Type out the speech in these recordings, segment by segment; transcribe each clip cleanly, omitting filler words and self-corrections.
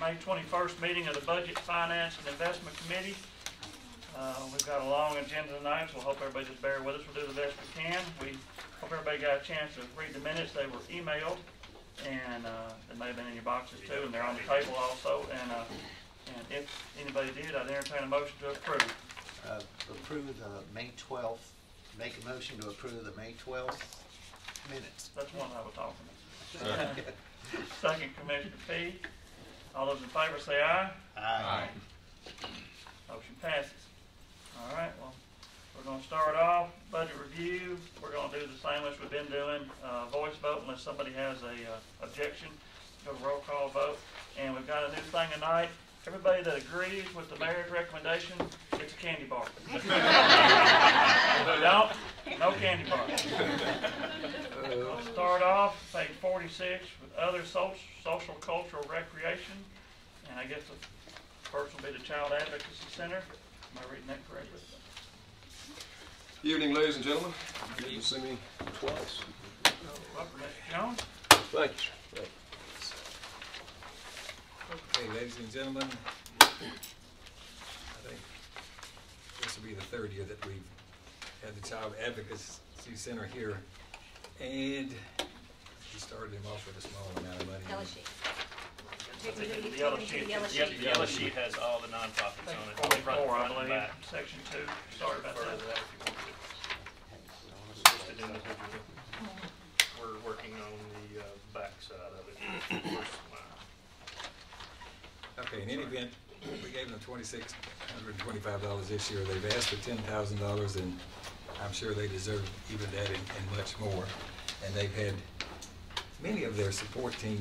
May 21st meeting of the Budget, Finance, and Investment Committee. We've got a long agenda tonight, so we'll hope everybody just bear with us. We'll do the best we can. We hope everybody got a chance to read the minutes. They were emailed, and they may have been in your boxes too, and they're on the table also. And if anybody did, I'd entertain a motion to approve. Approve the May 12th. Make a motion to approve the May 12th minutes. That's one I was talking about. Second, Commissioner P. All those in favor say aye. Aye. Motion passes. All right, well, we're going to start off budget review. We're going to do the same as we've been doing, voice vote unless somebody has a objection. Go to roll call vote. And we've got a new thing tonight. Everybody that agrees with the mayor's recommendation gets a candy bar. Don't, no candy bar. We'll start off page 46 with other social cultural recreation. And I guess the first will be the Child Advocacy Center. Am I reading that correctly? Good evening, ladies and gentlemen. Good to see me twice. Welcome, Mr. Jones. Thank you. Okay, ladies and gentlemen, I think this will be the third year that we've had the Child Advocacy Center here, and we started him off with a small amount of money. Yellow sheet. The yellow sheet. Yep, The yellow sheet has all the nonprofits on it. 44, I and believe, back. section 2. Sorry about Further that. that if you want to. Listed individually. We're working on the back side of it. First line. Okay, in any event, we gave them $2,625 this year. They've asked for $10,000, and I'm sure they deserve even that and much more. And they've had many of their support team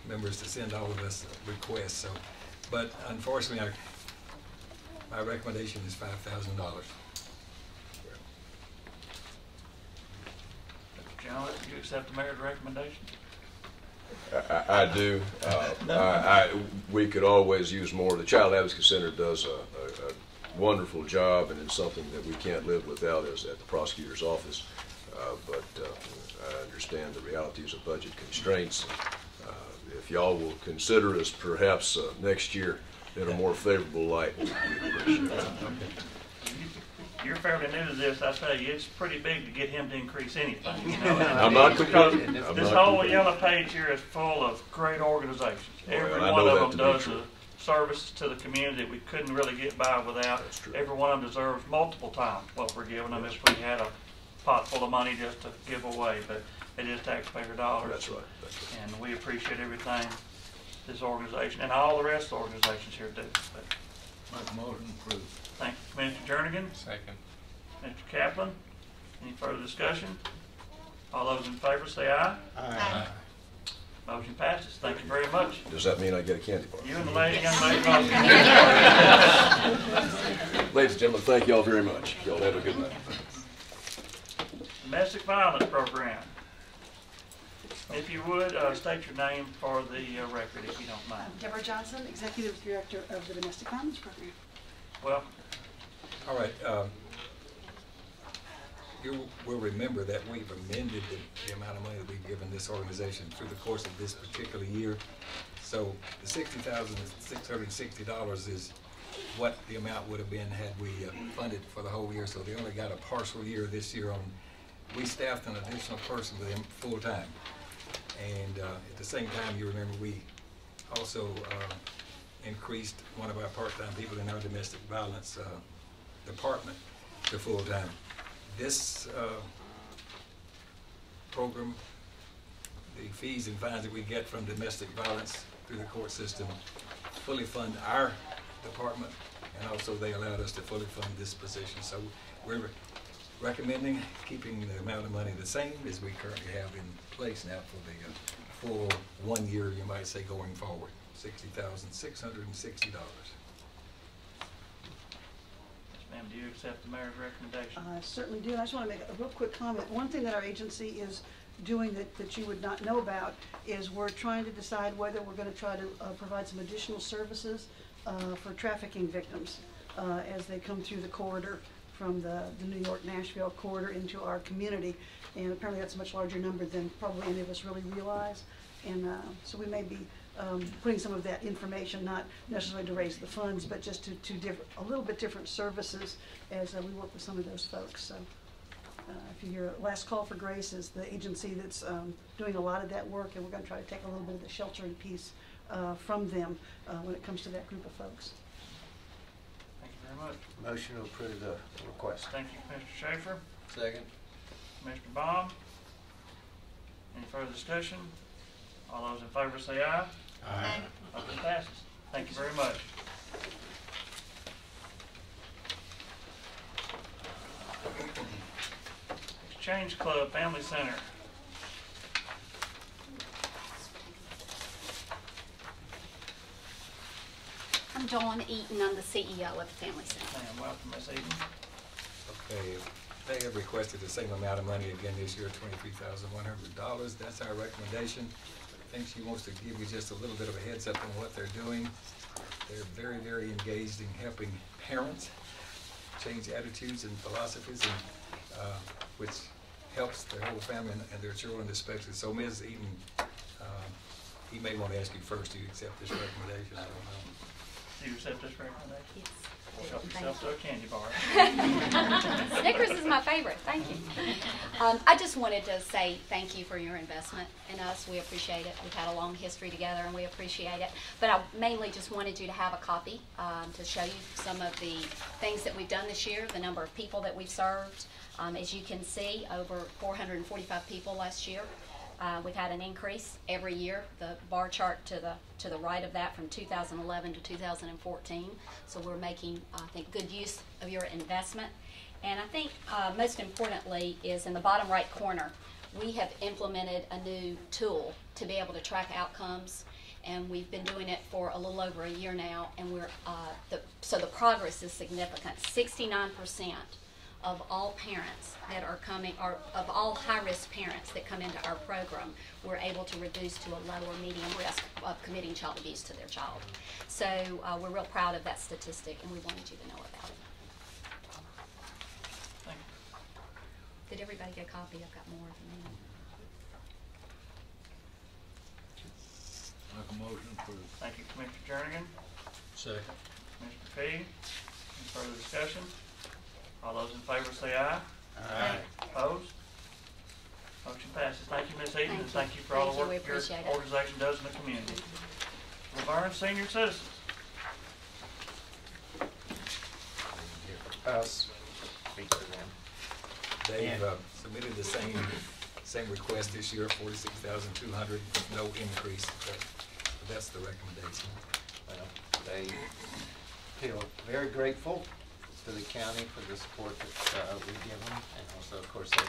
members to send all of us requests. So, but unfortunately, my recommendation is $5,000. Mr. Jones, do you accept the mayor's recommendation? I do. We could always use more. The Child Advocacy Center does a wonderful job, and it's something that we can't live without as at the prosecutor's office. But I understand the realities of budget constraints. If y'all will consider us perhaps next year in a more favorable light, we'd appreciate it. You're fairly new to this. I tell you, it's pretty big to get him to increase anything. You know? I'm not complaining. This whole yellow page here is full of great organizations. Every I one know of that them to be does true. a service to the community that we couldn't really get by without. That's true. Every one of them deserves multiple times what we're giving them if we had a pot full of money just to give away. But it is taxpayer dollars. That's right. That's right. And we appreciate everything this organization and all the rest of the organizations here do. But Make a motion approved. thank you, Commissioner Jernigan. Second. Mr. Kaplan, any further discussion? All those in favor say aye. Aye. Motion passes. Thank you very much. Does that mean I get a candy bar? You and the lady, young lady. Ladies and gentlemen, thank y'all very much. Y'all have a good night. Domestic Violence Program. If you would, state your name for the record, if you don't mind. Deborah Johnson, Executive Director of the Domestic Violence Program. Well, All right. You will remember that we've amended the amount of money that we've given this organization through the course of this particular year. So the $60,660 is what the amount would have been had we funded for the whole year. So they only got a partial year this year on. We staffed an additional person with them full time. And at the same time, you remember we also increased one of our part-time people in our domestic violence department to full time. This program, the fees and fines that we get from domestic violence through the court system fully fund our department, and also they allowed us to fully fund this position. So we're recommending keeping the amount of money the same as we currently have in place now for the full 1 year, you might say, going forward, $60,660. ma'am, do you accept the mayor's recommendation? I certainly do. I just want to make a real quick comment. One thing that our agency is doing that you would not know about is we're trying to decide whether we're going to try to provide some additional services for trafficking victims as they come through the corridor from the New York-Nashville corridor into our community. And apparently that's a much larger number than probably any of us really realize. And so we may be putting some of that information, not necessarily to raise the funds, but just to a little bit different services as we work with some of those folks. So if you hear Last Call for Grace is the agency that's doing a lot of that work, and we're going to try to take a little bit of the sheltering piece from them when it comes to that group of folks. Thank you very much. Motion to approve the request. Thank you, Mr. Schaefer. Second. Mr. Baum. Any further discussion? All those in favor say aye. Aye. Motion passes. Thank you very much. Exchange Club Family Center. I'm Dawn Eaton, I'm the CEO of the Family Center. Ma'am, welcome, Ms. Eden. Okay, they have requested the same amount of money again this year, $23,100. That's our recommendation. I think she wants to give you just a little bit of a heads up on what they're doing. They're very, very engaged in helping parents change attitudes and philosophies, and which helps their whole family and their children especially. So Ms. Eaton, he may want to ask you first, do you accept this recommendation? I don't know. Do you accept this recommendation? Yes. Help Thank yourself to a you. candy bar. Snickers is my favorite, thank you. I just wanted to say thank you for your investment in us. We appreciate it. We've had a long history together and we appreciate it. But I mainly just wanted you to have a copy to show you some of the things that we've done this year, the number of people that we've served. As you can see, over 445 people last year. We've had an increase every year. The bar chart to the right of that from 2011 to 2014. So we're making, I think, good use of your investment. And I think most importantly is in the bottom right corner, we have implemented a new tool to be able to track outcomes. And we've been doing it for a little over a year now. And so the progress is significant. 69% of all parents that are coming, or of all high-risk parents that come into our program, we're able to reduce to a low or medium risk of committing child abuse to their child. So we're real proud of that statistic, and we wanted you to know about it. Thank you. Did everybody get a copy? I've got more if you need. Make a motion for. Thank you, Commissioner Jernigan. Second. Mr. Fee. Any further discussion? All those in favor say aye. Aye. Opposed? Motion passes. Thank you, Ms. Eden, and Thank thank you. you for all the Thank you. work We your appreciate it. organization does in the community. Laverne Senior Citizens. Speak to them. They've submitted the same request this year, $46,200, no increase, but that's the recommendation. Well, they feel very grateful to the county for the support that we give them, and also, of course, they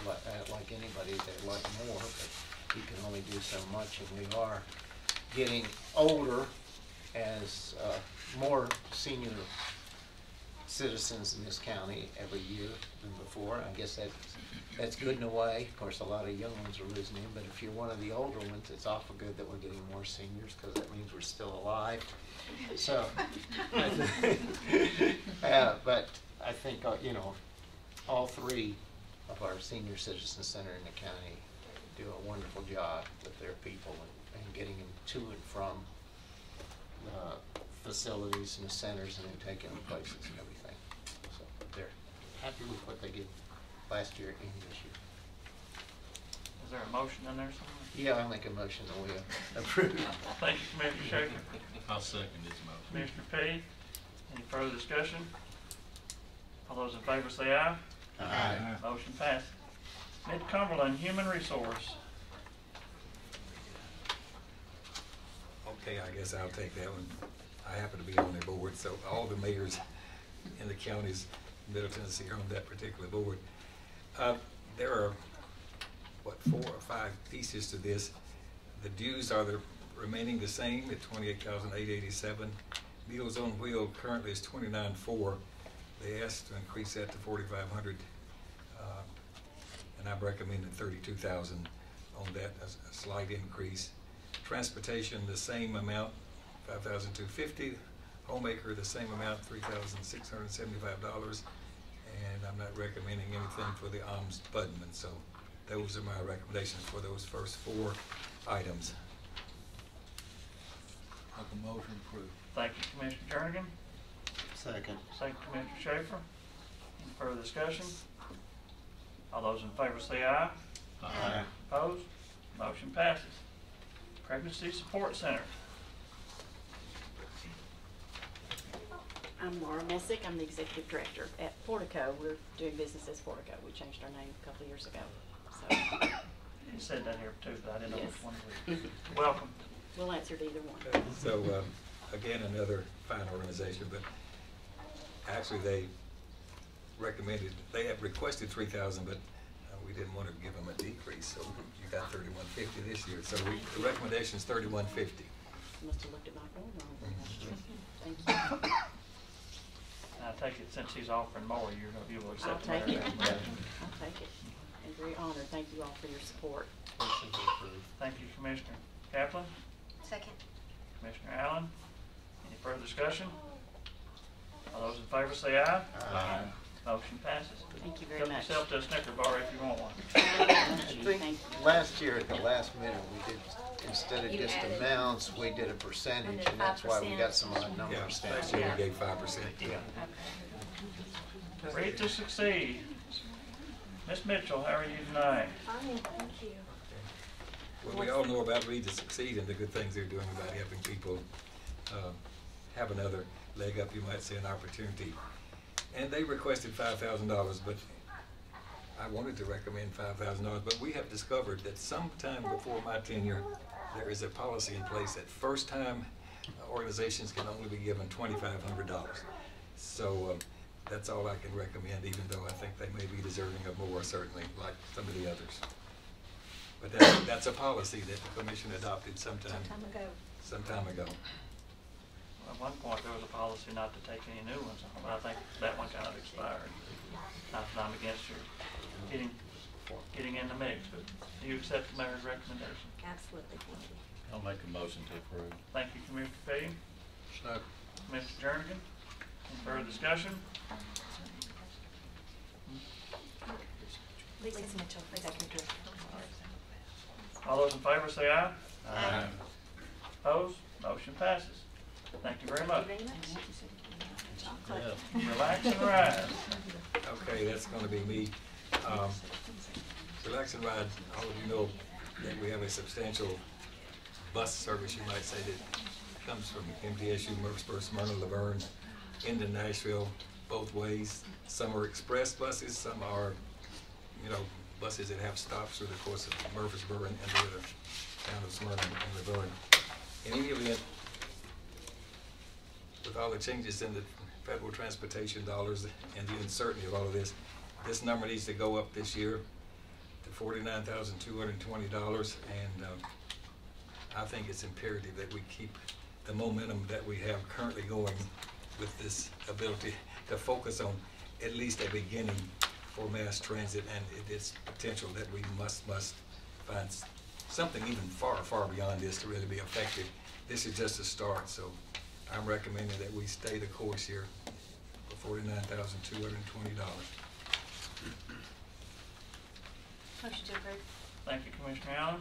like anybody, they like more, but you can only do so much, and we are getting older as more senior citizens in this county every year than before. I guess that's good in a way. Of course, a lot of young ones are losing in, but if you're one of the older ones, it's awful good that we're getting more seniors, because that means we're still alive. So, but I think, all three of our senior citizen center in the county do a wonderful job with their people and getting them to and from the facilities and the centers, and then taking them places and everything. So they're happy with what they did last year and this year. Is there a motion in there somewhere? Yeah, I'll make a motion that we approve. Thank you, Commissioner Schaefer. I'll second his motion. Commissioner Fee. Any further discussion? All those in favor say aye. Aye. Motion passes. Mid-Cumberland Human Resource. Okay, I guess I'll take that one. I happen to be on their board, so all the mayors in the counties in Middle Tennessee are on that particular board. There are, 4 or 5 pieces to this. The dues are remaining the same at $28,887. Meals on Wheel currently is $29,400. They asked to increase that to $4,500, and I'm recommending $32,000 on that, a slight increase. Transportation, the same amount, $5,250. Homemaker, the same amount, $3,675. And I'm not recommending anything for the ombudsman. So those are my recommendations for those first 4 items. Motion approved. Thank you, Commissioner Jernigan. Second. Second, Commissioner Schaefer. Any further discussion? All those in favor say aye. Aye. Opposed? Motion passes. Pregnancy Support Center. I'm Laura Messick. I'm the executive director at Portico. We're doing business as Portico. We changed our name a couple of years ago. So You said that here too, but I didn't know Yes. which one it was. Welcome. we'll answer to either one. So, again, another fine organization, but actually they have requested 3,000, but we didn't want to give them a decrease, so you got 3,150 this year. So the recommendation is 3,150. Must have looked at my form wrong. Thank you. I take it since he's offering more, you will I'll accept the take it. recommendation. I'll take it. And very honored. Thank you all for your support. Motion approved. Thank you, Commissioner Kaplan. Second. Commissioner Allen. Any further discussion? All those in favor say aye. Aye. Motion passes. Thank you very Help much. yourself to a Snicker bar if you want one. Thank you. I think Thank you. last year at the last minute, we did, instead of You just added- amounts, we did a percentage, and that's why we got some odd Yeah, numbers down. last year we gave 5%. Yeah. Ready to succeed. Ms. Mitchell, how are you tonight? Fine, thank you. Well, we all know about Read to Succeed and the good things they're doing about helping people have another leg up, you might say, an opportunity. And they requested $5,000, but I wanted to recommend $5,000, but we have discovered that sometime before my tenure, there is a policy in place that first-time organizations can only be given $2,500. So that's all I can recommend, even though I think they may be deserving of more, certainly, like some of the others. But that's a policy that the commission adopted some time ago. At one point, there was a policy not to take any new ones on, but I think that one kind of expired. Not that I'm against your getting in the mix, but do you accept the mayor's recommendation? Absolutely, thank you. I'll make a motion to approve. Thank you, Commissioner Fahey. Second. Mr. Jernigan. Any further discussion? Lisa Mitchell, executive director. All those in favor say aye. Aye. Opposed? Motion passes. Thank you very much. Thank you very much. Yeah. Relax and rise. Okay, that's gonna be me. Relax and Ride, all of you know that we have a substantial bus service, you might say, that comes from MTSU, Murfreesboro, Smyrna, Laverne, into Nashville, both ways. Some are express buses, some are, buses that have stops through the course of Murfreesboro and the other town of Smyrna and Laverne. In any event, with all the changes in the federal transportation dollars and the uncertainty of all of this, this number needs to go up this year to $49,220, and I think it's imperative that we keep the momentum that we have currently going with this ability to focus on at least a beginning for mass transit, and it is potential that we must find something even far beyond this to really be effective. This is just a start, so I'm recommending that we stay the course here for $49,220. Motion to approve. Thank you, Commissioner Allen.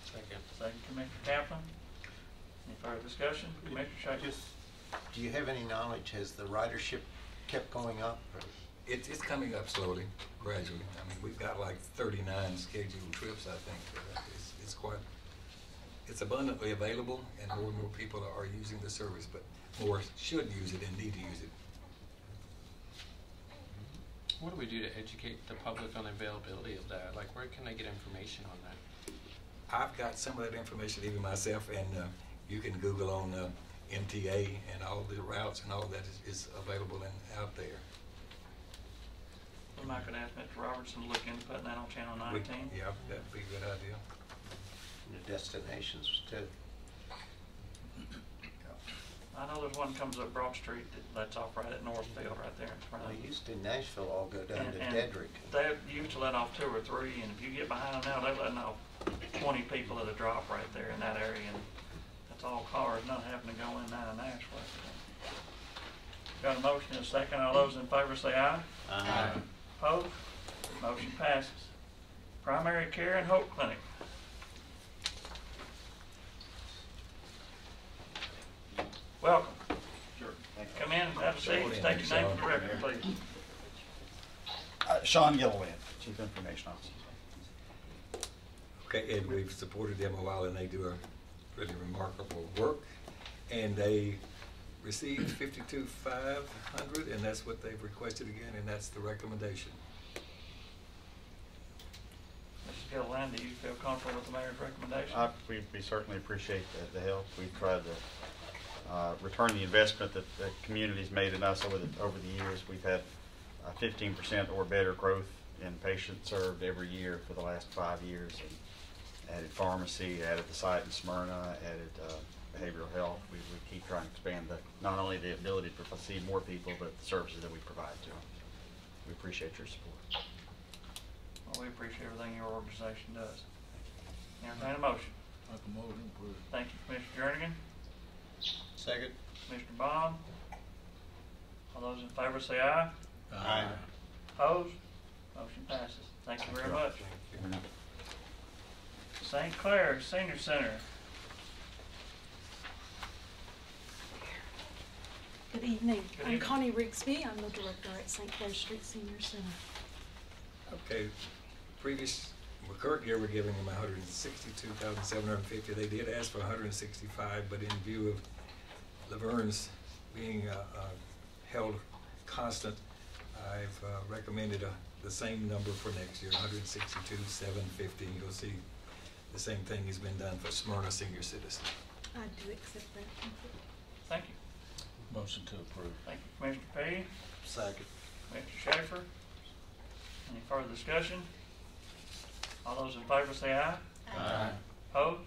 Second. Second, Commissioner Kaplan. Any further discussion? Commissioner Schaefer? Do you have any knowledge, has the ridership kept going up? Or- It's coming up slowly, gradually. I mean, we've got like 39 scheduled trips, I think. It's abundantly available, and more people are using the service, but more should use it and need to use it. What do we do to educate the public on the availability of that? Like, where can they get information on that? I've got some of that information even myself, and you can Google on MTA, and all the routes and all of that is available and out there. We might could ask Mr. Robertson to look into putting that on Channel 19. Yeah, that'd be a good idea. The destinations too. I know there's one comes up Broad Street that's off right at Northfield, right there in front of Well, you. used to Nashville all go down to And Dedrick. they used to let off 2 or 3, and if you get behind them now, they're letting off 20 people at a drop right there in that area, and that's all cars, not having to go in out of Nashville. Got a motion and a second. All those in favor say aye. Aye. Opposed? Motion passes. Primary Care and Hope Clinic. welcome. Sure. Come in, have a seat, state your name for the record, please. Sean Gilliland, Chief Information Officer. Okay, and we've supported them a while, and they do a really remarkable work. And they received 52,500, and that's what they've requested again, and that's the recommendation. Mr. Gilliland, do you feel comfortable with the mayor's recommendation? We certainly appreciate the help. We've tried to return the investment that the community's made in us over the years. We've had 15% or better growth in patients served every year for the last 5 years. And added pharmacy, added the site in Smyrna, added behavioral health. We keep trying to expand not only the ability to see more people, but the services that we provide to them. We appreciate your support. Well, we appreciate everything your organization does. Entertain a motion. Make a motion to approve. Thank you, Commissioner Jernigan. Second. Commissioner Bond. All those in favor say aye. Aye. Opposed? Motion passes. Thank you very much. St. Clair Senior Center. Good evening. Good I'm evening. Connie Rigsby. I'm the director at St. Clair Street Senior Center. Okay, current year, we're giving them 162,750. They did ask for 165, but in view of Laverne's being held constant, I've recommended the same number for next year, 162,750. And you'll see the same thing has been done for Smyrna Senior Citizen. I do accept that. Thank you. Motion to approve. Thank you, Commissioner P. Second. Commissioner Schaefer. Any further discussion? All those in favor say aye. Aye. Opposed?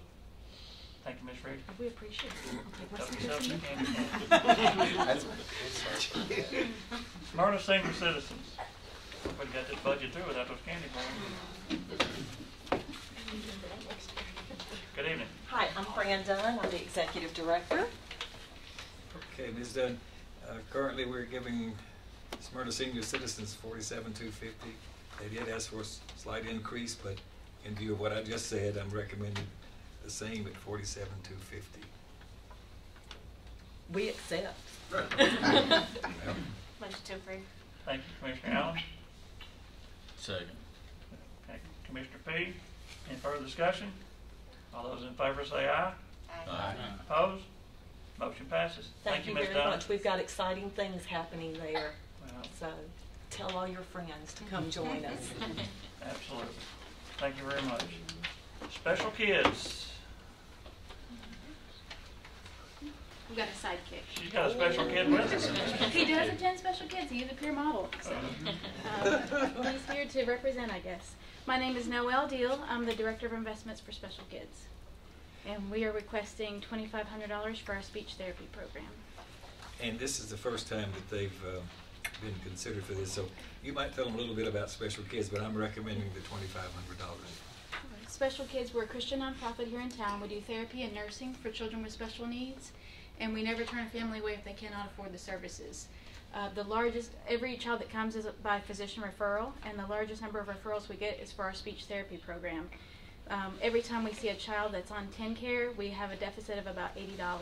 Thank you, Ms. Reed. We appreciate it. Okay, Help what's yourself the to difference? candy. Smyrna Senior Citizens. We got this budget through without those candy bars. Good evening. Hi, I'm Fran Dunn. I'm the Executive Director. Okay, Ms. Dunn, currently we're giving Smyrna Senior Citizens 47,250. They did ask for a slight increase, but in view of what I just said, I'm recommending the same at 47,250. We accept. Motion to approve. Thank you, Commissioner Allen. Second. Okay, Commissioner P. Any further discussion? All those in favor say aye. Aye. Opposed? Motion passes. Thank you Ms. very Dunn. much. We've got exciting things happening there. Well, So tell all your friends to come join us. absolutely. Thank you very much. Special Kids. We've got a sidekick. She's got a special kid with us. He does attend Special Kids. He is a peer model. So, he's here to represent, I guess. My name is Noelle Deal. I'm the Director of Investments for Special Kids. And we are requesting $2,500 for our speech therapy program. And this is the first time that they've been considered for this. So you might tell them a little bit about Special Kids, but I'm recommending the $2,500. Special Kids, we're a Christian nonprofit here in town. We do therapy and nursing for children with special needs, and we never turn a family away if they cannot afford the services. Every child that comes is by physician referral, and the largest number of referrals we get is for our speech therapy program. Every time we see a child that's on TennCare, we have a deficit of about $80.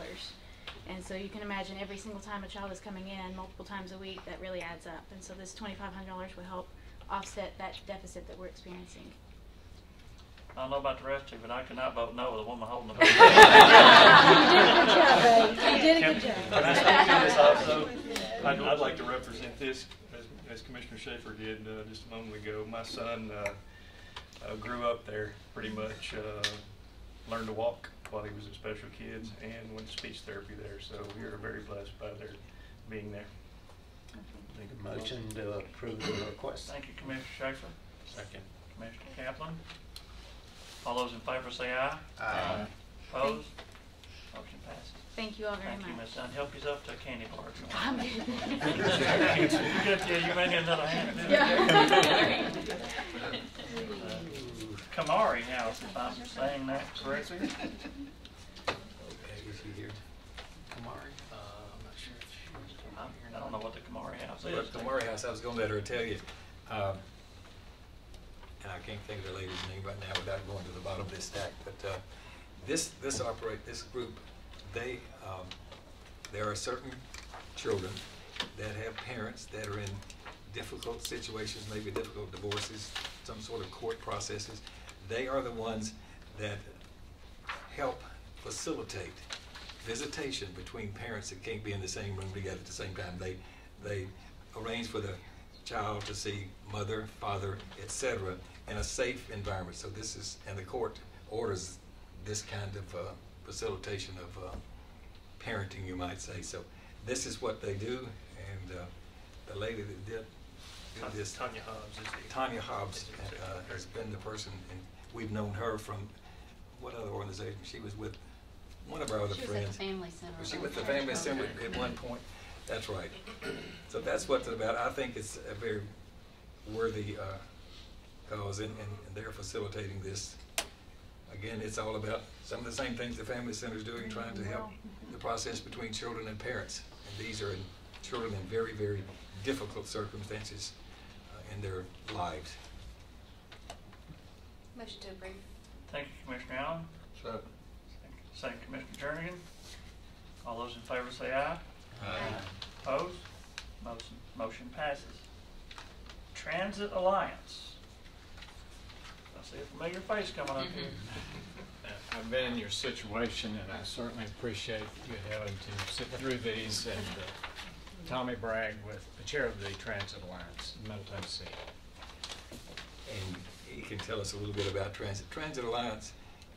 And so you can imagine every single time a child is coming in multiple times a week, that really adds up. And so this $2,500 will help offset that deficit that we're experiencing. I don't know about the rest of you, but I cannot vote no with a woman holding the vote. You did a good job. Can I speak to this also? I'd like to represent this, as Commissioner Schaefer did just a moment ago. My son grew up there, pretty much learned to walk while he was at Special Kids and went to speech therapy there. So we are very blessed by their being there. Make a motion to approve the request. Thank you, Commissioner Schaefer. Second. Commissioner Kaplan. All those in favor say aye. Aye. Opposed? Motion passes. Thank you all very Thank you, much. Ms. Dunn. Help yourself to a candy bar if you want. I'm Yeah, you may need another hand. Yeah. Kamari House, if I'm saying that correctly. Okay, is he here? Kamari? I'm not sure if she's I don't know what the Kamari House Well, is. the Murray House, I was going to let her tell you. And I can't think of the lady's name right now without going to the bottom of this stack. But this group, they there are certain children that have parents that are in difficult situations, maybe difficult divorces, some sort of court processes. They are the ones that help facilitate visitation between parents that can't be in the same room together at the same time. They arrange for the child to see mother, father, etc. in a safe environment. So this is, and the court orders this kind of facilitation of parenting, you might say. So this is what they do, and the lady that did this, Tanya Hobbs is the. Tanya Hobbs has been the person, and we've known her from what other organization? She was with one of our other She was friends. at the Family Center. Was she with the Family Center at one point? That's right. So that's what it's about. I think it's a very worthy cause, and they're facilitating this. Again, it's all about some of the same things the Family Center is doing, trying to help the process between children and parents. And these are children in very, very difficult circumstances in their lives. Motion to approve. Thank you, Commissioner Allen. Second. Second, Commissioner Jernigan. All those in favor say aye. Aye. Opposed? Motion passes. Transit Alliance. I see a familiar face coming up here. I've been in your situation, and I certainly appreciate you having to sit through these. And Tommy Bragg, with the chair of the Transit Alliance in Middle Tennessee. And he can tell us a little bit about Transit. Transit Alliance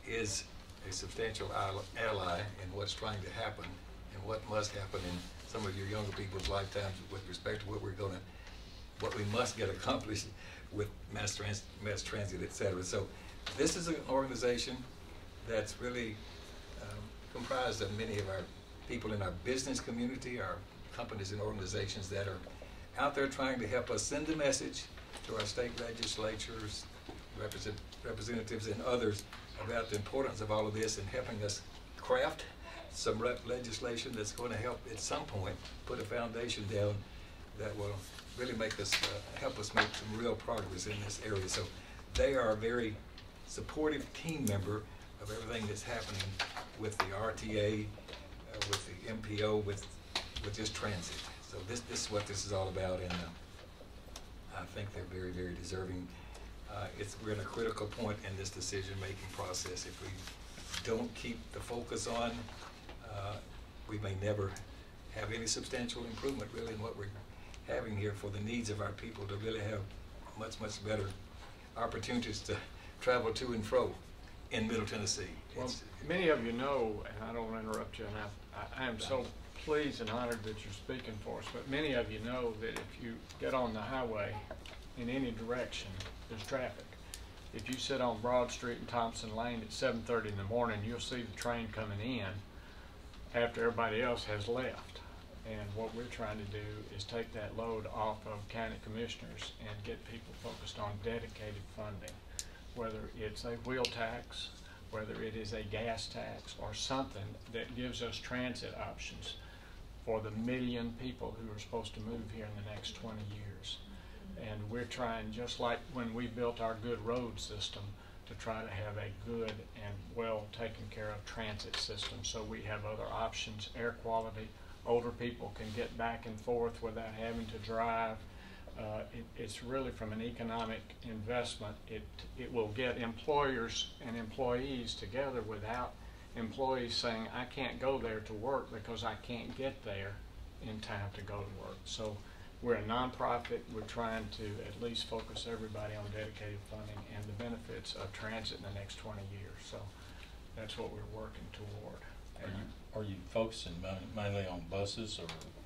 is a substantial ally in what's trying to happen and what must happen in some of your younger people's lifetimes with respect to what we must get accomplished with mass transit, et cetera. So this is an organization that's really comprised of many of our people in our business community, our companies and organizations that are out there trying to help us send the message to our state legislatures, representatives and others about the importance of all of this and helping us craft some legislation that's going to help at some point put a foundation down that will really make us, help us make some real progress in this area. So they are a very supportive team member of everything that's happening with the RTA, with the MPO, with just transit. So this is what this is all about, and I think they're very, very deserving. We're at a critical point in this decision-making process. If we don't keep the focus on, we may never have any substantial improvement really in what we're having here for the needs of our people to really have much, much better opportunities to travel to and fro in Middle Tennessee. Well, many of you know, and I don't want to interrupt you, and I am so pleased and honored that you're speaking for us, but many of you know that if you get on the highway in any direction, there's traffic. If you sit on Broad Street and Thompson Lane at 7:30 in the morning, you'll see the train coming in after everybody else has left. And what we're trying to do is take that load off of county commissioners and get people focused on dedicated funding, whether it's a wheel tax, whether it is a gas tax, or something that gives us transit options for the 1 million people who are supposed to move here in the next 20 years. And we're trying, just like when we built our good road system, to try to have a good and well taken care of transit system, so we have other options, air quality. Older people can get back and forth without having to drive. It's really, from an economic investment, it will get employers and employees together without employees saying, I can't go there to work because I can't get there in time to go to work. So we're a nonprofit. We're trying to at least focus everybody on dedicated funding and the benefits of transit in the next 20 years. So that's what we're working toward. Are you focusing mainly on buses, or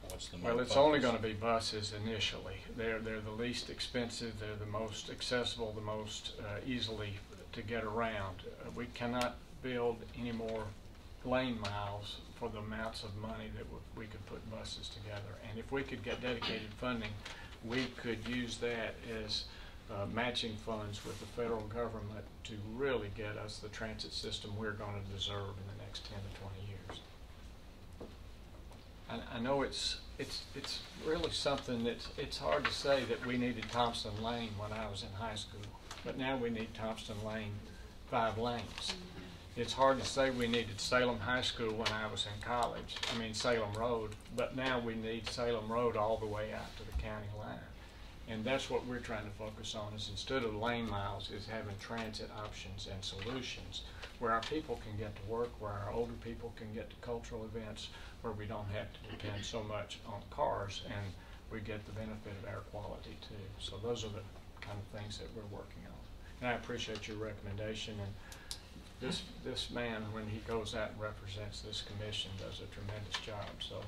what's the main Well, it's focus? only going to be buses initially. They're the least expensive, they're the most accessible, the most easily to get around. We cannot build any more lane miles for the amounts of money that we could put buses together. And if we could get dedicated funding, we could use that as matching funds with the federal government to really get us the transit system we're going to deserve in the next 10 to 20 years. I know it's really something it's hard to say that we needed Thompson Lane when I was in high school, but now we need Thompson Lane 5 lanes. It's hard to say we needed Salem High School when I was in college, Salem Road, but now we need Salem Road all the way out to the county line. And that's what we're trying to focus on, is instead of lane miles, is having transit options and solutions where our people can get to work, where our older people can get to cultural events, where we don't have to depend so much on cars, and we get the benefit of air quality too. So those are the kind of things that we're working on. And I appreciate your recommendation, and this man, when he goes out and represents this commission, does a tremendous job. So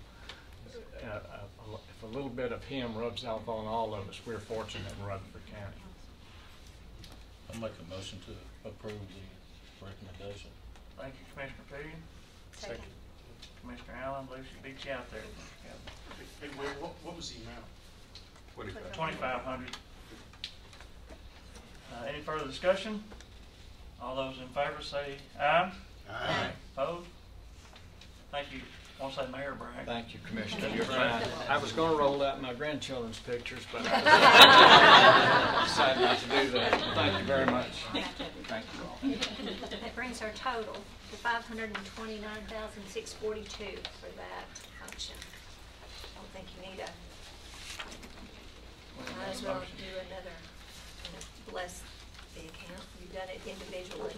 if a little bit of him rubs off on all of us, we're fortunate in Rutherford County. I'll make a motion to approve the recommendation. Thank you, Commissioner Petty. Second. Commissioner Allen, Lucy beat you out there. Hey, Will, what was the amount? 2,500. Any further discussion? All those in favor say aye. Aye. Opposed? Thank you. Want to say Mayor Bragg? Thank you, Commissioner. You're fine. I was going to roll out my grandchildren's pictures, but I decided not to do that. Thank you very much. Thank you all. That brings our total to $529,642 for that function. I don't think you need might as well do another, bless the account. You've done it individually.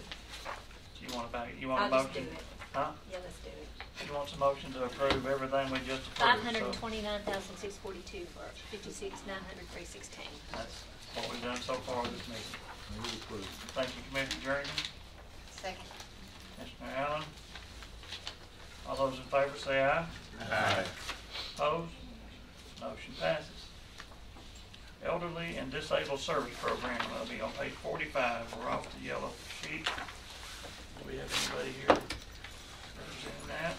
You want to back? You I'll want a just do motion? it. Huh? Yeah, let's do it. She wants a motion to approve everything we just approved. $529,642 for 56,900,316. That's what we've done so far this meeting. Thank you, Commissioner Jernigan. Second. Commissioner Allen. All those in favor say aye. Aye. Opposed? Motion passes. Elderly and Disabled Service Program, that'll be on page 45. We're off the yellow sheet. Do we have anybody here representing that?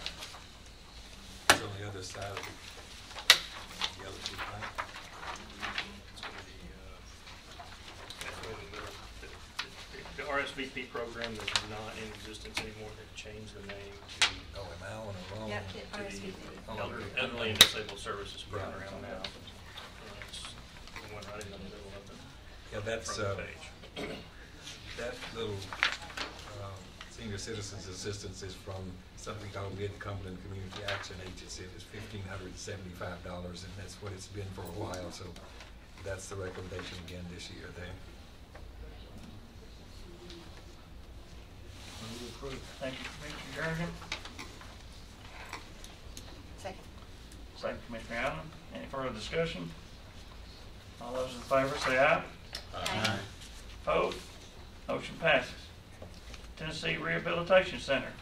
It's on the other side of the yellow sheet, right? The RSVP program is not in existence anymore. They've changed the name to Oh, am I on the wrong? Yep, the RSVP. Elderly and Disabled Services Program now. It's the one right in the middle of the Yeah, that's, front page. that little senior citizens assistance is from something called Mid-Cumberland Community Action Agency. It's $1,575, and that's what it's been for a while, so that's the recommendation again this year then. Thank you, Commissioner Jernigan. Second. Second, Commissioner Allen. Any further discussion? All those in favor say aye. Aye. Opposed? Motion passes. Tennessee Rehabilitation Center.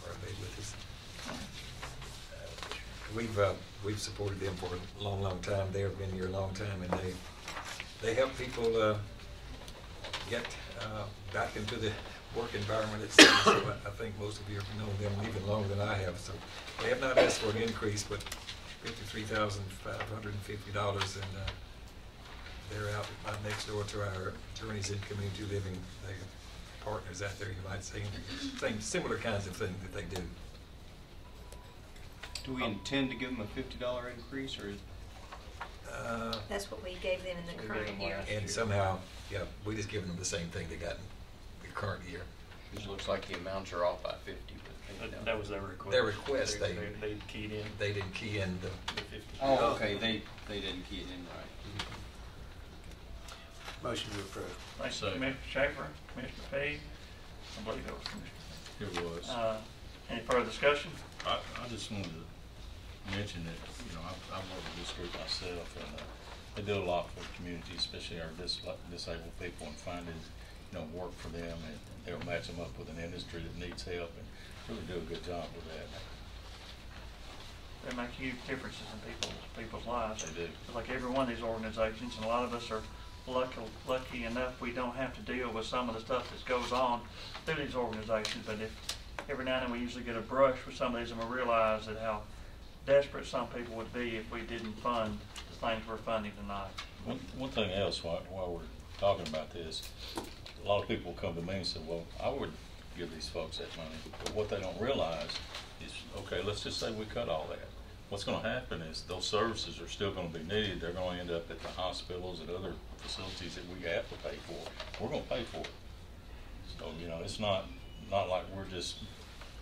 Are they with us? We've supported them for a long, long time. They have been here a long time, and they help people get back into the work environment itself. So I think most of you have known them even longer than I have. So they have not asked for an increase, but $53,550, and they're out next door to our Journeys in Community Living. They partners out there, you might say, same similar kinds of things that they do. Do we intend to give them a $50 increase, or? That's what we gave them in the current year. And somehow, yeah, we just given them the same thing they got in the current year. It looks like the amounts are off by 50, but. That was their request. Their request, they keyed in. They didn't key in the 50. Oh, okay, they didn't key it in right. Motion to approve. Thank you, Second. Commissioner Schaefer, Commissioner Page. I believe that was Commissioner. It was. Any further discussion? I just wanted to mention that, I've worked with this group myself, and they do a lot for the community, especially our disabled people, and finding, work for them, and they'll match them up with an industry that needs help, and really do a good job with that. They make huge differences in people's lives. They do. It's like every one of these organizations, and a lot of us are lucky enough we don't have to deal with some of the stuff that goes on through these organizations. But if every now and then we usually get a brush with some of these, and we realize that how desperate some people would be if we didn't fund the things we're funding tonight. One thing else while we're talking about this, a lot of people come to me and say, well, I would give these folks that money, but what they don't realize is, okay, let's just say we cut all that. What's going to happen is those services are still going to be needed. They're going to end up at the hospitals and other facilities that we have to pay for. We're going to pay for it. So, you know, it's not like we're just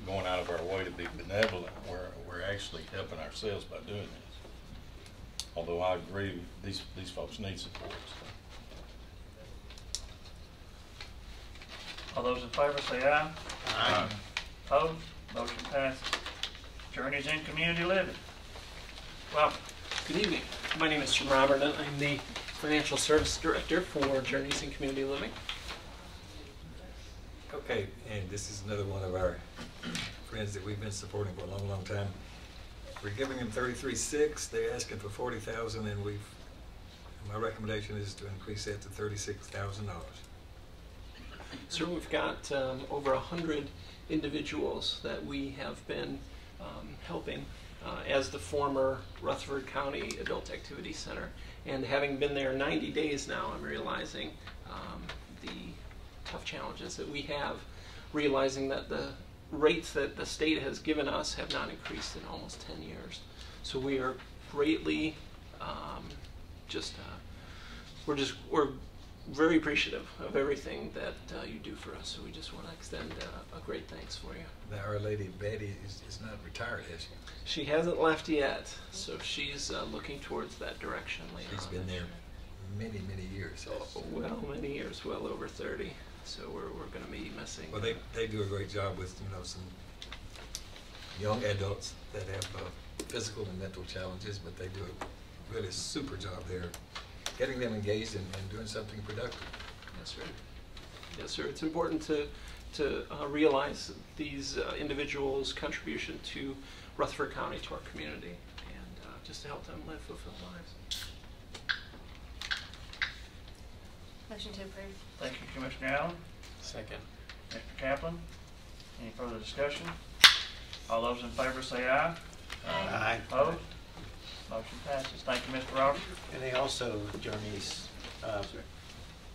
going out of our way to be benevolent. We're actually helping ourselves by doing this. Although I agree, these folks need support. All those in favor say aye. Aye. Opposed? Motion passes. Journeys in Community Living. Welcome. Good evening. My name is Jim Robertson. I'm the Financial Service Director for Journeys in Community Living. Okay, and this is another one of our friends that we've been supporting for a long, long time. We're giving them $33,600. They're asking for $40,000, and my recommendation is to increase that to $36,000. So we've got over 100 individuals that we have been helping as the former Rutherford County Adult Activity Center. And having been there 90 days now, I'm realizing the tough challenges that we have, realizing that the rates that the state has given us have not increased in almost 10 years. So we are greatly we're very appreciative of everything that you do for us. So we just want to extend a great thanks for you. Now, our lady Betty is not retired, has she? She hasn't left yet, so she's looking towards that direction later. She's been there many, many years. Well, many years, well over 30. So we're going to be missing. Well, they do a great job with, you know, some young adults that have physical and mental challenges, but they do a really super job there, getting them engaged and doing something productive. Yes, sir. Yes, sir. It's important to realize these individuals' contribution to Rutherford County, to our community, and just to help them live fulfilled lives. Motion to approve. Thank you, Commissioner Allen. Second. Mr. Kaplan. Any further discussion? All those in favor say aye. Aye. Opposed? Motion passes. Thank you, Mr. Roberts. And they also, Journeys,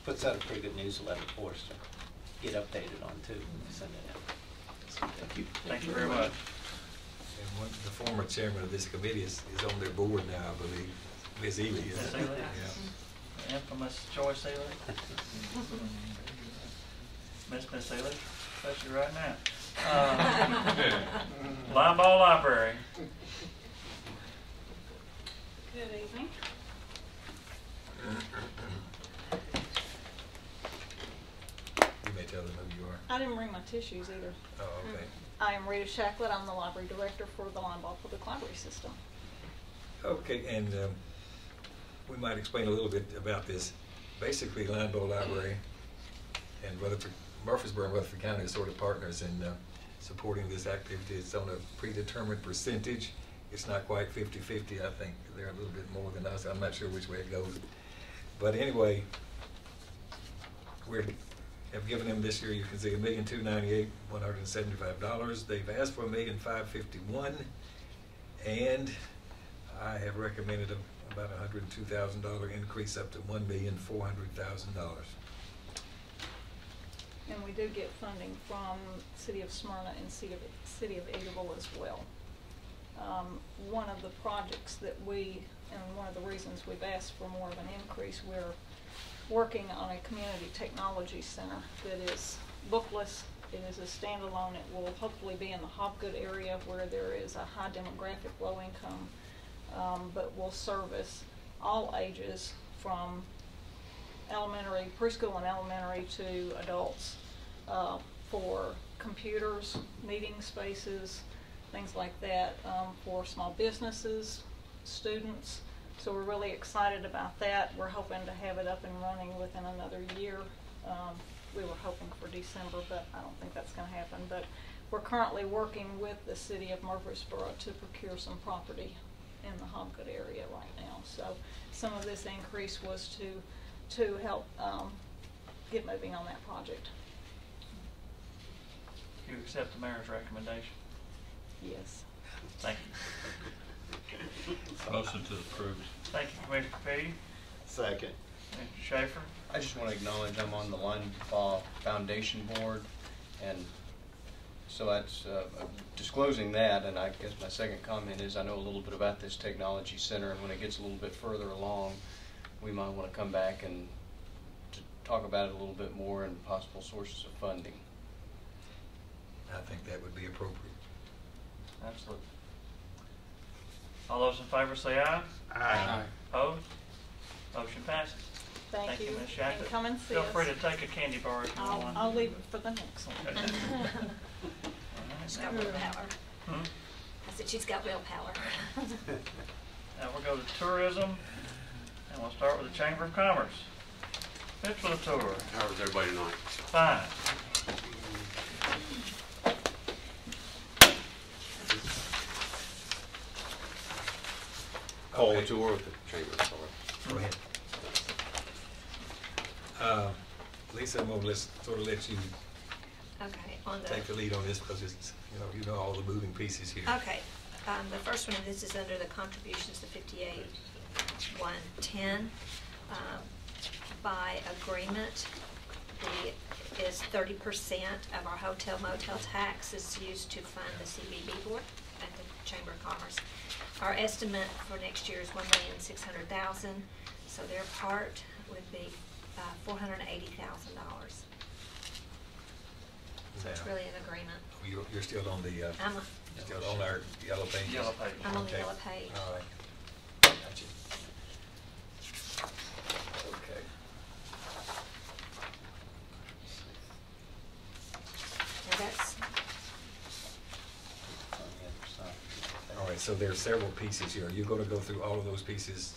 puts out a pretty good newsletter for us to get updated on too. Send it out. So thank you. Thank you very much. And the former chairman of this committee is on their board now, I believe, Ms. Ely. Ms. Ely? Yeah. Infamous Joyce Ely. Miss Ely, especially right now. Linebaugh Library. Good evening. You may tell them who you are. I didn't bring my tissues either. Oh, okay. I am Rita Shacklett. I'm the library director for the Linebaugh Public Library System. Okay, and we might explain a little bit about this. Basically, Linebaugh Library and Murfreesboro and Rutherford County are sort of partners in supporting this activity. It's on a predetermined percentage. It's not quite 50-50. I think they're a little bit more than us. I'm not sure which way it goes. But anyway, we have given them this year, you can see, $1,298,175. They've asked for $1,551,000, and I have recommended about $102,000 increase up to $1,400,000. And we do get funding from City of Smyrna and City of Edaville as well. One of the projects that and one of the reasons we've asked for more of an increase, we're working on a community technology center that is bookless. It is a standalone. It will hopefully be in the Hobgood area where there is a high demographic, low income, but will service all ages from preschool and elementary to adults for computers, meeting spaces, things like that, for small businesses, students. So we're really excited about that. We're hoping to have it up and running within another year. We were hoping for December, but I don't think that's going to happen. But we're currently working with the City of Murfreesboro to procure some property in the Hobgood area right now. So some of this increase was to help get moving on that project. You accept the mayor's recommendation? Yes. Thank you. Motion to approve. Thank you, Commissioner Petty. Second. Mr. Schaefer. I just want to acknowledge I'm on the Linebaugh Foundation Board, and so that's disclosing that. And I guess my second comment is I know a little bit about this technology center, and when it gets a little bit further along, we might want to come back and to talk about it a little bit more and possible sources of funding. I think that would be appropriate. Absolutely. All those in favor say aye. Aye. Opposed? Motion passes. Thank you. Ms. Shackett. And come and see Feel us. free to take a candy bar if you want. I'll leave it for the next one. She's got willpower. Hmm? I said she's got willpower. Now we'll go to tourism, and we'll start with the Chamber of Commerce. Pitch for the tour. How is everybody tonight? Fine. Call the tour with the Chamber, sorry. Go ahead. Lisa, I'm gonna sort of let you Okay, on the. take the lead on this because it's, you know all the moving pieces here. Okay, the first one of this is under the contributions to 58-110. By agreement, is 30% of our hotel motel tax is used to fund the CBB board at the Chamber of Commerce. Our estimate for next year is $1,600,000, so their part would be $480,000. So it's really an agreement. You're still on the, I'm still on our yellow page? Yellow page. I'm on the Okay. yellow page. All right. Gotcha. Okay. Now that's, All right, so there are several pieces here. Are you going to go through all of those pieces,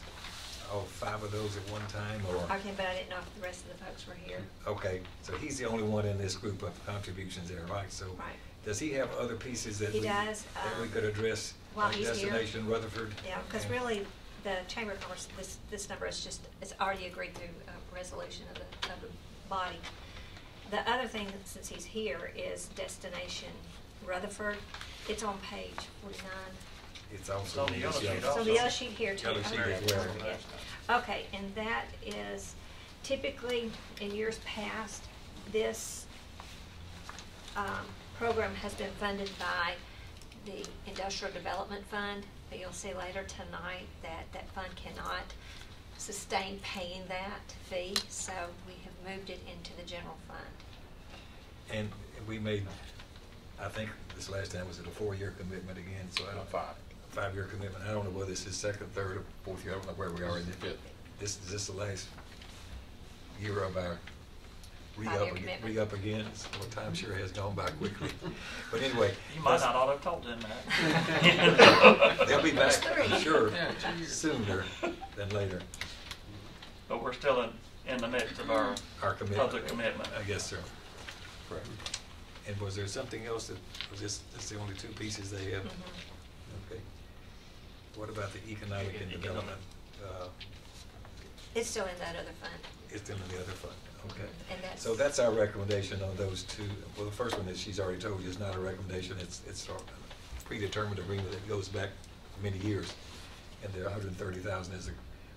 all 5 of those at one time, or? I can, but I didn't know if the rest of the folks were here. Okay, so he's the only one in this group of contributions there, right? So Right. does he have other pieces that He we does, that we could address? while like he's here. Destination Rutherford? Yeah, because and- really, the Chamber of Commerce, this number is just, it's already agreed through a resolution of the body. The other thing, since he's here, is Destination Rutherford. It's on page 49. It's also on the in yellow this sheet yellow. So the yellow sheet here too. Yellow sheet Okay. as well. Yeah. Okay, and that is typically, in years past, this program has been funded by the Industrial Development Fund, but you'll see later tonight that that fund cannot sustain paying that fee, so we have moved it into the general fund. And we made, I think this last time, was it a 4-year commitment again? So I don't. 5-year commitment. I don't know whether this is second, third, or 4th year. I don't know where we are in it. Fifth. Is this the last year of our 5-year commitment. re-up again? Well, time sure has gone by quickly. But anyway. You might not ought to have told them that. They'll be back, Three. I'm sure, Yeah, 2 years. sooner than later. But we're still in the midst of our Commitment. public commitment. I guess so. Correct. And was there something else that, was this the only 2 pieces they have? Okay. What about the economic and development? It's still in that other fund. It's in the other fund, okay. And that's. So that's our recommendation on those 2. Well, the first one is, she's already told you, it's not a recommendation, it's a predetermined agreement that goes back many years. And the $130,000 is a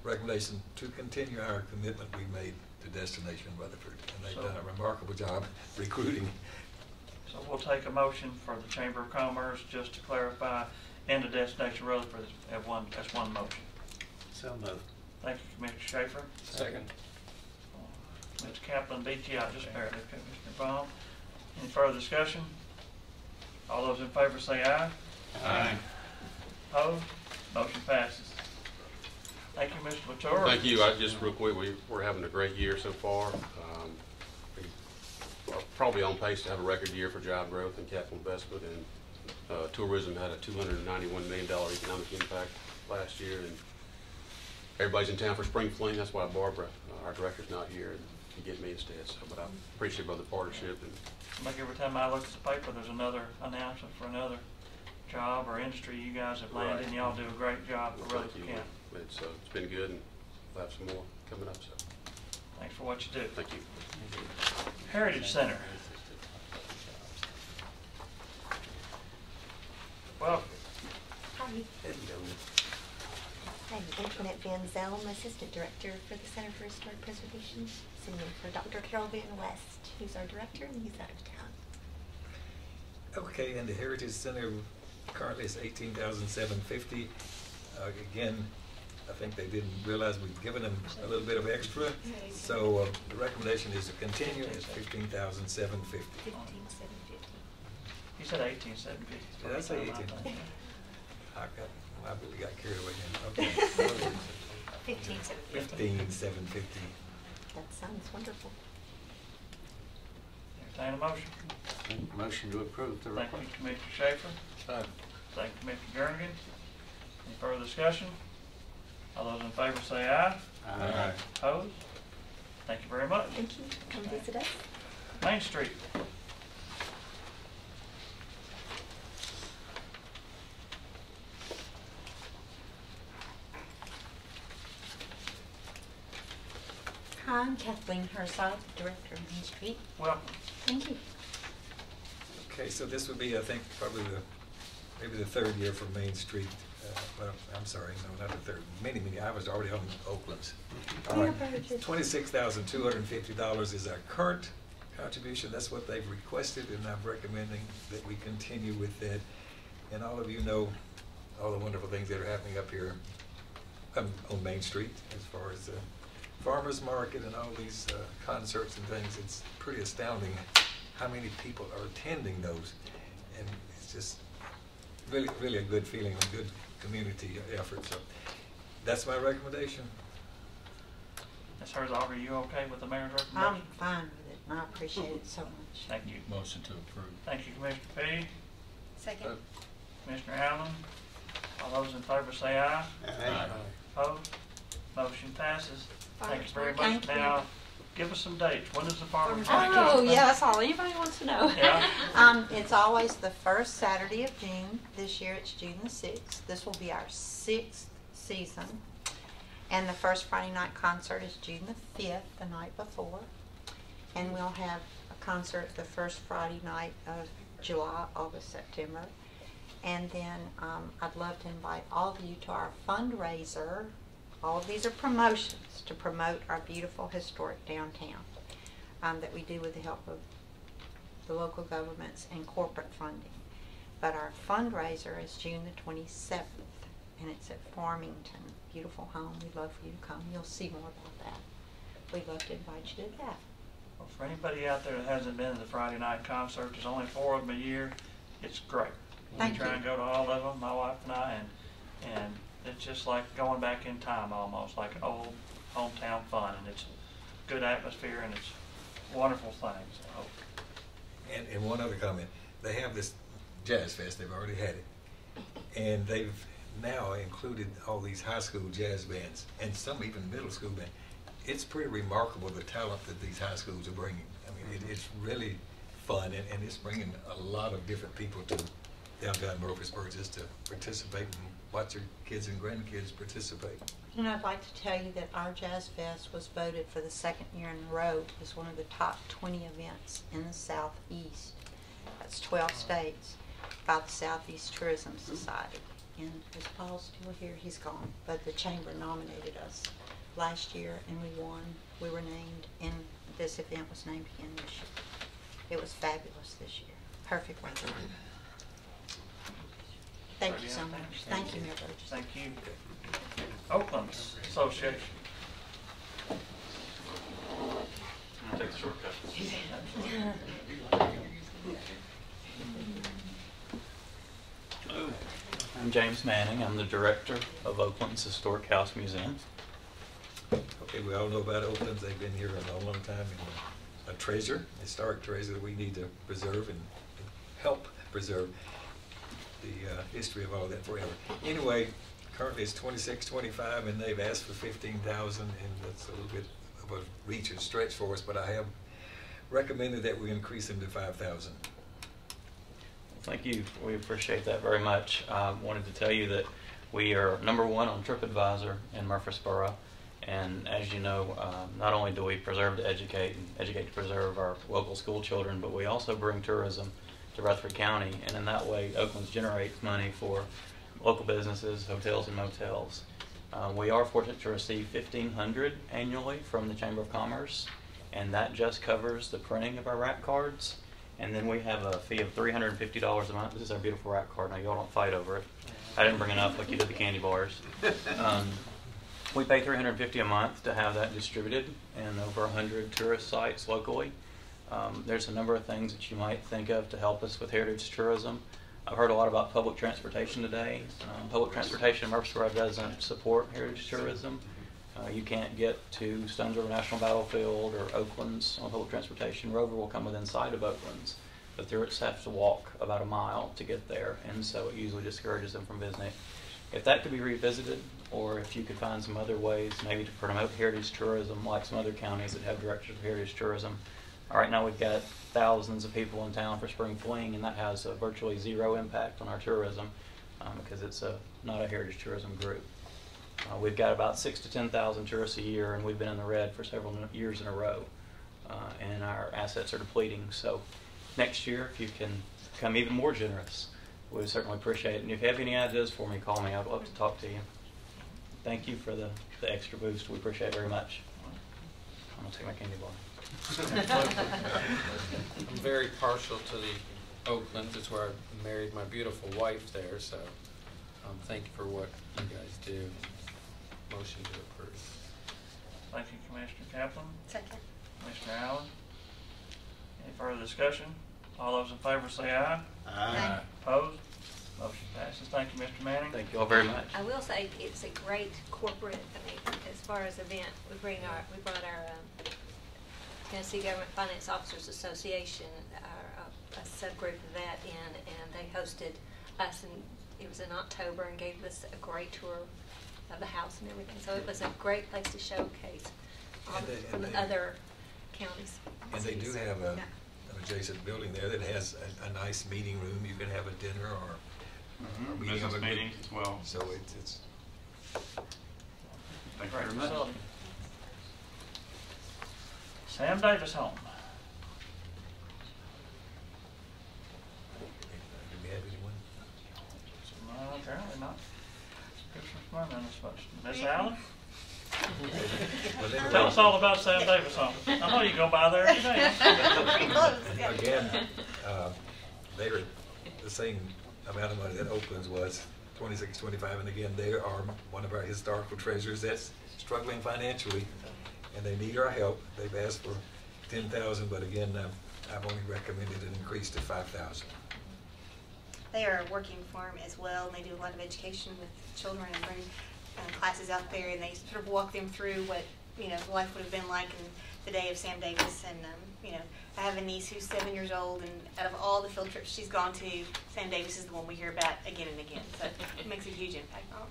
recommendation to continue our commitment we made to Destination Rutherford. And they've done a remarkable job recruiting. So we'll take a motion for the Chamber of Commerce, just to clarify, and the Destination Rutherford as one motion. So moved. Thank you, Commissioner Schaefer. Second. Mr. Kaplan beat you out just barely, Commissioner Baum. Any further discussion? All those in favor say aye. Aye. Opposed? Motion passes. Thank you, Mr. Latour. Thank you. Just real quick, we're having a great year so far. We are probably on pace to have a record year for job growth and capital investment, and tourism had a $291 million economic impact last year, and everybody's in town for spring fling. That's why Barbara, our director's, not here, and can get me instead. So, but I appreciate both the partnership. And Like every time I look at the paper, there's another announcement for another job or industry you guys have landed, and y'all do a great job for thank Rutherford you. County. It's been good, and we'll have some more coming up. So, Thanks for what you do. thank you. Heritage Center. Welcome. Hi. I'm Antoinette Van Zelm, Assistant Director for the Center for Historic Preservation, sitting in for Dr. Carol Van West, who's our director, and he's out of town. Okay, and the Heritage Center currently is $18,750. Again, I think they didn't realize we'd given them a little bit of extra. So the recommendation is to continue at $15,750. You said 18,750. Did I say 18? I really got carried away then. Okay. 15,750. That sounds wonderful. Entertain a motion. Motion to approve the Thank request. you, Commissioner Schaefer. Thank you, Commissioner Jernigan. Any further discussion? All those in favor say aye. Aye. Opposed? Thank you very much. Thank you. Come visit us. Main Street. Hi, I'm Kathleen Herzog, Director of Main Street. Welcome. Thank you. Okay, so this would be, I think, probably maybe the third year for Main Street. Well, I'm sorry, no, not the third. Many, I was already on Oakland's. All right, $26,250 is our current contribution. That's what they've requested, and I'm recommending that we continue with that. And all of you know all the wonderful things that are happening up here on Main Street as far as farmers market and all these concerts and things. It's pretty astounding how many people are attending those, and it's just really, really a good feeling, a good community effort. So that's my recommendation. Ms. Herzog, are you okay with the mayor's I'm recommendation? fine with it, and I appreciate it so much. Thank you. Motion to approve. Thank you, Commissioner Petty. Second. Commissioner Allen. All those in favor say aye. Aye. Opposed? Motion passes. Thank you very much. Thank you. Now, give us some dates. When is the farmer's Oh, market? yeah, that's all anybody wants to know. Yeah. It's always the first Saturday of June. This year it's June the 6th. This will be our 6th season. And the first Friday night concert is June the 5th, the night before. And we'll have a concert the first Friday night of July, August, September. And then I'd love to invite all of you to our fundraiser. All of these are promotions to promote our beautiful historic downtown that we do with the help of the local governments and corporate funding. But our fundraiser is June the 27th, and it's at Farmington. Beautiful home. We'd love for you to come. You'll see more about that. We'd love to invite you to that. Well, for anybody out there that hasn't been to the Friday night concert, there's only 4 of them a year. It's great. Thank We try you. and go to all of them, my wife and I, and it's just like going back in time almost, like an old hometown fun, and it's good atmosphere and it's wonderful things. So, And one other comment. They have this Jazz Fest. They've already had it. And they've now included all these high school jazz bands and some even middle school bands. It's pretty remarkable the talent that these high schools are bringing. I mean, it's really fun, and it's bringing a lot of different people to downtown Murfreesboro just to participate and watch their kids and grandkids participate. And I'd like to tell you that our Jazz Fest was voted for the 2nd year in a row as one of the top 20 events in the Southeast. That's 12 states by the Southeast Tourism Society. And is Paul still here? He's gone. But the chamber nominated us last year, and we won. We were named, and this event was named again this year. It was fabulous this year. Perfect weather. Thank you so much. Thank you, Mayor Burgess. thank you. Oakland Association. Take the shortcut. Hello, I'm James Manning. I'm the director of Oakland's Historic House Museum. Okay, we all know about Oakland's. They've been here a long, long time, and a treasure, historic treasure that we need to preserve and help preserve the history of all that forever. Anyway, currently it's 2625, and they've asked for 15,000, and that's a little bit of a reach and stretch for us, but I have recommended that we increase them to 5,000. Thank you. We appreciate that very much. I wanted to tell you that we are #1 on TripAdvisor in Murfreesboro. And as you know, not only do we preserve to educate and educate to preserve our local school children, but we also bring tourism to Rutherford County. And in that way, Oakland generates money for local businesses, hotels, and motels. We are fortunate to receive $1,500 annually from the Chamber of Commerce, and that just covers the printing of our rack cards. And then we have a fee of $350 a month. This is our beautiful rack card. Now, y'all don't fight over it. I didn't bring enough like you did the candy bars. We pay $350 a month to have that distributed in over 100 tourist sites locally. There's a number of things that you might think of to help us with heritage tourism. I've heard a lot about public transportation today. Public transportation in Murfreesboro doesn't support heritage tourism. You can't get to Stones River National Battlefield or Oakland's on public transportation. Rover will come within sight of Oakland's, but tourists have to walk about a mile to get there, and so it usually discourages them from visiting. If that could be revisited, or if you could find some other ways maybe to promote heritage tourism like some other counties that have directors of heritage tourism. Right now we've got thousands of people in town for Spring Fling, and that has a virtually zero impact on our tourism because it's not a heritage tourism group. We've got about 6,000 to 10,000 tourists a year, and we've been in the red for several years in a row, and our assets are depleting. So next year, if you can become even more generous, we would certainly appreciate it. And if you have any ideas for me, call me. I'd love to talk to you. Thank you for the extra boost. We appreciate it very much. I'm going to take my candy bar. I'm very partial to the Oaklands. It's where I married my beautiful wife there, so thank you for what you guys do. Motion to approve. Thank you, Commissioner Kaplan. Second. Commissioner Allen. Any further discussion? All those in favor say aye. Aye. Opposed? Motion passes. Thank you, Mr. Manning. Thank you all very much. I will say it's a great corporate, as far as event, we brought our Tennessee Government Finance Officers Association, a subgroup of that in, and they hosted us, and it was in October, and gave us a great tour of the house and everything. So it was a great place to showcase from other counties. And they do have an adjacent building there that has a nice meeting room. You can have a dinner or a meeting of a group. Meeting as well. So it's Thank you very much. Sam Davis home. Do we have anyone? No, apparently not. Miss Allen? Tell us all about Sam Davis home. I know you go by there every day. Again, they're the same amount of money that Oakland's was, $26.25, and again, they are one of our historical treasures that's struggling financially, and they need our help. They've asked for $10,000, but again, I've only recommended an increase to $5,000. They are a working farm as well, and they do a lot of education with children and bring classes out there, and they sort of walk them through what life would have been like in the day of Sam Davis. And I have a niece who's 7 years old, and out of all the field trips she's gone to, Sam Davis is the one we hear about again and again. So it makes a huge impact on them.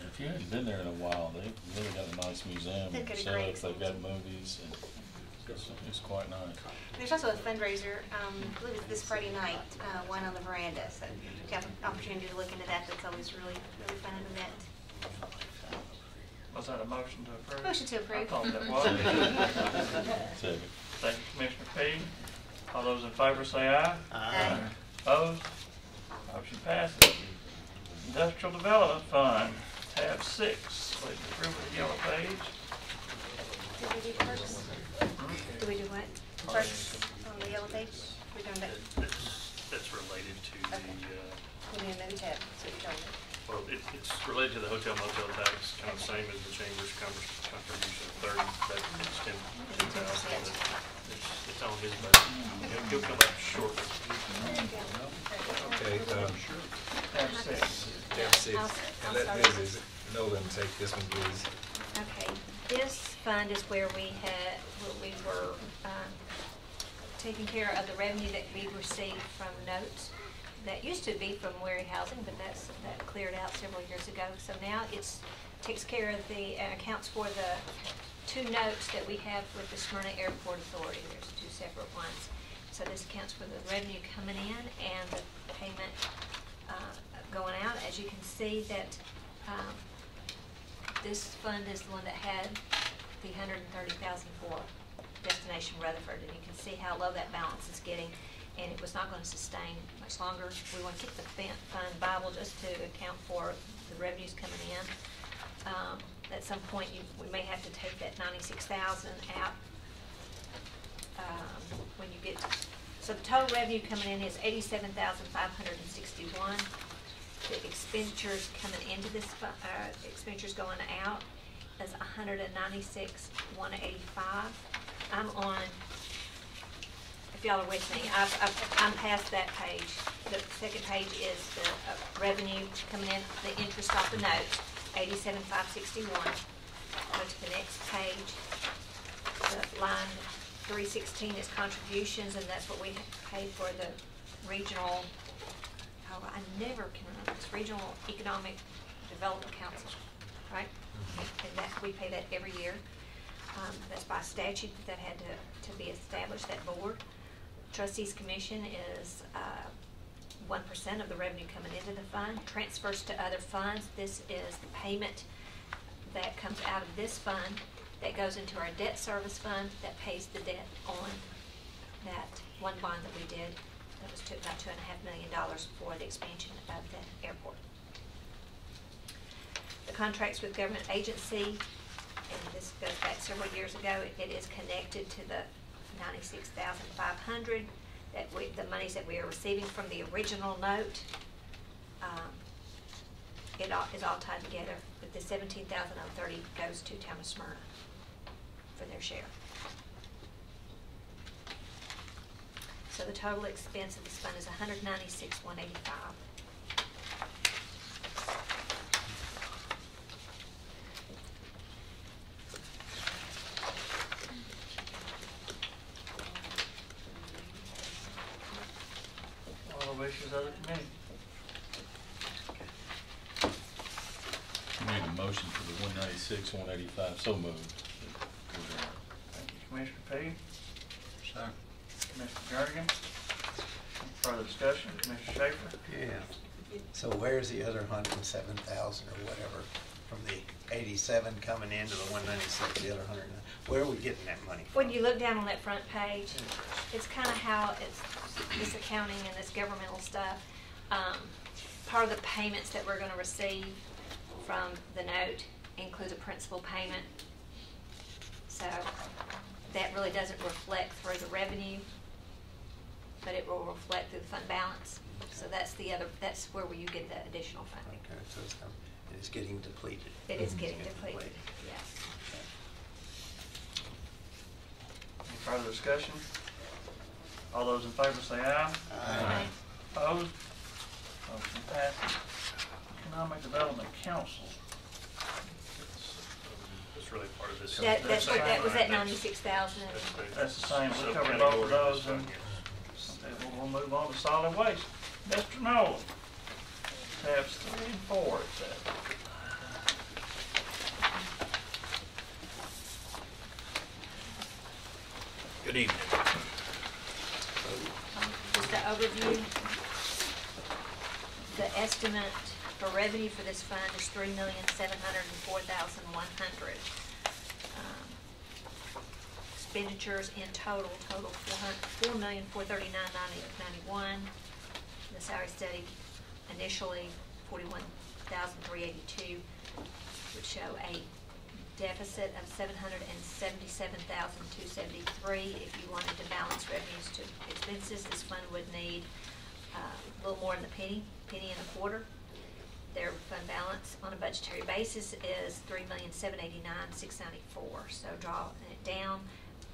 If you haven't been there in a while, they've really got a nice museum. They've got a set great up. They've got movies, and it's quite nice. There's also a fundraiser, I believe it's this Friday night, Wine on the Veranda. So if you have an opportunity to look into that, that's always really, really fun event. Was that a motion to approve? Motion to approve. I thought that was. Second. Thank you, Commissioner P. All those in favor say aye. Aye. Opposed? Motion passes. Industrial Development Fund, tab 6. Please approve the yellow page. Did we do perks? Do we do what? Perks on the yellow page? We're doing that. That's related to Okay. We're doing another tab, that's what you're telling me. Well, it's related to the hotel motel tax, kind of the same as the chamber's contribution of 30, but it's 10,000. It's on his budget. He'll come up short. Okay, Tab 6. tab 6. And let Mrs. Nolan take this one, please. Okay, this fund is where we were taking care of the revenue that we received from notes. That used to be from Wary Housing, but that cleared out several years ago. So now it takes care of accounts for the 2 notes that we have with the Smyrna Airport Authority. There's 2 separate ones. So this accounts for the revenue coming in and the payment going out. As you can see that this fund is the one that had the $130,000 for Destination Rutherford, and you can see how low that balance is getting. And it was not going to sustain much longer. We want to keep the fund viable just to account for the revenues coming in. At some point, we may have to take that $96,000 out when you get. So the total revenue coming in is $87,561. The expenditures coming into this expenditures going out is $196,185. I'm on, if y'all are with me, I'm past that page. The second page is the revenue coming in, the interest off the notes, $87,561. Go to the next page. The line 316 is contributions, and that's what we paid for the regional, oh, I never can remember, it's Regional Economic Development Council, right? And that, we pay that every year. That's by statute that had to be established, that board. Trustees Commission is 1% of the revenue coming into the fund. Transfers to other funds, this is the payment that comes out of this fund that goes into our debt service fund that pays the debt on that one bond that we did. That was about $2.5 million for the expansion of the airport. The contracts with government agency, and this goes back several years ago, it is connected to the $96,500 that the monies that we are receiving from the original note. It is all tied together, but the $17,030 goes to Town of Smyrna for their share. So the total expense of this fund is $196,185. All the wishes of the committee. We need a motion for the 196, 185, so moved. Thank you, Commissioner Payne. Sir. Commissioner Jernigan. Further discussion, Commissioner Schaefer. Yeah. So where's the other 107,000 or whatever from the 87 coming into the 196, the other 100? Where are we getting that money from? When you look down on that front page, it's kind of how it's this accounting and this governmental stuff. Part of the payments that we're going to receive from the note includes a principal payment. So that really doesn't reflect through the revenue, but it will reflect through the fund balance. So that's that's where you get the additional funding. Okay, so it's getting depleted. It is getting depleted, yes. Any further discussion? All those in favor say aye. Aye. Opposed? Motion passes. Economic Development Council. It's really part of this. That's what that was at 96,000. That's the same, we covered both of those, and we'll move on to solid waste. Mr. Noel, tabs 3 and 4, it says. Good evening. Just to overview, the estimate for revenue for this fund is $3,704,100. Expenditures in total $4,439,991. The salary study initially $41,382 would show a deficit of $777,273. If you wanted to balance revenues to expenses, this fund would need a little more than a penny and a quarter. Their fund balance on a budgetary basis is $3,789,694. So drawing it down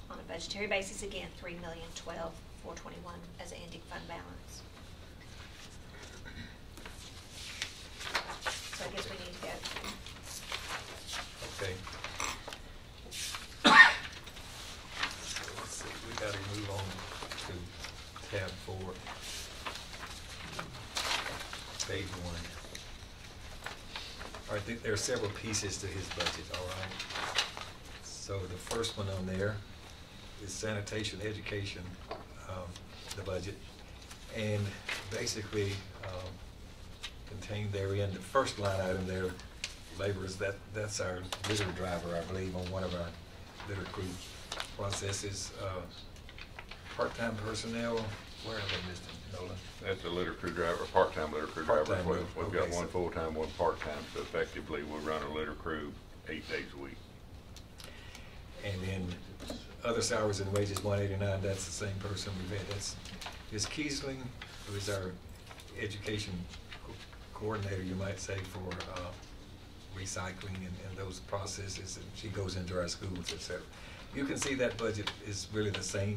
on a budgetary basis, again, $3,012,421 as an ending fund balance. So I guess we need to go. Okay. Let's see, we gotta move on to tab 4. Page 1. All right, there are several pieces to his budget, all right? So the first one on there is sanitation, education, the budget. And basically, contained therein, the first line item there, laborers, that's our litter driver, I believe, on one of our litter crew processes. Part-time personnel, where are they, Mr. Nolan? That's a litter crew driver, a part-time litter crew driver. Part-time, We've got okay, one so- full-time, one part-time, so effectively we run a litter crew 8 days a week. And then other salaries and wages, 189, that's the same person we've had. That's Ms. Kiesling, who is our education coordinator, you might say, for recycling and those processes, and she goes into our schools, etc. You can see that budget is really the same.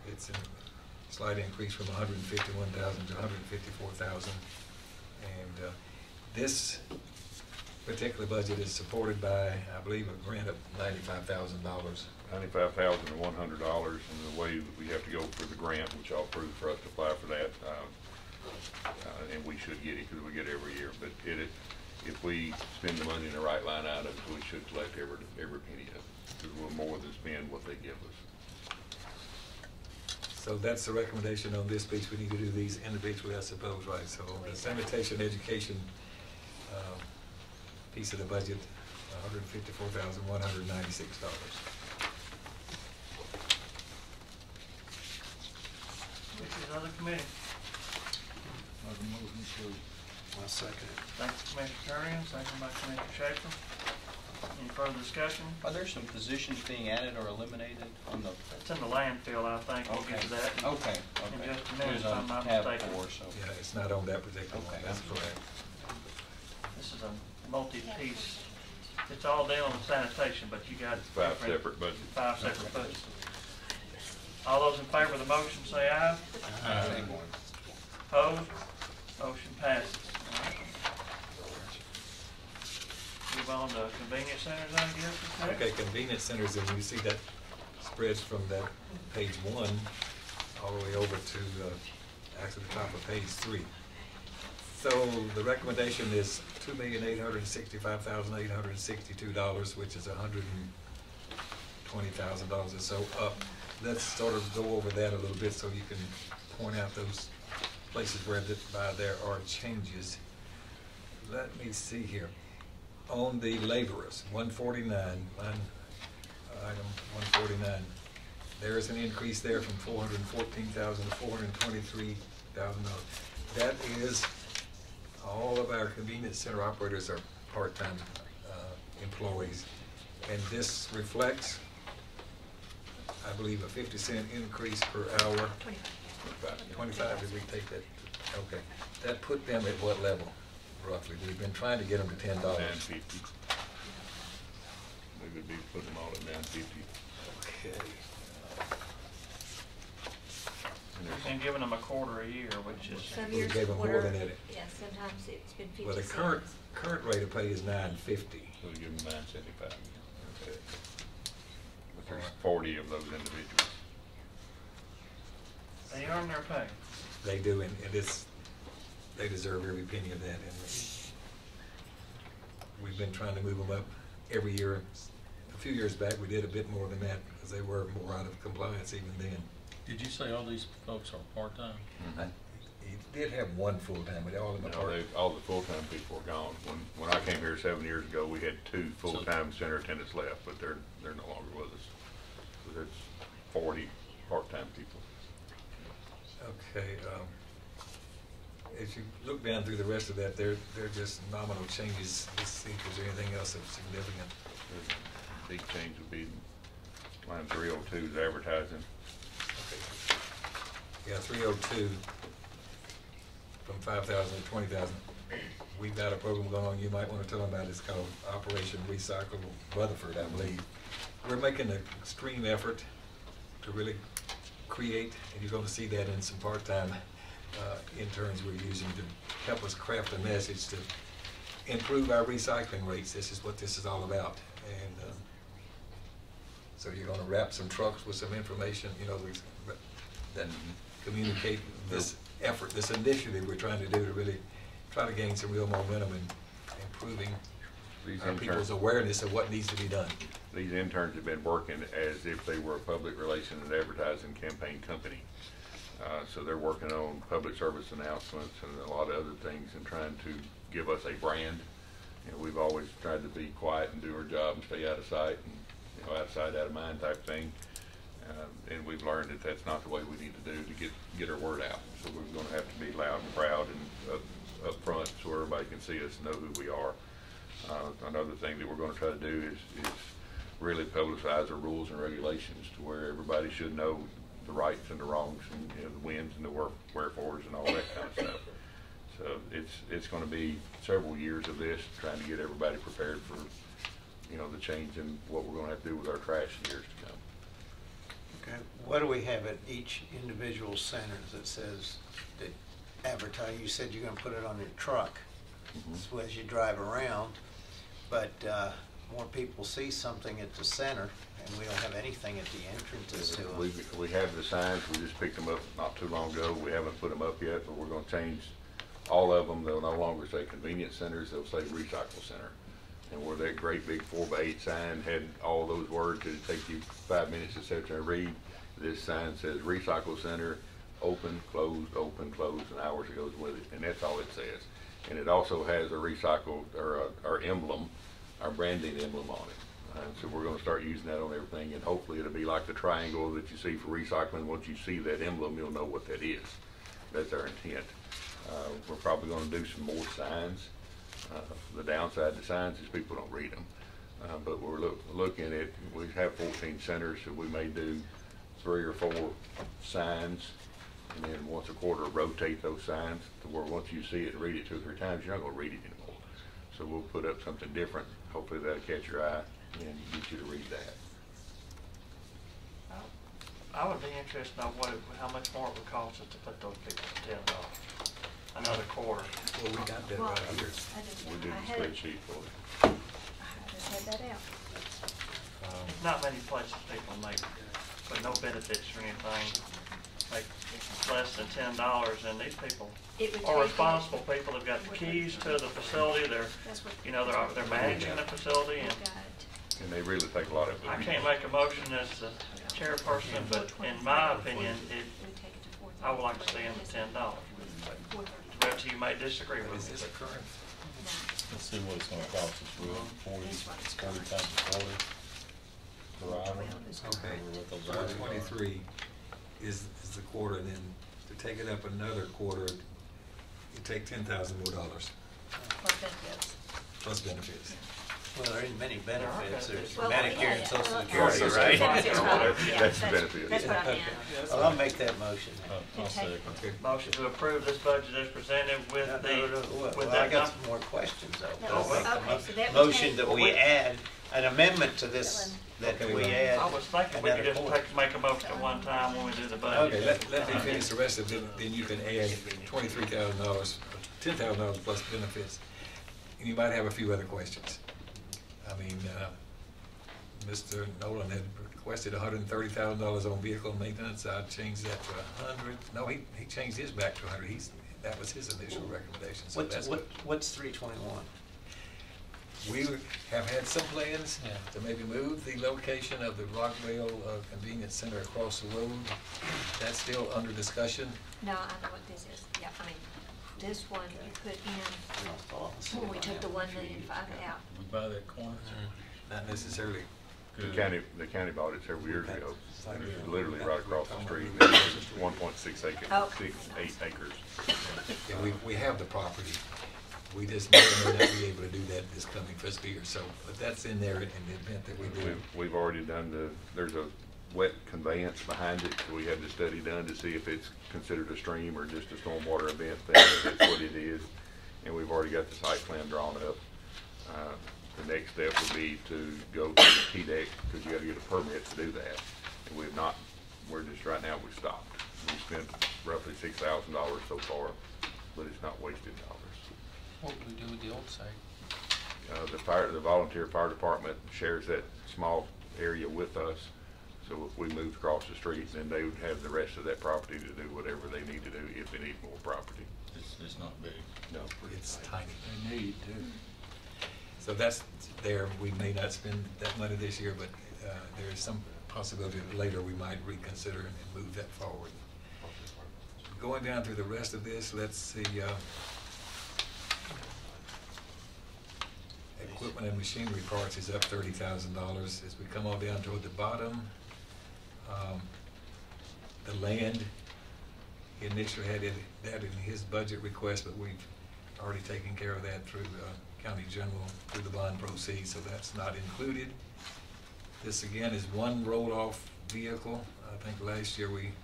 It's a slight increase from 151,000 to 154,000. And this particular budget is supported by, I believe, a grant of $95,000. $95,100, and the way we have to go for the grant, which I'll approve for us to apply for that, and we should get it because we get it every year. But if we spend the money in the right line items, we should collect every penny of it, because we're more than spend what they give us. So that's the recommendation on this piece. We need to do these individually, I suppose, right? So the sanitation education piece of the budget, $154,196. Which is other committee? I'll second it. Thank you, Commissioner Curran, second by Commissioner Schaefer. Any further discussion? Are there some positions being added or eliminated on the? It's in the landfill, I think. We'll get to that Okay. in just a minute, if I'm not tab mistaken. 4, so. Yeah, it's not on that particular one. That's correct. This is a multi-piece, it's all dealing with sanitation, but you got Five separate budgets. 5 separate budgets. All those in favor of the motion say aye. Aye. Opposed? Motion passes. All right. Move on to convenience centers, I guess. Okay, convenience centers, and you see that spreads from that page 1 all the way over to actually the top of page 3. So the recommendation is $2,865,862, which is $120,000 or so up. Let's sort of go over that a little bit so you can point out those places where there are changes. Let me see here. On the laborers, 149, line item 149, there is an increase there from $414,000 to $423,000. That is, all of our convenience center operators are part-time employees, and this reflects, I believe, a 50-cent increase per hour. 25, did we take that? Okay. That put them at what level, roughly? We've been trying to get them to $10. $9.50. We would be putting them all at $9.50. Okay. We've been giving them a quarter a year, which is. Some We years gave them more quarter, than that. yeah, sometimes it's been 50 Well, the cents. current rate of pay is $9.50. So we give them $9.75. Okay. But there's 40 of those individuals. They earn their pay. They do, and they deserve every penny of that. And we've been trying to move them up every year. A few years back, we did a bit more than that because they were more out of compliance even then. Did you say all these folks are part-time? He did have one full-time, but all of them are. All the full-time people are gone. When I came here 7 years ago, we had 2 full-time center attendants left, but they're no longer with us. So there's 40 part-time people. Okay. As you look down through the rest of that, they're just nominal changes. Let's see if there's anything else of significant. The big change would be line 302 is advertising. Okay. Yeah, 302 from 5,000 to 20,000. We've got a program going on you might want to tell them about. It's called Operation Recycle Rutherford, I believe. We're making an extreme effort to really create, and you're going to see that in some part-time interns we're using to help us craft a message to improve our recycling rates. This is what this is all about. And so you're going to wrap some trucks with some information, that communicate this effort, this initiative we're trying to do to really try to gain some real momentum in improving our people's awareness of what needs to be done. These interns have been working as if they were a public relations and advertising campaign company. So they're working on public service announcements and a lot of other things and trying to give us a brand. We've always tried to be quiet and do our job and stay out of sight and out of sight, out of mind type thing. And we've learned that that's not the way we need to do to get our word out. So we're going to have to be loud and proud and up front so everybody can see us and know who we are. Another thing that we're going to try to do is really publicize our rules and regulations to where everybody should know the rights and the wrongs and the wins and the wherefores and all that kind of stuff. So it's going to be several years of this, trying to get everybody prepared for, you know, the change in what we're going to have to do with our trash in years to come. Okay, what do we have at each individual center that says, that advertise, you said you're gonna put it on your truck so as you drive around, but more people see something at the center and we don't have anything at the entrances to them. We have the signs, we just picked them up not too long ago. We haven't put them up yet, but we're going to change all of them. They'll no longer say convenience centers, they'll say recycle center. And where that great big 4x8 sign had all those words, it'd take you 5 minutes to sit there and read. This sign says recycle center, open, closed, and hours that goes with it, and that's all it says. And it also has a recycled, or our emblem, our branding emblem on it. And so we're going to start using that on everything, and hopefully it'll be like the triangle that you see for recycling. Once you see that emblem, you'll know what that is. That's our intent. We're probably going to do some more signs. The downside to signs is people don't read them. But we're looking at, we have 14 centers, so we may do 3 or 4 signs, and then once a quarter rotate those signs to where once you see it and read it 2 or 3 times, you're not going to read it anymore. So we'll put up something different. Hopefully that'll catch your eye and get you to read that. I would be interested in how much more it would cost us to put those people to $10. Another quarter. Well, we got that right here. We did the spreadsheet for it. I just had that out. Not many places people make, but no benefits or anything, like less than $10, and these people are responsible people. They've got the keys to the facility. They're, you know, they're managing the facility, And they really take a lot of it. I can't make a motion as the chairperson, but in my opinion, I would like to see them at $10. The rest of you may disagree with me. Is this a current? Let's see what it's gonna cost us, Will. 40 times a quarter per hour. Okay, 423 is the quarter, and then to take it up another quarter, you take $10,000 more dollars. Plus benefits. Plus benefits. Well, there ain't many benefits. There's Well, Medicare and yeah, Social yeah. Security, right? That's the benefit. That's what I meant. Well, I'll make that motion. I'll second. Motion to approve this budget as presented with with Well, I that got number. some more questions though. No, I'll make the okay, so that would motion take- that we add an amendment to this, that Okay, we well, add. I was thinking we could another just quarter. make a motion at one time when we do the budget. Okay, let me finish the rest of it, then you can add $23,000, $10,000 plus benefits. And you might have a few other questions. I mean, Mr. Nolan had requested $130,000 on vehicle maintenance. I changed that to 100. No, he changed his back to 100. That was his initial recommendation. So that's What's 321? We have had some plans to maybe move the location of the Rockville Convenience Center across the road. That's still under discussion. No, I know what this is. Yeah, I mean, this one you put in, when we took the 1,000,005 out. We buy that corner? Not necessarily. The county bought it several years ago, and it's literally right across the street. It's 1.6 acres, Oh. 8 acres. Yeah, we have the property. We just may or may not be able to do that this coming fiscal year, so, but that's in there in the event that we do. We've already done there's a wet conveyance behind it, so we had the study done to see if it's considered a stream or just a stormwater event thing, if that's what it is. And we've already got the site plan drawn up. The next step would be to go to the TDEC, because you gotta get a permit to do that. And we've not, right now we've stopped. We spent roughly $6,000 so far, but it's not wasted dollars. What do we do with the old site? The volunteer fire department shares that small area with us. So if we moved across the street, then they would have the rest of that property to do whatever they need to do if they need more property. It's not big. No. It's tiny. They need to. So that's there. We may not spend that money this year, but there is some possibility that later we might reconsider and move that forward. Going down through the rest of this, let's see. Equipment and machinery parts is up $30,000. As we come all down toward the bottom, the land, he initially had that in his budget request, but we've already taken care of that through county general, through the bond proceeds, so that's not included. This again is one roll-off vehicle. I think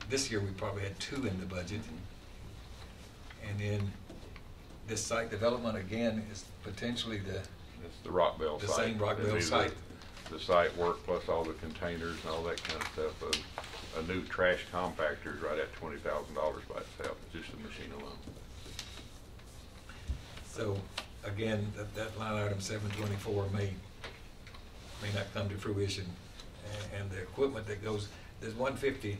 this year we probably had 2 in the budget. And then this site development again is potentially It's the Rockville the site. same Rockville It'd be site. The site work plus all the containers and all that kind of stuff. A new trash compactor is right at $20,000 by itself, just the machine alone. So, again, that line item 724 may not come to fruition. And the equipment that goes, there's 150,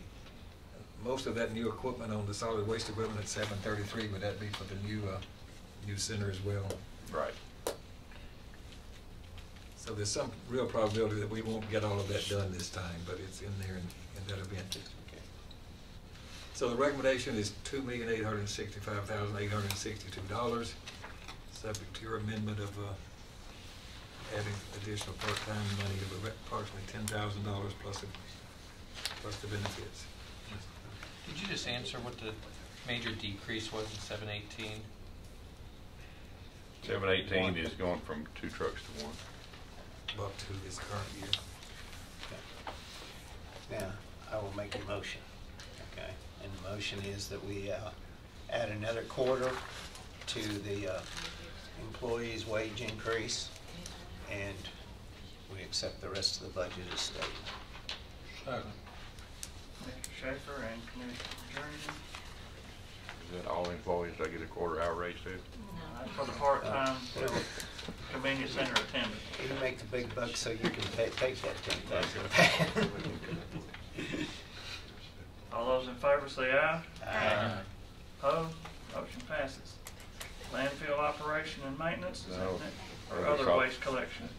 most of that new equipment on the solid waste equipment at 733, would that be for the new center as well? Right. So there's some real probability that we won't get all of that done this time, but it's in there in that event. So the recommendation is $2,865,862, subject to your amendment of adding additional part-time money of approximately $10,000 plus the benefits. Did you just answer what the major decrease was in 718? 718 is going from 2 trucks to 1. Up to this current year. Now, I will make a motion, okay? And the motion is that we add another quarter to the employee's wage increase, and we accept the rest of the budget as stated. Commissioner Schaefer and Commissioner Jernigan. Is that all employees, I get a quarter-hour raise too? For the part-time convenience center attendant. You make the big bucks so you can take that 10,000. All those in favor say aye. Aye. Opposed? Motion passes. Landfill operation and maintenance, is that No. it? Or other waste collection?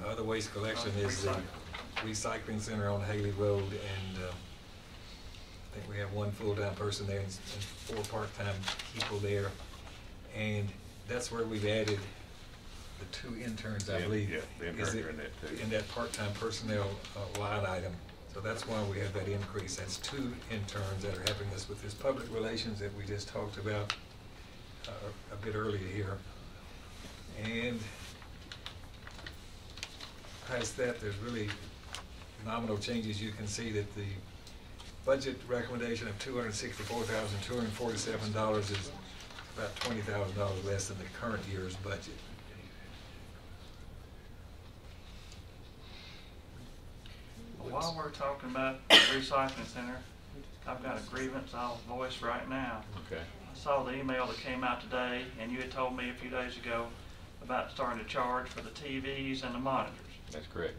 Other waste collection is the recycling center on Haley Road, and I think we have 1 full-time person there and 4 part-time people there. And that's where we've added the 2 interns, I believe. Yeah, the interns are in that too. In that part-time personnel line item. So that's why we have that increase. That's 2 interns that are helping us with this public relations that we just talked about a bit earlier here. And past that, there's really nominal changes. You can see that the budget recommendation of $264,247 is about $20,000 less than the current year's budget. While we're talking about the recycling center, I've got a grievance I'll voice right now. Okay. I saw the email that came out today, and you had told me a few days ago about starting to charge for the TVs and the monitors. That's correct.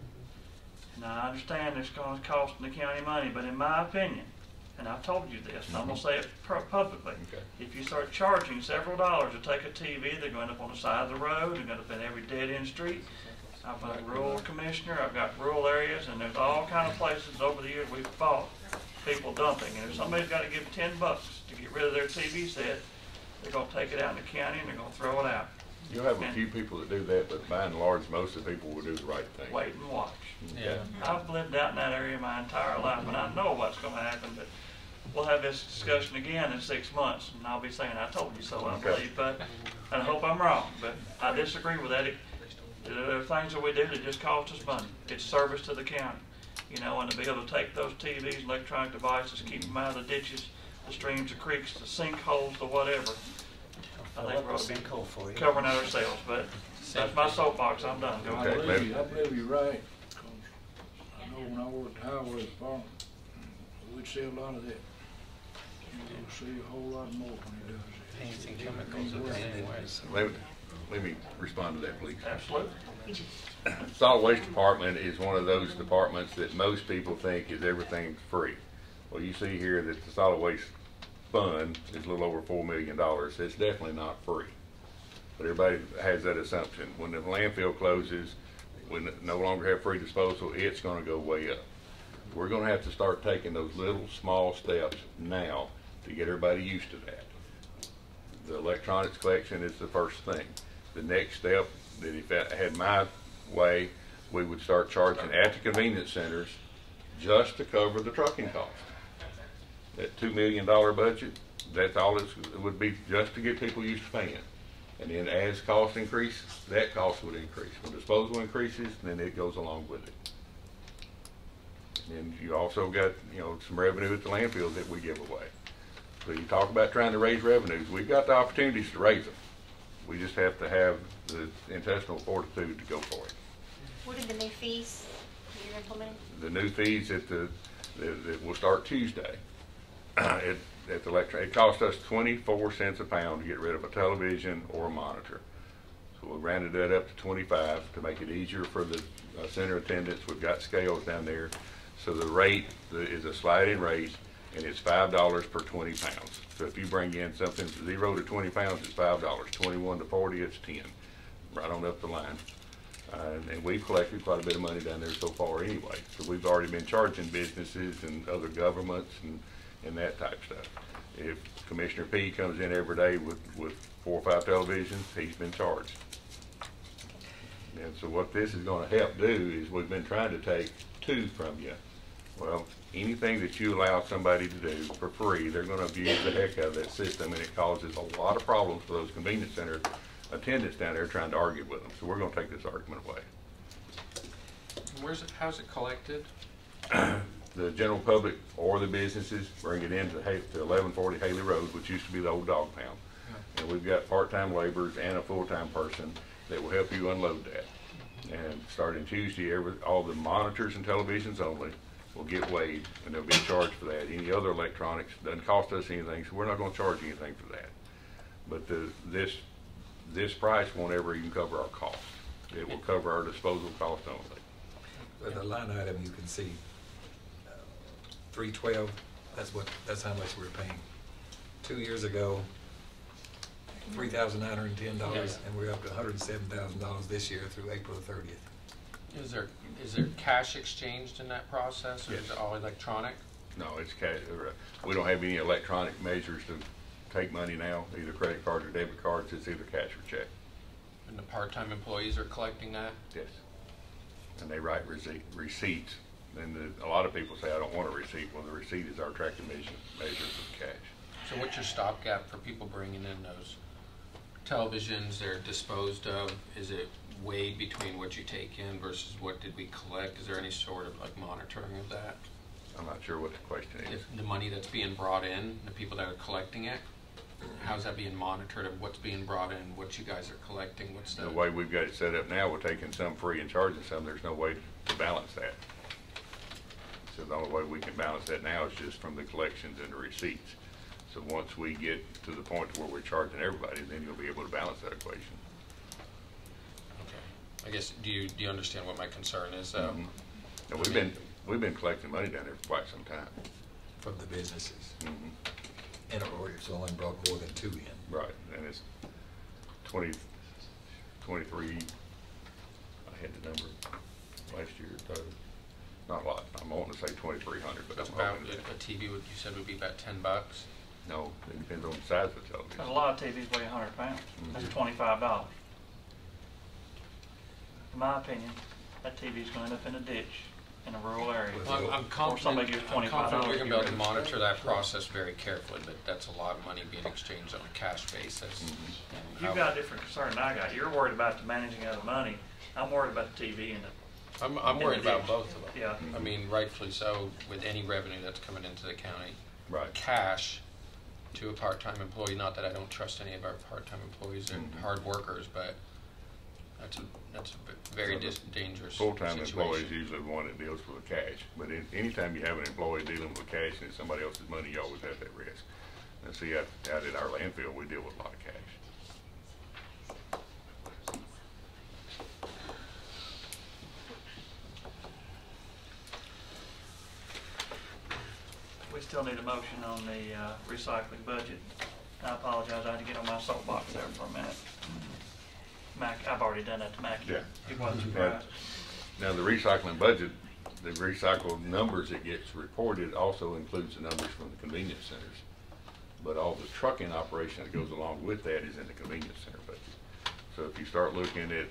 Now, I understand it's going to cost the county money, but in my opinion, and I've told you this, and I'm going to say it publicly, Okay. if you start charging several dollars to take a TV, they're going up on the side of the road, they're going up in every dead-end street. I've got a rural commissioner, I've got rural areas, and there's all kind of places over the years we've fought people dumping. And if somebody's got to give $10 to get rid of their TV set, they're going to take it out in the county and they're going to throw it out. You'll have a few people that do that, but by and large, most of the people will do the right thing. Wait and watch. Okay. I've lived out in that area my entire life, and I know what's going to happen, but we'll have this discussion again in 6 months, and I'll be saying, I told you so, I Okay. believe, but I hope I'm wrong, but I disagree with that. There are things that we do that just cost us money. It's service to the county, you know, and to be able to take those TVs, electronic devices, keep them out of the ditches, the streams, the creeks, the sinkholes, the whatever. I think we're going to be covering that ourselves, but that's my soapbox. I'm done. Go I ahead. believe you're right. 'Cause I know when I worked at the highway department, we'd see a lot of that. You'll see a whole lot more when he does it. Anything chemicals are anyways. Let me respond to that, please. Absolutely. Solid Waste Department is one of those departments that most people think is everything free. Well, you see here that the Solid Waste Fund is a little over $4 million. It's definitely not free. But everybody has that assumption. When the landfill closes, we no longer have free disposal, it's going to go way up. We're going to have to start taking those little small steps now to get everybody used to that. The electronics collection is the first thing. The next step, that if I had my way, we would start charging at the convenience centers just to cover the trucking cost. That $2 million budget, that's all it would be, just to get people used to paying. And then as costs increase, that cost would increase. When disposal increases, then it goes along with it. And you also got, you know, some revenue at the landfills that we give away. So you talk about trying to raise revenues. We've got the opportunities to raise them. We just have to have the intestinal fortitude to go for it. What are the new fees you're implementing? The new fees that will start Tuesday. At the it cost us 24 cents a pound to get rid of a television or a monitor. So we rounded that up to 25 to make it easier for the center attendants. We've got scales down there. So the rate is a sliding rate, and it's $5 per 20 pounds. So if you bring in something 0 to 20 pounds, it's $5. 21 to 40, it's 10. Right on up the line. And we've collected quite a bit of money down there so far anyway. So we've already been charging businesses and other governments and that type stuff. If Commissioner P comes in every day with 4 or 5 televisions, he's been charged. And so what this is going to help do is we've been trying to take 2 from you. Well, anything that you allow somebody to do for free, they're going to abuse the heck out of that system, and it causes a lot of problems for those convenience center attendants down there trying to argue with them. So we're going to take this argument away. How's it collected? The general public or the businesses bring it into to 1140 Haley Road, which used to be the old dog pound. And we've got part-time laborers and a full-time person that will help you unload that. And starting Tuesday, all the monitors and televisions only will get weighed, and they'll be charged for that. Any other electronics doesn't cost us anything, so we're not going to charge anything for that. But this price won't ever even cover our cost. It will cover our disposal cost only. But the line item you can see, 312. That's how much we're paying. 2 years ago, $3,910, and we're up to $107,000 this year through April 30th. Is there cash exchanged in that process, or is it all electronic? No, it's cash. We don't have any electronic measures to take money now, either credit cards or debit cards. It's either cash or check. And the part-time employees are collecting that? Yes. And they write receipts. And a lot of people say, I don't want a receipt. Well, the receipt is our tracking measure of cash. So what's your stopgap for people bringing in those televisions? They're disposed of? Is it weighed between what you take in versus what did we collect? Is there any sort of like monitoring of that? I'm not sure what the question is. If the money that's being brought in, the people that are collecting it, how's that being monitored of what's being brought in, what you guys are collecting? What's the way we've got it set up now, we're taking some free and charging some. There's no way to balance that. So the only way we can balance that now is just from the collections and the receipts. So once we get to the point where we're charging everybody, then you'll be able to balance that equation. Okay. I guess, do you understand what my concern is? And we've been collecting money down there for quite some time. From the businesses. And it's only brought more than 2 in. Right, and it's 23, I had the number last year, not a lot. I'm wanting to say 2,300, but That's I'm about, hoping that a TV would, you said would be about $10? No, it depends on the size of the television. Because a lot of TVs weigh 100 pounds. That's $25. In my opinion, that TV's going to end up in a ditch in a rural area. Well, I'm Or somebody gives $25. confident we're going to be able to monitor that process very carefully, but that's a lot of money being exchanged on a cash basis. You've got a different concern than I got. You're worried about the managing of the money. I'm worried about the TV and the. I'm worried about both of them. Yeah. I mean, rightfully so, with any revenue that's coming into the county. Right. Cash to a part-time employee, not that I don't trust any of our part-time employees, they're hard workers, but that's a very dangerous Full-time situation. employees usually the one that deals with the cash, but anytime you have an employee dealing with cash and it's somebody else's money, you always have that risk. And see, out at our landfill, we deal with a lot of cash. We still need a motion on the recycling budget. I apologize, I had to get on my soapbox there for a minute. Mac, I've already done that to Mac. Yeah. He wasn't surprised. Now, the recycling budget, the recycled numbers that gets reported also includes the numbers from the convenience centers. But all the trucking operation that goes along with that is in the convenience center budget. So if you start looking at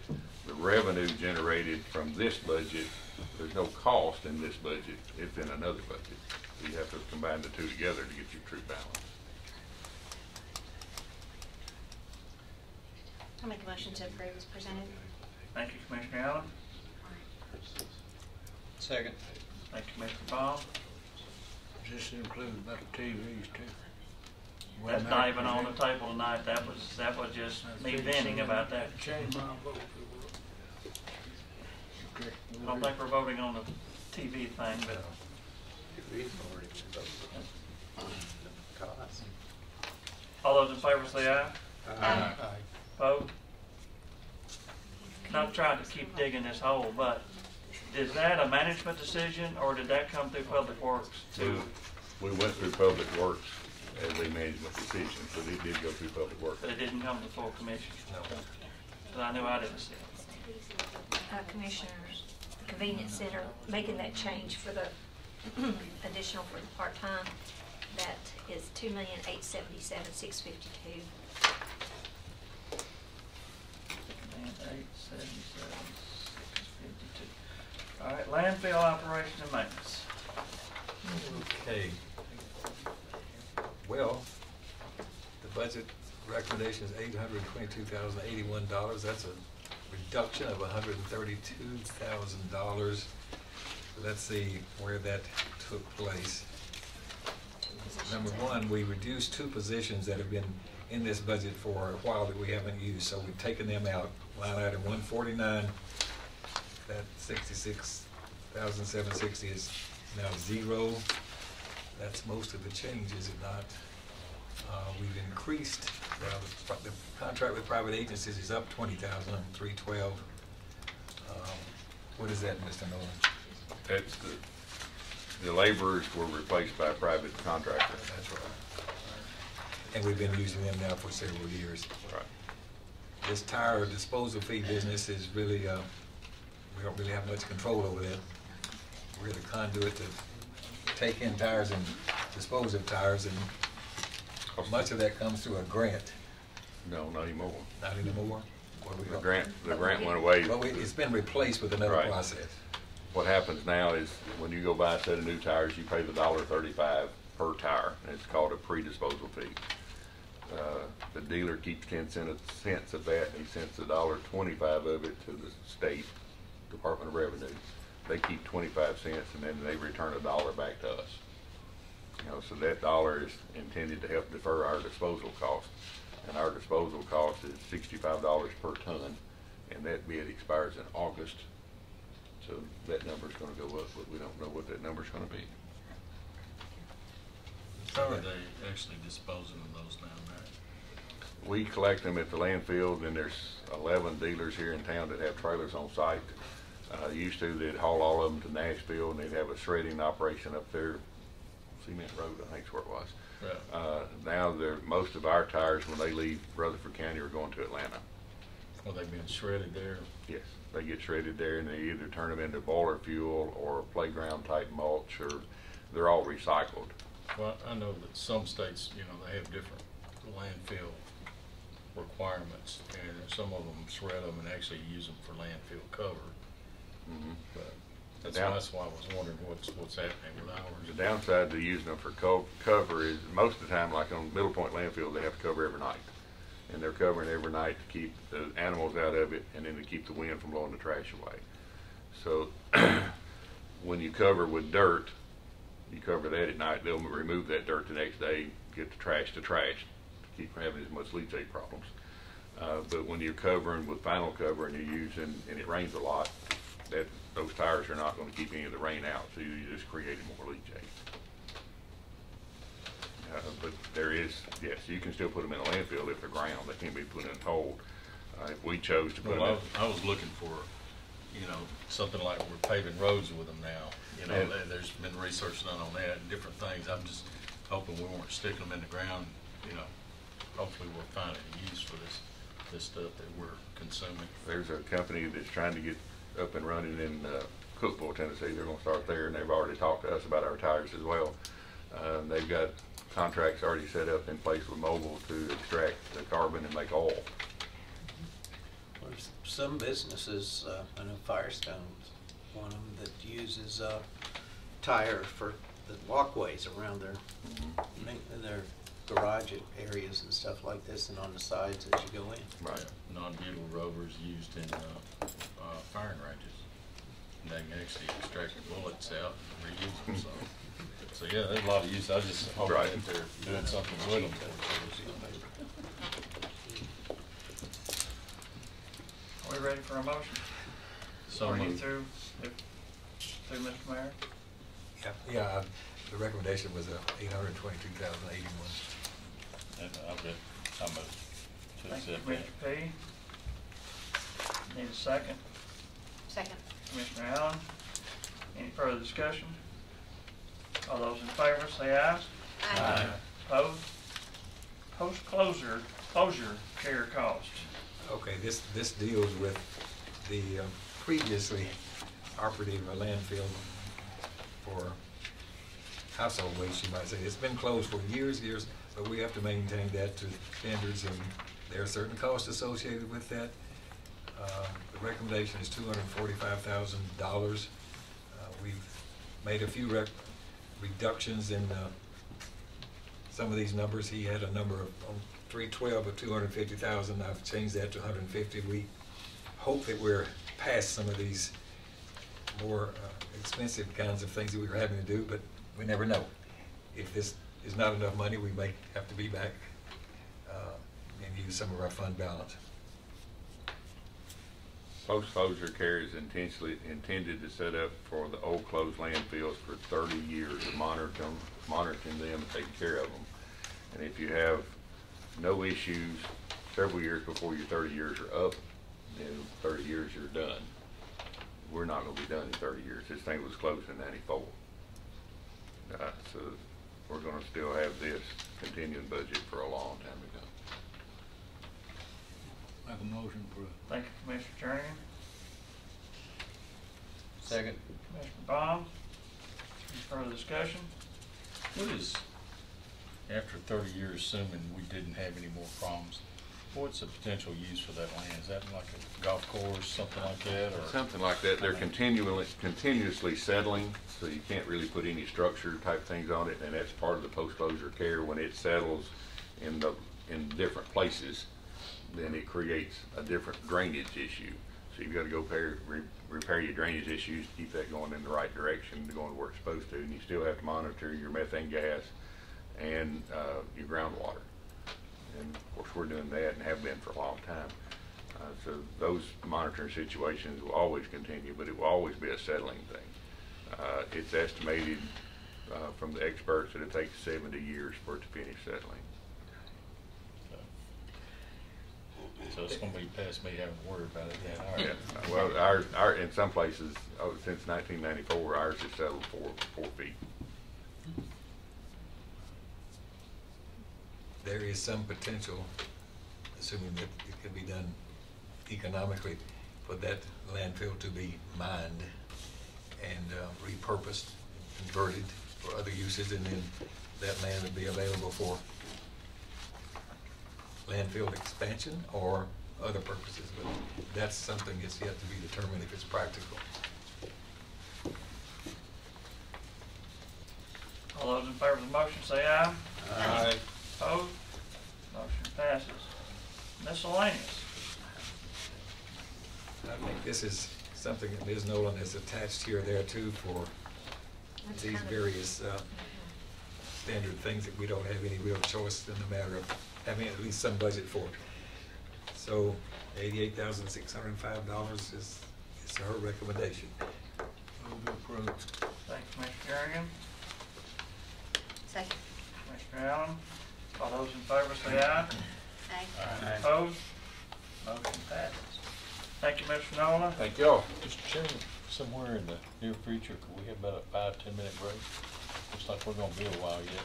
the revenue generated from this budget, there's no cost in this budget. It's in another budget. You have to combine the two together to get your true balance. I'll make a motion to approve as presented. Thank you, Commissioner Allen. Second. Thank you, Commissioner Bob. Does this include about the TVs too? That's not even on the table tonight. That was just me venting about that. Change my vote. Okay. I don't think we're voting on the TV thing, but all those in favor say aye. Aye. Opposed? Not trying to keep digging this hole, but is that a management decision, or did that come through Public Works too? We went through Public Works as a management decision, so it did go through Public Works. But it didn't come to full commission? No. But I knew I didn't see it. Commissioners, the convenience center, making that change for the additional for the part-time, that is $2,877,652. All right, landfill operation and maintenance. Okay. Well, the budget recommendation is $822,081. That's a reduction of $132,000. Let's see where that took place. Number one, we reduced 2 positions that have been in this budget for a while that we haven't used, so we've taken them out. Line item 149, that 66,760 is now 0. That's most of the change, is it not? We've increased, well, the contract with private agencies is up 20,000 on 312. What is that, Mr. Nolan? That's the laborers were replaced by a private contractor. That's right. And we've been using them now for several years. Right. This tire disposal fee business is really, we don't really have much control over that. We're the conduit to take in tires and dispose of tires, and much of that comes through a grant. No, not anymore. Not anymore? The grant went away. Well, it's been replaced with another Right. process. What happens now is when you go buy a set of new tires, you pay the $1.35 per tire, and it's called a pre-disposal fee. The dealer keeps 10 cents of that, and he sends $1.25 of it to the state Department of Revenue. They keep 25 cents, and then they return $1 back to us. You know, so that dollar is intended to help defer our disposal cost, and our disposal cost is $65 per ton, and that bid expires in August. So that number's going to go up, but we don't know what that number's going to be. How are they actually disposing of those down there? We collect them at the landfill, and there's 11 dealers here in town that have trailers on site. Used to, they'd haul all of them to Nashville, and they'd have a shredding operation up there, Cement Road, I think is where it was. Right. Now, most of our tires, when they leave Rutherford County, are going to Atlanta. Well, they've been shredded there. Yes, they get shredded there, and they either turn them into boiler fuel or playground type mulch, or they're all recycled. Well, I know that some states, you know, they have different landfill requirements, and some of them shred them and actually use them for landfill cover. Mm-hmm. But that's why I was wondering what's happening with ours. The downside to using them for cover is most of the time, like on Middle Point landfill, they have to cover every night. And they're covering every night to keep the animals out of it, and then to keep the wind from blowing the trash away. So when you cover with dirt, you cover that at night, they'll remove that dirt the next day, get the trash to keep from having as much leachate problems. But when you're covering with vinyl cover and you're using, and it rains a lot, those tires are not going to keep any of the rain out, so you just create more leachate. But there is, yes, you can still put them in a landfill if they're ground. They can't be put in a hole. If we chose to put them in. I was looking for, you know, something like we're paving roads with them now. You know, there's been research done on that and different things. I'm just hoping we weren't sticking them in the ground. You know, hopefully we'll find a use for this stuff that we're consuming. There's a company that's trying to get up and running in Cookeville, Tennessee. They're going to start there, and they've already talked to us about our tires as well. They've got contracts already set up in place with Mobil to extract the carbon and make oil. There's some businesses, I know Firestone's one of them, that uses tire for the walkways around their garage areas and stuff like this, and on the sides as you go in. Right. Non-butyl rovers used in firing ranges. and they can actually extract the bullets out and reuse them, so. So, yeah, there's a lot of use. I just hope Right. that they're doing something with them. Are we ready for a motion? So Are you moved. through, Mr. Mayor? Yeah, the recommendation was $822,081. And I'll bet, I'm to Thank you, accept that. Commissioner P. Need a second? Second. Commissioner Allen, any further discussion? All those in favor say aye. Aye. Opposed? Post-closure care cost. Okay, this deals with the previously operative landfill for household waste, you might say. It's been closed for years, but we have to maintain that to standards, and there are certain costs associated with that. The recommendation is $245,000. We've made a few reductions in some of these numbers. He had a number of 312 of 250,000. I've changed that to 150. We hope that we're past some of these more expensive kinds of things that we were having to do, but we never know. If this is not enough money, we may have to be back and use some of our fund balance. Post-closure care is intended to set up for the old closed landfills for 30 years of monitoring them and taking care of them. And if you have no issues several years before your 30 years are up, then 30 years you're done. We're not going to be done in 30 years. This thing was closed in '94. So we're going to still have this continuing budget for a long time to come. Make a motion for it. Thank you, Commissioner Jernigan. Second. Commissioner Baum. Any further discussion? What is, after 30 years, assuming we didn't have any more problems, what's the potential use for that land? Is that like a golf course, something like that, or? Something like that. They're continuously settling, so you can't really put any structure type things on it, and that's part of the post-closure care. When it settles in different places, then it creates a different drainage issue. So you've got to go repair your drainage issues, keep that going in the right direction, going where it's supposed to, and you still have to monitor your methane gas and your groundwater. And of course, we're doing that and have been for a long time. So those monitoring situations will always continue, but it will always be a settling thing. It's estimated from the experts that it takes 70 years for it to finish settling. So it's going to be past me having to worry about it then. All right. Yeah. Well, our in some places, since 1994, ours has settled 4 feet. There is some potential, assuming that it can be done economically, for that landfill to be mined and repurposed, converted for other uses, and then that land would be available for landfill expansion or other purposes, but that's something that's yet to be determined if it's practical. All those in favor of the motion say aye. Aye. Opposed? Motion passes. Miscellaneous. I think this is something that Ms. Nolan has attached here there too for these various standard things that we don't have any real choice in the matter of having at least some budget for. So $88,605 is her recommendation. Move to approve. Thank you, Commissioner Jernigan. Second. Commissioner Allen. All those in favor say aye. Aye. Opposed? Motion passes. Thank you, Mr. Nolan. Thank y'all. Mr. Chairman, somewhere in the near future, could we have about a 5-10 minute break? Looks like we're going to be a while yet.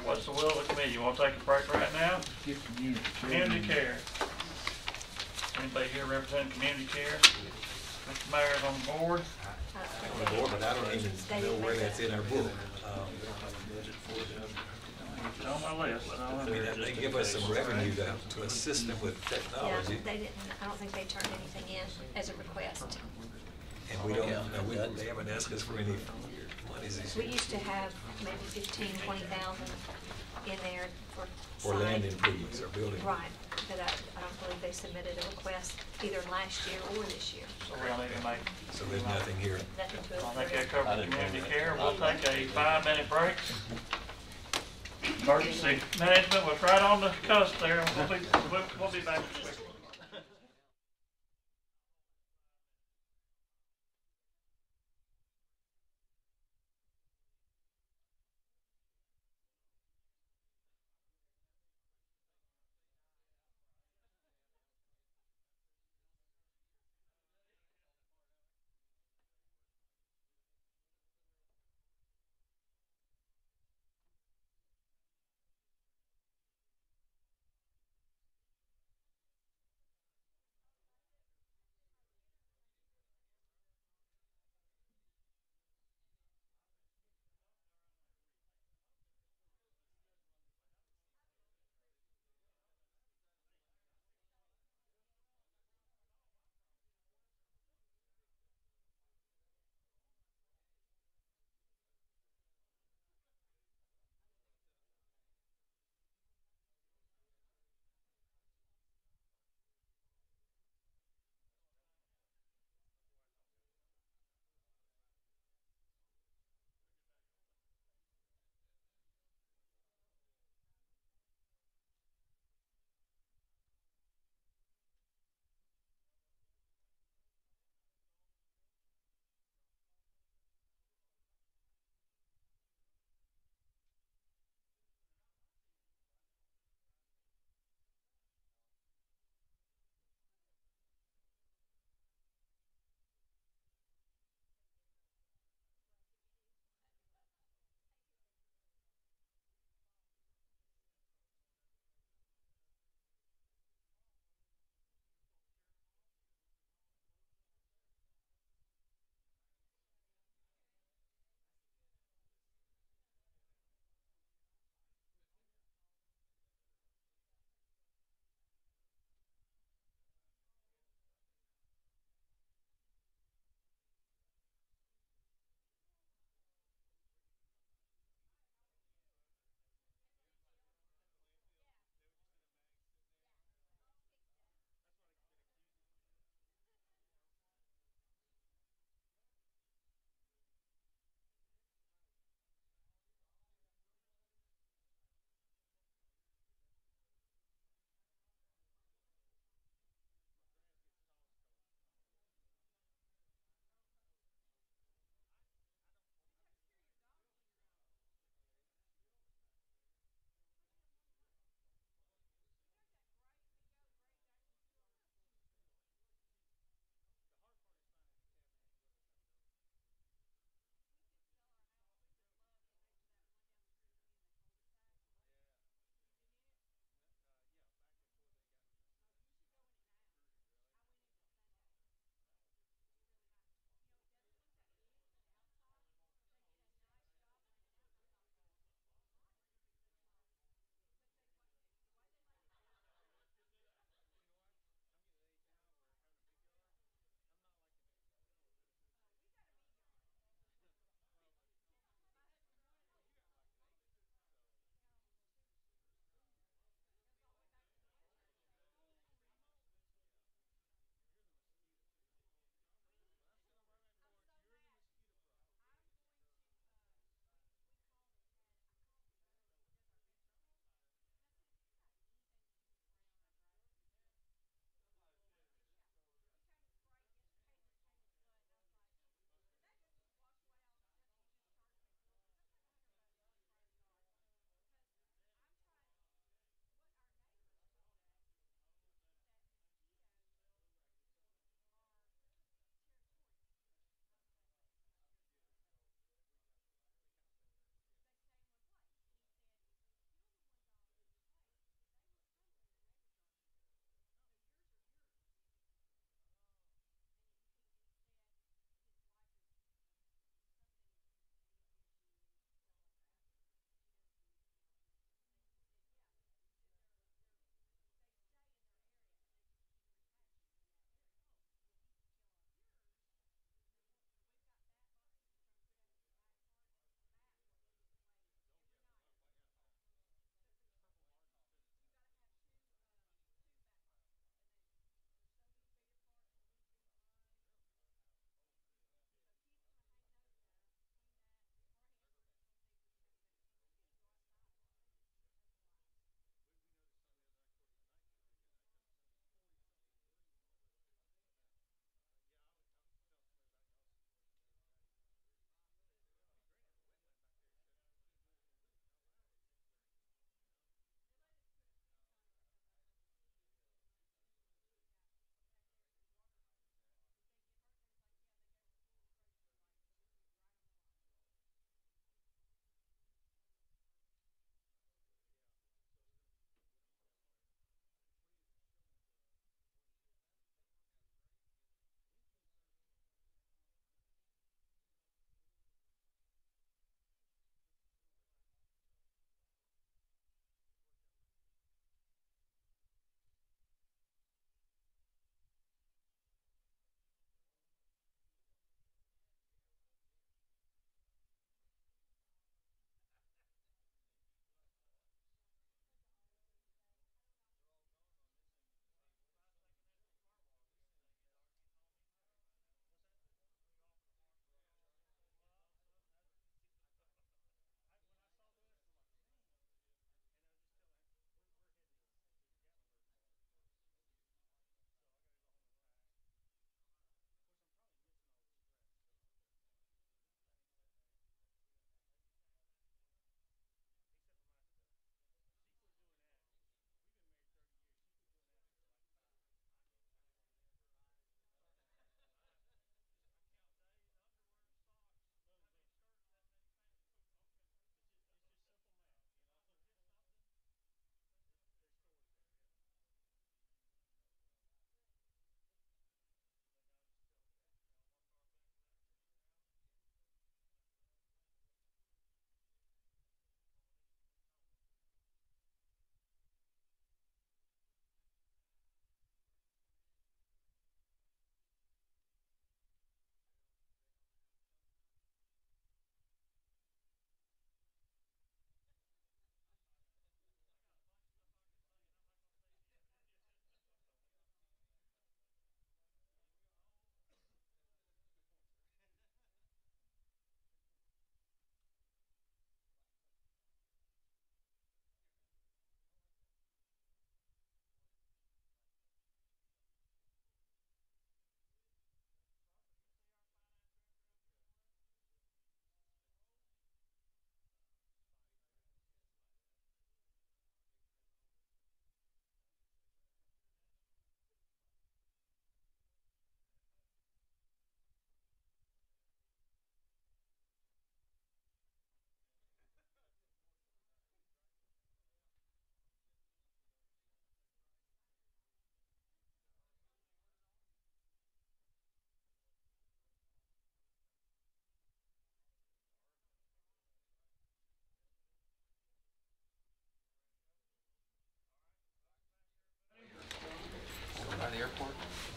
What's the will of the committee? You want to take a break right now? Community care. Anybody here representing community care? Mr. Mayor's on the board. On the board, but I don't even know where that's in our book. It's on my list. I mean, they give us some revenue to assist them with Yeah, technology. they didn't, I don't think they turned anything in as a request. And we don't, they haven't asked us for any monies this We year. used to have maybe 15, 20,000 in there for For sign. land improvements or building. Right, but I don't believe they submitted a request either last year or this year. So we'll need to make, So there's nothing here. Nothing to I think that approve. covers community care. We'll take a 5-minute break. Emergency management was right on the cusp there. We'll be back quickly.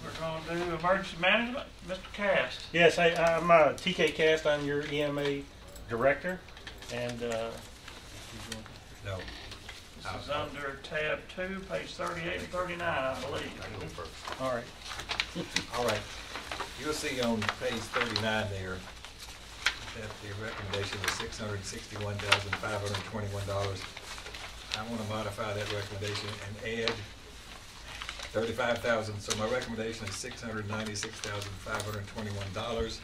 We're going to do emergency management. Mr. Cast. Yes, I'm TK Cast. I'm your EMA director, and no. This is under tab 2, page 38 and 39, I believe. All right. All right. You'll see on page 39 there that the recommendation was $661,521. I want to modify that recommendation and add $35,000. So my recommendation is $696,521.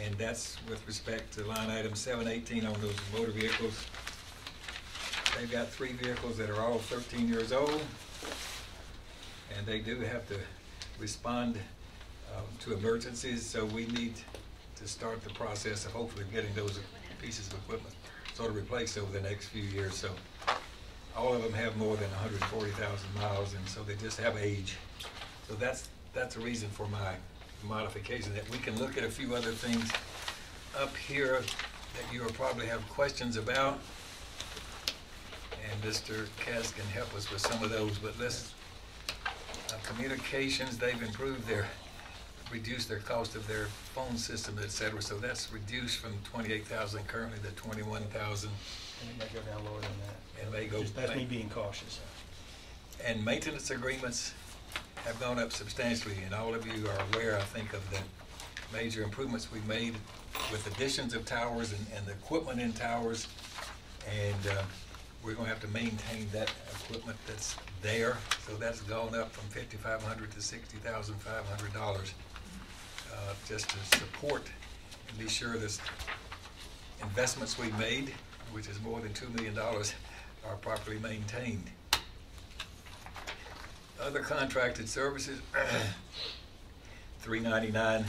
And that's with respect to line item 718 on those motor vehicles. They've got 3 vehicles that are all 13 years old, and they do have to respond to emergencies, so we need to start the process of hopefully getting those pieces of equipment sort of replaced over the next few years. So all of them have more than 140,000 miles, and so they just have age. So that's a reason for my modification, that we can look at a few other things up here that you will probably have questions about. And Mr. Cass can help us with some of those, but let's, communications, they've improved reduced their cost of their phone system, et cetera, so that's reduced from 28,000 currently to 21,000. And it may go down lower than that. It may go. That's me being cautious. And maintenance agreements have gone up substantially, and all of you are aware, I think, of the major improvements we've made with additions of towers and the equipment in towers, and we're going to have to maintain that equipment that's there. So that's gone up from $5,500 to $60,500 just to support and be sure that investments we made, which is more than $2 million, are properly maintained. Other contracted services, $399.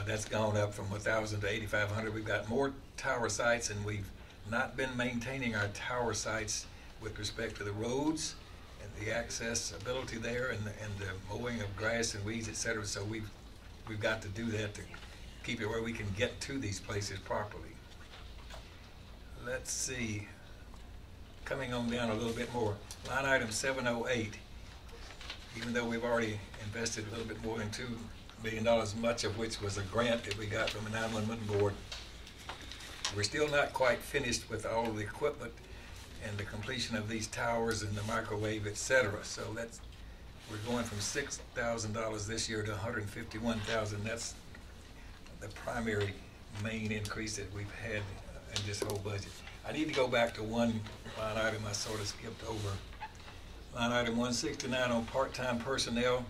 That's gone up from $1,000 to $8,500. We've got more tower sites, and we've not been maintaining our tower sites with respect to the roads and the accessibility there, and the mowing of grass and weeds, et cetera. So we've got to do that to keep it where we can get to these places properly. Let's see, coming on down a little bit more, line item 708, even though we've already invested a little bit more than $2 million, much of which was a grant that we got from the 911 board, we're still not quite finished with all of the equipment and the completion of these towers and the microwave, et cetera. So we're going from $6,000 this year to $151,000. That's the primary main increase that we've had in this whole budget. I need to go back to one line item I sort of skipped over. Line item 169 on part-time personnel.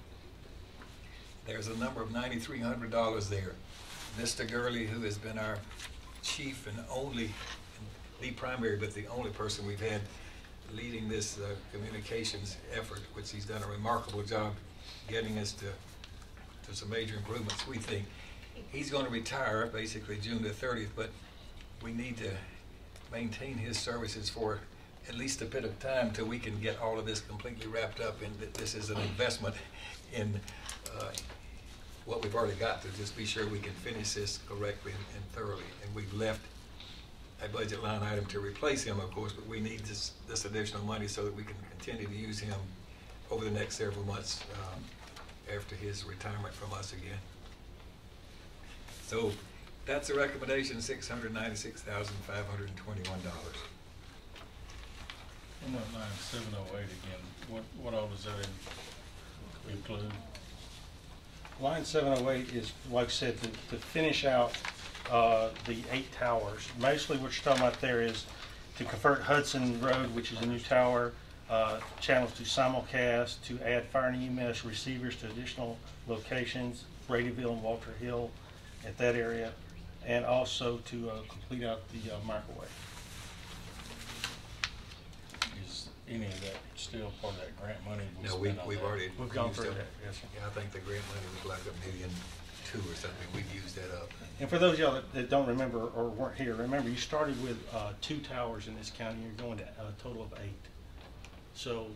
There's a number of $9,300 there. Mr. Gurley, who has been our chief and the primary, but the only person we've had leading this communications effort, which he's done a remarkable job getting us to some major improvements, we think. He's going to retire basically June the 30th, but we need to maintain his services for at least a bit of time till we can get all of this completely wrapped up, and that this is an investment in what we've already got, to just be sure we can finish this correctly and thoroughly. And we've left a budget line item to replace him, of course, but we need this additional money so that we can continue to use him over the next several months after his retirement from us again. So that's a recommendation, $696,521. On that line 708 again, what all does that include? Line 708 is, like I said, to finish out the 8 towers. Mostly what you're talking about there is to convert Hudson Road, which is a new tower, channels to simulcast, to add fire and EMS receivers to additional locations, Bradyville and Walter Hill at that area, and also to complete out the microwave. Is any of that still part of that grant money? No, we've already we've gone through up, that. Yes, sir. Yeah, I think the grant money was like $1.2 million or something. We've used that up. And for those of y'all that don't remember or weren't here, remember you started with 2 towers in this county. You're going to a total of 8. So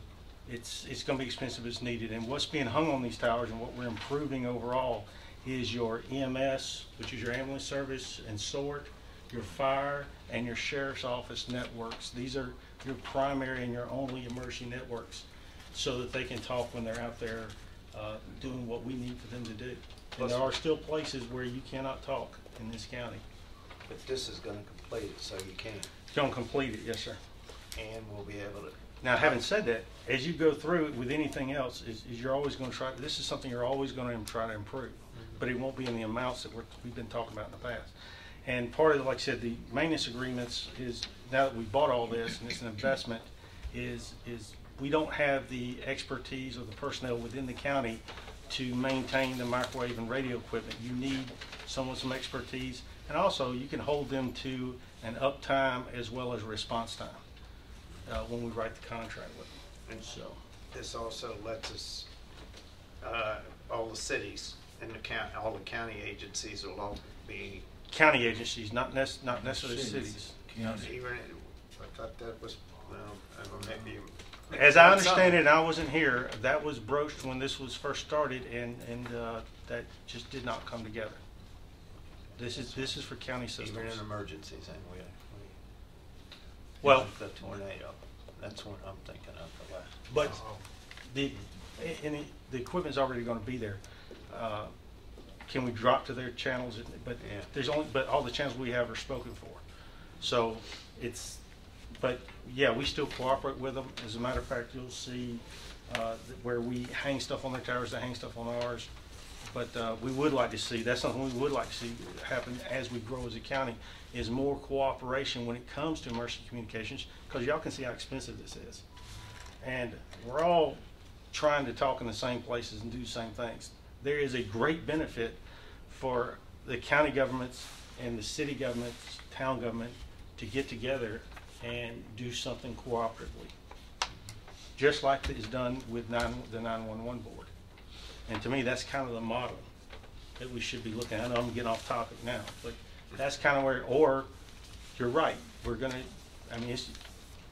it's going to be expensive as needed. And what's being hung on these towers and what we're improving overall is your EMS, which is your ambulance service and SORT, your fire, and your sheriff's office networks. These are your primary and your only emergency networks, so that they can talk when they're out there doing what we need for them to do. And there are still places where you cannot talk in this county. But this is gonna complete it, so you can. Don't complete it, yes, sir. And we'll be able to. Now, having said that, as you go through it with anything else, is you're always going to try, this is something you're always going to try to improve, but it won't be in the amounts that we've been talking about in the past. And part of it, like I said, the maintenance agreements is, now that we bought all this and it's an investment, is we don't have the expertise or the personnel within the county to maintain the microwave and radio equipment. You need someone with some expertise, and also you can hold them to an uptime as well as response time when we write the contract with them. And so this also lets us, all the cities and the county, all the county agencies will all be. County agencies, not necessarily cities. Even, I thought that was, well, maybe. As I understand it, I wasn't here, that was broached when this was first started, and that just did not come together. This is for county systems. Even in emergencies, and we well, the tornado. That's what I'm thinking of the last. But the equipment's already going to be there. Can we drop to their channels? But yeah. But all the channels we have are spoken for. So it's, but yeah, we still cooperate with them. As a matter of fact, you'll see where we hang stuff on their towers, they hang stuff on ours. But we would like to see, that's something we would like to see happen as we grow as a county, is more cooperation when it comes to emergency communications, because y'all can see how expensive this is. And we're all trying to talk in the same places and do the same things. There is a great benefit for the county governments and the city governments, town government, to get together and do something cooperatively, just like it is done with the 911 board. And to me, that's kind of the model that we should be looking at. I know I'm getting off topic now, but that's kind of where, or you're right, we're going to, I mean, it's,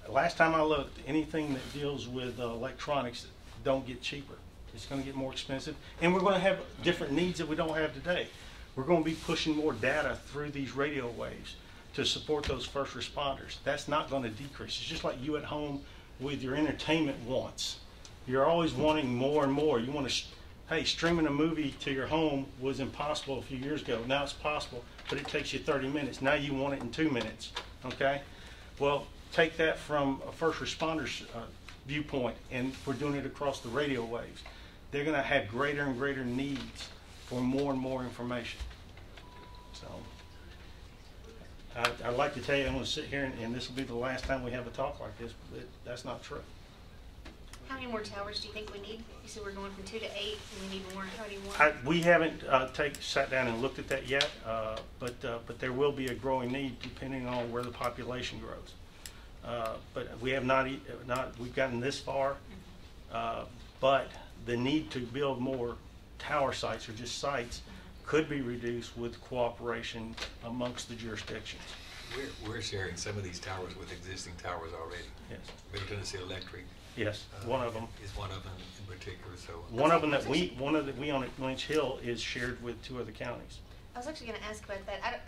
last time I looked, anything that deals with electronics don't get cheaper. It's going to get more expensive, and we're going to have different needs that we don't have today. We're going to be pushing more data through these radio waves to support those first responders. That's not going to decrease. It's just like you at home with your entertainment wants. You're always wanting more and more. You want to, hey, streaming a movie to your home was impossible a few years ago. Now it's possible, but it takes you 30 minutes. Now you want it in 2 minutes, okay? Well, take that from a first responder's viewpoint, and we're doing it across the radio waves. They're going to have greater and greater needs for more and more information. So I'd like to tell you, I'm going to sit here, and this will be the last time we have a talk like this, but that's not true. How many more towers do you think we need? You said we're going from 2 to 8, and we need more. How many more? We haven't sat down and looked at that yet, but there will be a growing need depending on where the population grows. But we have not we've gotten this far, but the need to build more tower sites or just sites could be reduced with cooperation amongst the jurisdictions. We're sharing some of these towers with existing towers already. Yes. Middle Tennessee Electric. Yes, one of them is one of them in particular. So one of them that we own at Lynch Hill is shared with 2 other counties. I was actually going to ask about that.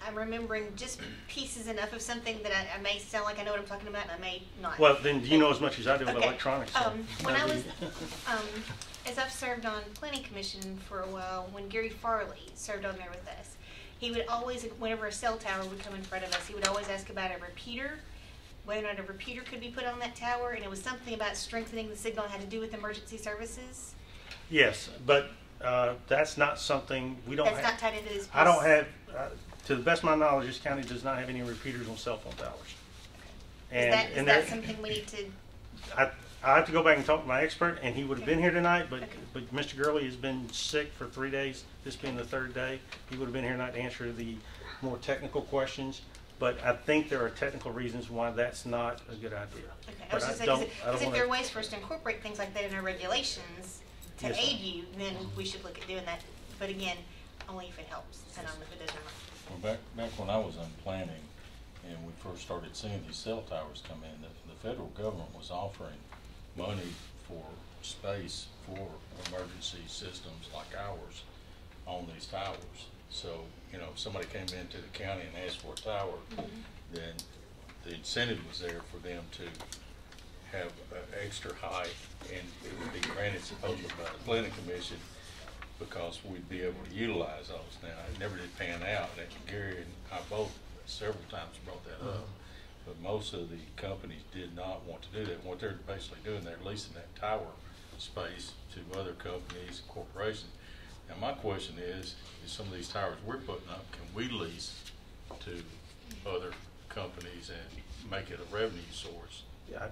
I'm remembering just pieces enough of something that I may sound like I know what I'm talking about, and I may not. Well, then you know as much as I do with electronics. So. When I was, as I've served on Planning Commission for a while, when Gary Farley served on there with us, he would always, whenever a cell tower would come in front of us, he would always ask about a repeater, whether or not a repeater could be put on that tower, and it was something about strengthening the signal that had to do with emergency services. Yes, but that's not something we don't. That's not tied into this piece. I don't have. To the best of my knowledge, this county does not have any repeaters on cell phone towers. Okay. Is that something we need to? I have to go back and talk to my expert, and he would have been here tonight, but Mr. Gurley has been sick for 3 days, this being the 3rd day. He would have been here tonight to answer the more technical questions, but I think there are technical reasons why that's not a good idea. Okay, I was just saying, because if there are ways for us to incorporate things like that in our regulations to aid you, then we should look at doing that. But again, only if it helps, and if it doesn't work. Well, back when I was in planning and we first started seeing these cell towers come in, the federal government was offering money for space for emergency systems like ours on these towers. So, you know, if somebody came into the county and asked for a tower, then the incentive was there for them to have extra height, and it would be granted supposedly by the planning commission because we'd be able to utilize those. Now, it never did pan out, and Gary and I both several times brought that up. But most of the companies did not want to do that. What they're basically doing, they're leasing that tower space to other companies, corporations. Now, my question is some of these towers we're putting up, can we lease to other companies and make it a revenue source? Yeah,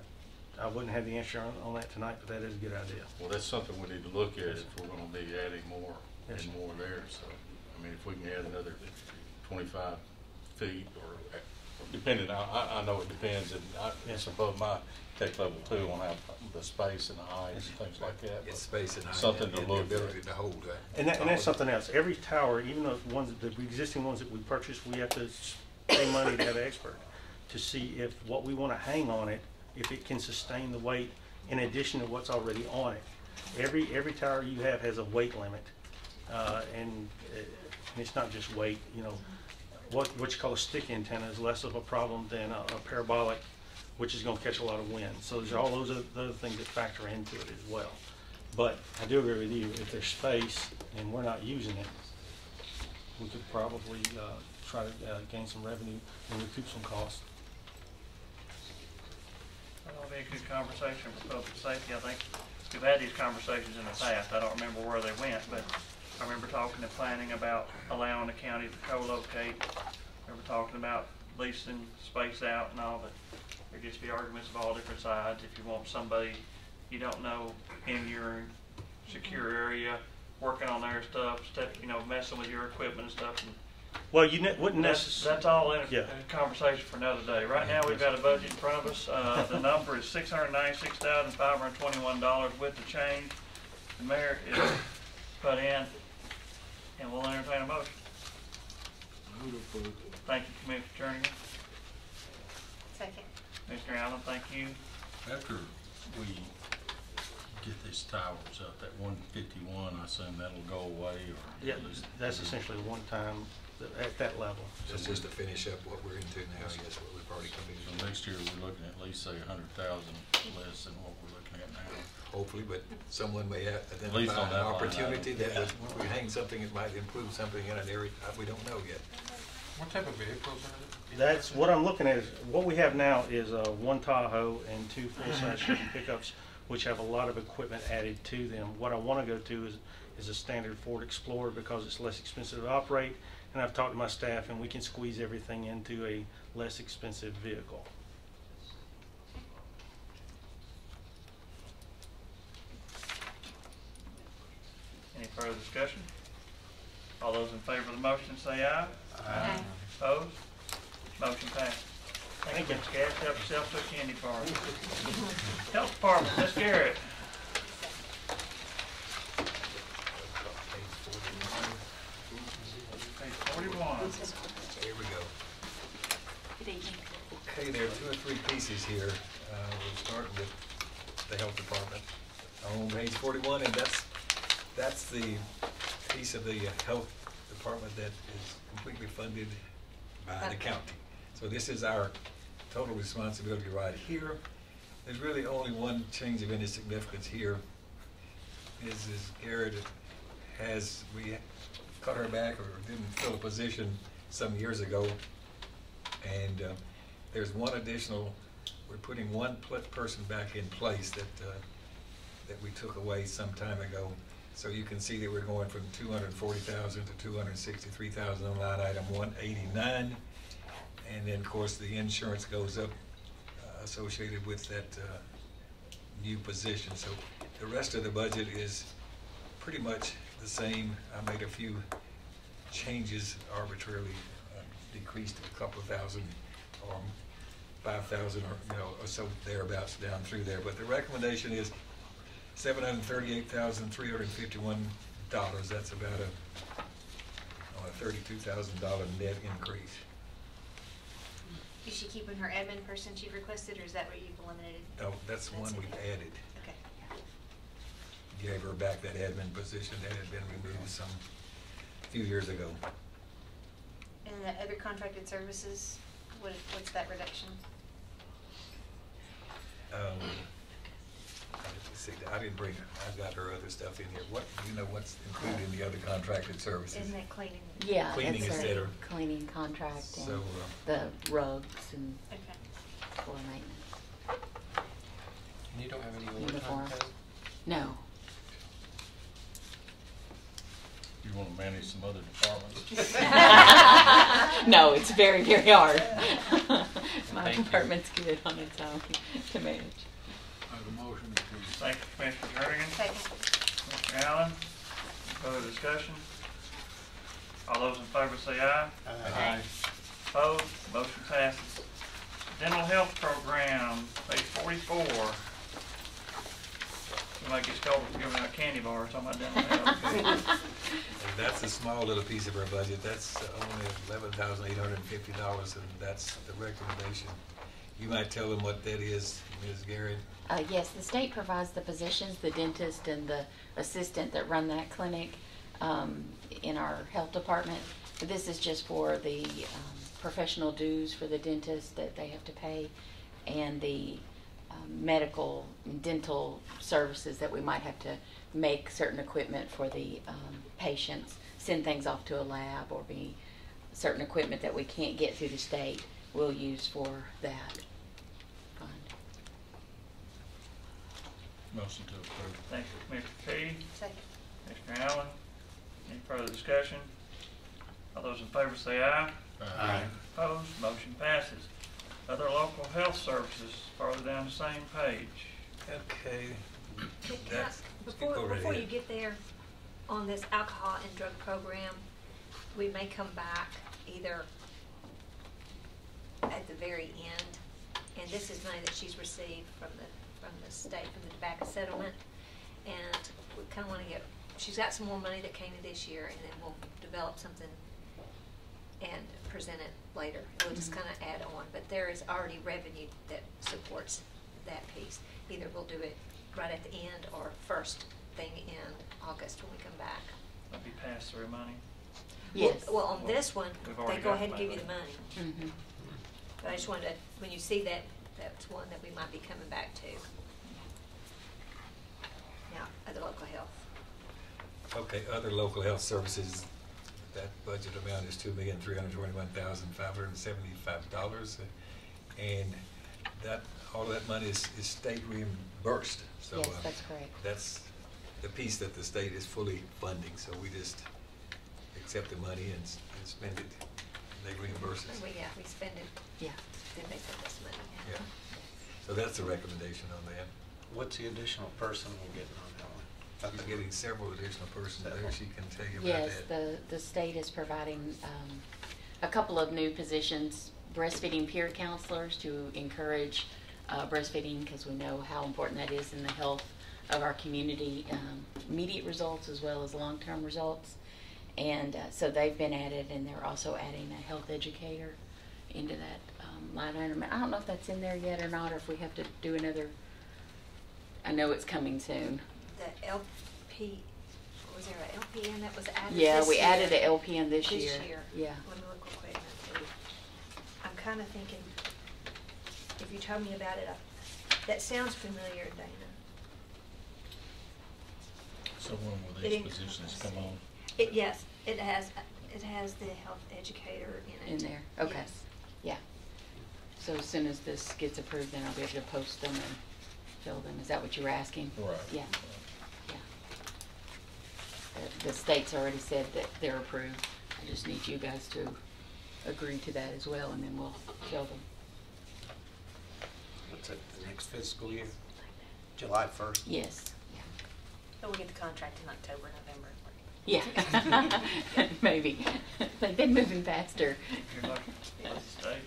I wouldn't have the answer on that tonight, but that is a good idea. Well, that's something we need to look at if we're going to be adding more Yes, and more there. So, I mean, if we can add another 25 feet or depending, I know it depends, and it's above my tech level too on how the space and the height and things like that. It's space and height. Something to and look the at. ability to hold that. And that's something else. Every tower, even the existing ones that we purchased, we have to pay money to have an expert to see if what we want to hang on it, if it can sustain the weight in addition to what's already on it. Every tower you have has a weight limit, and it's not just weight. You know, what you call a stick antenna is less of a problem than a parabolic, which is going to catch a lot of wind. So there's all those other things that factor into it as well. But I do agree with you. If there's space and we're not using it, we could probably try to gain some revenue and recoup some costs. That'll be a good conversation for public safety. I think we've had these conversations in the past. I don't remember where they went, but I remember talking to planning about allowing the county to co-locate. I remember talking about leasing space out and all, but there gets to be arguments of all different sides. If you want somebody you don't know in your secure area working on their stuff, messing with your equipment and stuff. And well, you wouldn't necessarily. That's all in a conversation for another day. Right now, we've got a budget in front of us. The number is $696,521 with the change. The mayor is put in, and we'll entertain a motion. Thank you, Commissioner Jernigan. Second. Mr. Allen, thank you. After we get these towers up, that 151, I assume that'll go away, or Yeah, that's essentially one time at that level. That's just to finish up what we're into now, I guess, what we've already come into. So next year, we're looking at least, say, 100,000 less than what we're looking at now. Hopefully, but someone may least identify on an that line opportunity item. that we hang something that might improve something in an area we don't know yet. What type of vehicles are they? That's what I'm looking at. What we have now is one Tahoe and two full-size Chevy pickups, which have a lot of equipment added to them. What I want to go to is a standard Ford Explorer because it's less expensive to operate. And I've talked to my staff, and we can squeeze everything into a less expensive vehicle. Any further discussion? All those in favor of the motion say aye. Aye. Opposed? Motion passed. Thank you, Ms. Gass. Help yourself to a candy bar. Health Department, Ms. Garrett. Page 41. Here we go. Good evening. Okay, there are two or three pieces here. We'll start with the health department. On page 41, and that's the piece of the health department that is completely funded by the county. So this is our total responsibility right here. There's really only one change of any significance here. Is Garrett we cut her back or didn't fill a position some years ago, and there's one additional. We're putting one person back in place that we took away some time ago. So you can see that we're going from 240,000 to 263,000 on line item 189, and then of course the insurance goes up associated with that new position. So the rest of the budget is pretty much the same. I made a few changes, arbitrarily decreased a couple of thousand or 5,000 or so thereabouts down through there. But the recommendation is $738,351. That's about a $32,000 net increase. Is she keeping her admin person she requested, or is that what you've eliminated? No, that's one we've added. Okay. Gave her back that admin position that had been removed a few years ago. And the other contracted services, what's that reduction? Let's see, I didn't bring, I've got her other stuff in here. What, do you know what's included in the other contracted services? Isn't that cleaning? Yeah, Cleaning it's instead a of. cleaning contract So, and the rugs and Okay. floor maintenance. And you don't have any overtime Uniforms. pay? No. You want to manage some other departments? No, it's very, very hard. My Thank you. department's good on its own to manage. Make a motion to approve. Thank you, Commissioner Jernigan. Second. Mr. Allen, further discussion? All those in favor say aye. Aye. Opposed? Motion passes. Dental health program, page 44. You might get scolded for giving out candy bars, talking about dental health. That's a small little piece of our budget. That's only $11,850, and that's the recommendation. You might tell them what that is, Ms. Garrett. Yes, the state provides the positions, the dentist and the assistant that run that clinic in our health department. But this is just for the professional dues for the dentist that they have to pay, and the medical and dental services that we might have to make certain equipment for the patients, send things off to a lab, or be certain equipment that we can't get through the state we'll use for that fund. Motion to approve. Thank you, Commissioner Key. Second. Mr. Allen, any further discussion? All those in favor say aye. Aye. Opposed? Motion passes. Other local health services, farther down the same page. Okay. Can I- That's- go right Before you ahead. get there, on this alcohol and drug program, we may come back either at the very end, and this is money that she's received from the state, from the tobacco settlement, and we kind of want to get, she's got some more money that came in this year, and then we'll develop something and present it later. We'll just kind of add on, but there is already revenue that supports that piece. Either we'll do it right at the end or first thing in August when we come back. That'd be pass-through money. Yes. Well, on this one, We've they already go got ahead and give you money. the money. Mm-hmm. But I just wanted to, when you see that, that's one that we might be coming back to. Now, other local health. Okay, other local health services, that budget amount is $2,321,575. And that, all of that money is state reimbursed. So Yes, that's correct. that's the piece that the state is fully funding, so we just accept the money and spend it. They reimburse us. We spend it. Yeah. Then they send us money. Yeah. So that's the recommendation on that. What's the additional person we're getting on that one? She's getting several additional persons there. She can tell you about Yes, that. the state is providing a couple of new positions, breastfeeding peer counselors to encourage breastfeeding, because we know how important that is in the health of our community, immediate results as well as long-term results. And so they've been added, and they're also adding a health educator into that line item. I don't know if that's in there yet or not, or if we have to do another. I know it's coming soon. The LP, was there an LPN that was added Yeah, this we year? added a LPN this year. Yeah. Let me look real quick. and see. I'm kind of thinking, if you told me about it, that sounds familiar, Dana. So when will It these encompasses- positions come on? Yes, it has the health educator in it. In there, okay. Yes. Yeah. So as soon as this gets approved, then I'll be able to post them and fill them. Is that what you were asking? Right. Yeah. Yeah. The state's already said that they're approved. I just need you guys to agree to that as well, and then we'll fill them. What's it, the next fiscal year? July 1st? Yes. So we'll get the contract in October, November. Yeah. Maybe. They've been moving faster. You're lucky. Stay.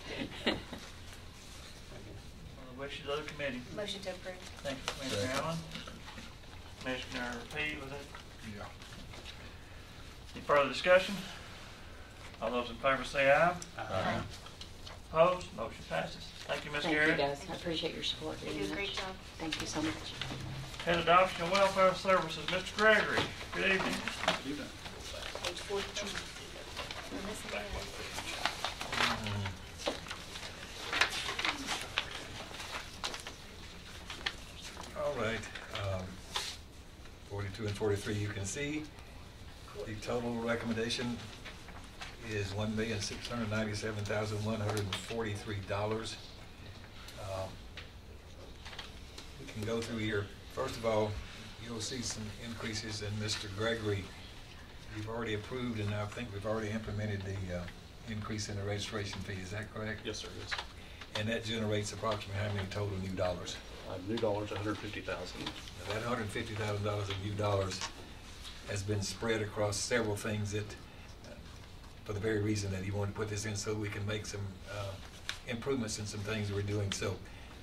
Wishes of the committee. Motion to approve. Thank you, Commissioner Allen. Commissioner Peete, was it? Yeah. Any further discussion? All those in favor say aye. Aye. Opposed? Motion passes. Thank you, Ms. Thank Garrett. you, guys. I appreciate your support You very do a much. great job. Thank you so much. Head Adoption and Welfare Services, Mr. Gregory. Good evening. Page 42. And this is- $1,643,000. You can see the total recommendation is $1,697,143. We can go through here. First of all, you'll see some increases in Mr. Gregory. You've already approved, and I think we've already implemented the increase in the registration fee. Is that correct? Yes, sir. Yes. And that generates approximately how many total new dollars? New dollars, $150,000. Now, that $150,000 of new dollars has been spread across several things that, for the very reason that he wanted to put this in, so we can make some improvements in some things we're doing. So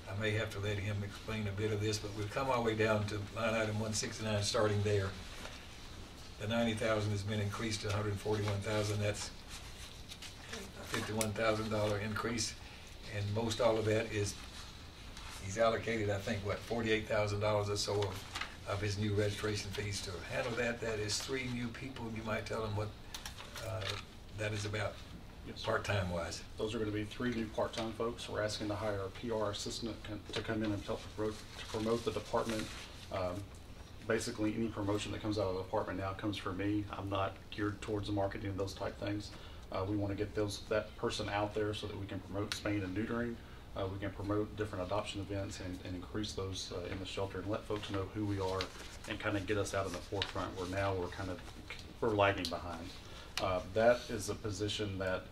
I may have to let him explain a bit of this, but we've come all the way down to line item 169, starting there. The $90,000 has been increased to $141,000. That's a $51,000 increase, and most all of that is, he's allocated, I think, what, $48,000 or so of his new registration fees to handle that. That is 3 new people. You might tell them what that is about, yes, part-time wise. Those are going to be 3 new part-time folks. We're asking to hire a PR assistant to come in and help promote the department. Basically, any promotion that comes out of the department now comes from me. I'm not geared towards the marketing and those type things. We want to get that person out there so that we can promote spaying and neutering. We can promote different adoption events and increase those in the shelter and let folks know who we are and kind of get us out in the forefront where now we're lagging behind. That is a position that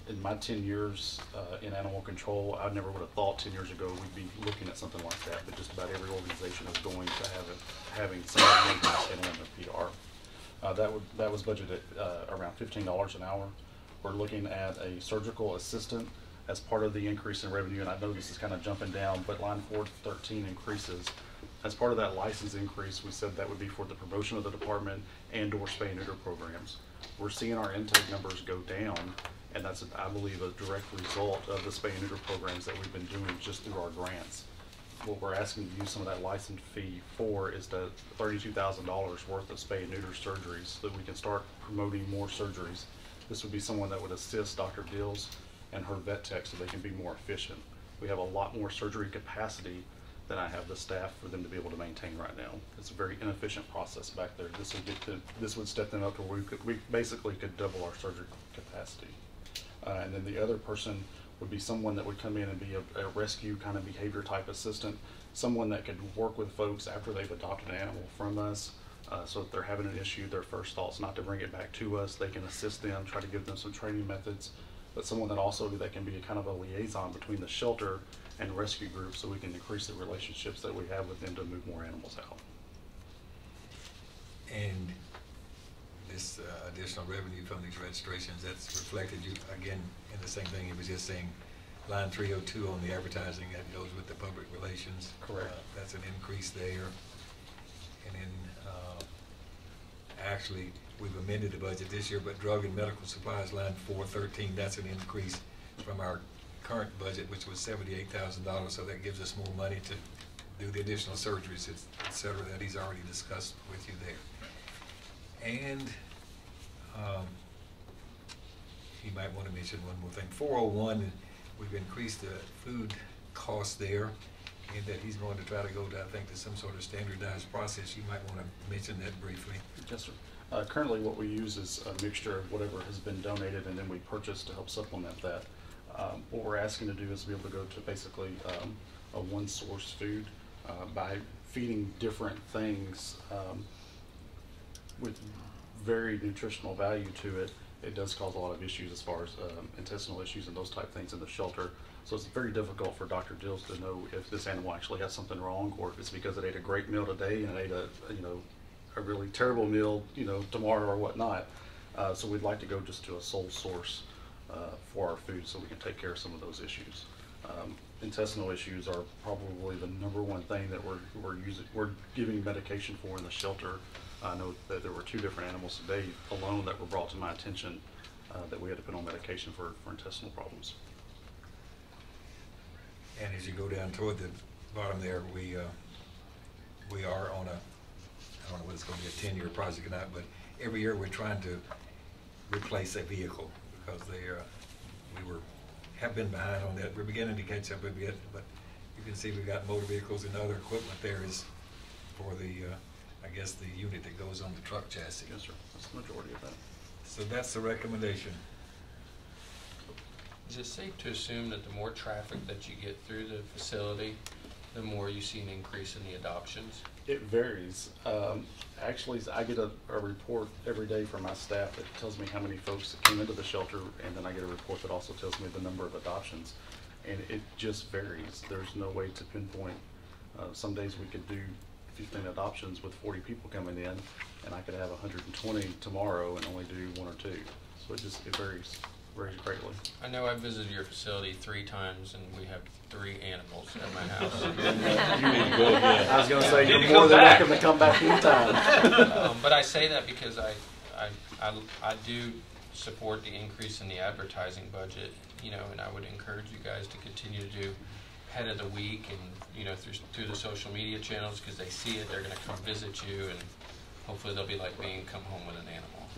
in my 10 years in animal control, I never would have thought 10 years ago we'd be looking at something like that, but just about every organization is going to having somebody handling their PR. That was budgeted around $15 an hour. We're looking at a surgical assistant as part of the increase in revenue, and I know this is kind of jumping down, but line 413 increases. As part of that license increase, we said that would be for the promotion of the department and or spay and neuter programs. We're seeing our intake numbers go down, and that's, I believe, a direct result of the spay and neuter programs that we've been doing just through our grants. What we're asking to use some of that license fee for is the $32,000 worth of spay and neuter surgeries so that we can start promoting more surgeries. This would be someone that would assist Dr. Dills and her vet tech so they can be more efficient. We have a lot more surgery capacity than I have the staff for them to be able to maintain right now. It's a very inefficient process back there. This would step them up to where we basically could double our surgery capacity. And then the other person would be someone that would come in and be a rescue kind of behavior type assistant, someone that could work with folks after they've adopted an animal from us. So if they're having an issue, their first thought's not to bring it back to us. They can assist them, try to give them some training methods, but someone that can be a kind of a liaison between the shelter and rescue groups so we can increase the relationships that we have with them to move more animals out. And this additional revenue from these registrations, that's reflected, again, in the same thing you was just saying, line 302 on the advertising, that goes with the public relations. Correct. That's an increase there. And then actually, we've amended the budget this year, but drug and medical supplies, line 413, that's an increase from our current budget, which was $78,000, so that gives us more money to do the additional surgeries, et cetera, that he's already discussed with you there. And he might want to mention one more thing. 401, we've increased the food cost there, and that he's going to try to go to, I think, to some sort of standardized process. You might want to mention that briefly. Yes, sir. Currently what we use is a mixture of whatever has been donated and then we purchase to help supplement that. What we're asking to do is to be able to go to basically a one source food by feeding different things with very nutritional value to it. It does cause a lot of issues as far as intestinal issues and those type things in the shelter. So it's very difficult for Dr. Dills to know if this animal actually has something wrong or if it's because it ate a great meal today and it ate a really terrible meal, tomorrow or whatnot. So we'd like to go just to a sole source for our food so we can take care of some of those issues. Intestinal issues are probably the #1 thing that we're giving medication for in the shelter. I know that there were 2 different animals today alone that were brought to my attention that we had to put on medication for intestinal problems. And as you go down toward the bottom there, we are on I don't know whether it's going to be a 10-year project or not, but every year we're trying to replace a vehicle because we have been behind on that. We're beginning to catch up a bit, but you can see we've got motor vehicles and other equipment there is for the I guess, the unit that goes on the truck chassis. Yes, sir. That's the majority of that. So that's the recommendation. Is it safe to assume that the more traffic that you get through the facility, the more you see an increase in the adoptions? It varies. Actually, I get a report every day from my staff that tells me how many folks that came into the shelter, and then I get a report that also tells me the number of adoptions. And it just varies. There's no way to pinpoint. Some days we could do 15 adoptions with 40 people coming in, and I could have 120 tomorrow and only do 1 or 2. So it varies greatly. I know I visited your facility 3 times, and we have 3 animals at my house. You need to go again. I was going to say, you're more than welcome to come back anytime. But I say that because I do support the increase in the advertising budget, and I would encourage you guys to continue to do head of the week and, through the social media channels, because they see it, they're going to come visit you, and hopefully they'll be like me and come home with an animal.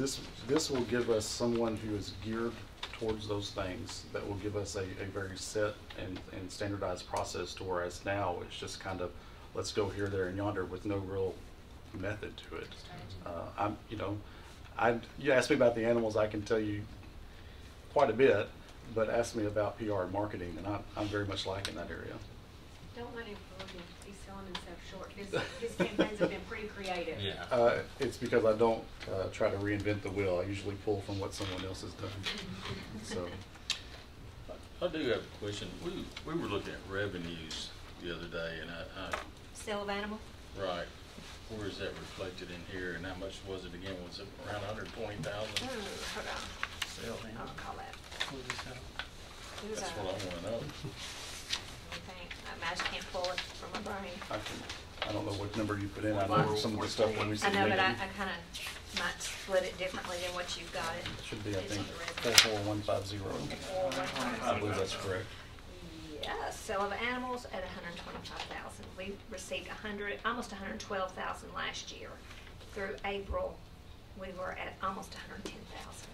This will give us someone who is geared towards those things, that will give us a very set and standardized process, to whereas now it's just kind of, let's go here, there, and yonder with no real method to it. You ask me about the animals, I can tell you quite a bit, but ask me about PR and marketing, and I'm very much lacking that area. Don't let him fool you. He's selling himself short. His campaigns have been pretty creative. Yeah. It's because I don't try to reinvent the wheel. I usually pull from what someone else has done. So, I do have a question. We were looking at revenues the other day, and Sale of animal? right. Where is that reflected in here, and how much was it again? Was it around 120,000? Hold on. I'll call that. That's what I want to know. I just can't pull it from my brain. I don't know what number you put in. I know some of the stuff when we see I know, but I negative. kind of might split it differently than what you've got it. It should be, I It's think, on the resume. 44150. 44150. I believe that's correct. Yes, sale of animals at 125,000. We received almost 112,000 last year. Through April, we were at almost 110,000.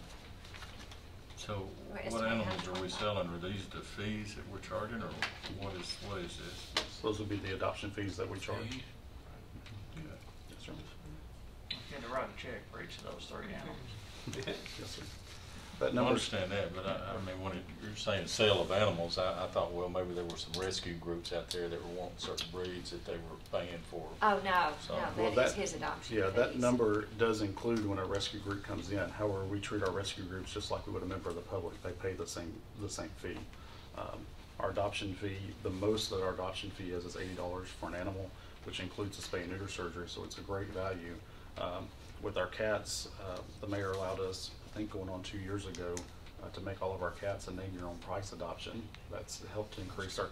So We're what estimating animals are we selling? Are these the fees that we're charging, or what is this? Those would be the adoption fees that we charge. Okay. Yes, sir. You had to write a check for each of those 3 animals. Yes, sir. I understand that, but I mean, when you're saying sale of animals, I thought, well, maybe there were some rescue groups out there that were wanting certain breeds that they were paying for. Oh, no, So- no, that is his adoption. Yeah, that fees. number does include when a rescue group comes in. However, we treat our rescue groups just like we would a member of the public. They pay the same fee. Our adoption fee, the most that our adoption fee is $80 for an animal, which includes a spay and neuter surgery, so it's a great value. With our cats, the mayor allowed us, I think going on 2 years ago, to make all of our cats a name your own price adoption. That's helped to increase our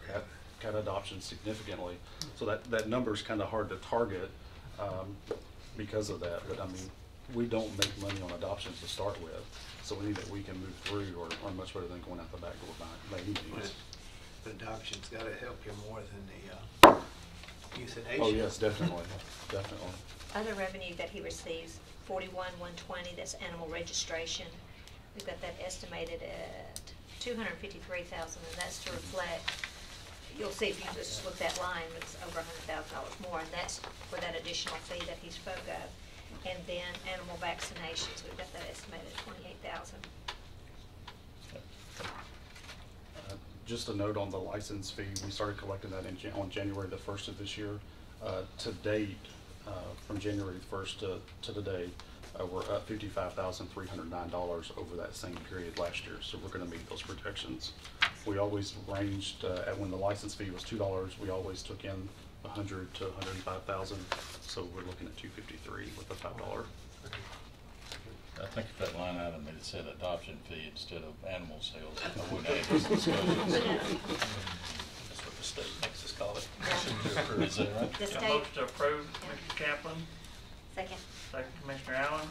cat adoption significantly. So that number is kind of hard to target because of that. But I mean, we don't make money on adoptions to start with, so any that we can move through are much better than going out the back door by any means. The adoption's got to help you more than the euthanasia. Oh yes, definitely, definitely. Other revenue that he receives, 41,120, that's animal registration. We've got that estimated at 253,000, and that's to reflect, you'll see if you just look that line, it's over $100,000 more, and that's for that additional fee that he spoke of. And then animal vaccinations, we've got that estimated at 28,000. Just a note on the license fee, we started collecting that on January the 1st of this year. To date, from January 1st to today, we're up $55,309 over that same period last year, so we're going to meet those projections. We always ranged, when the license fee was $2, we always took in $100,000 to $105,000, so we're looking at $253 with the $5. I think if that line item had said adoption fee instead of animal sales, I wouldn't have this discussion. That's what the state makes us call it. Is that right? The Got a state. motion to approve, Mr. Kaplan, Second. second Commissioner Allen.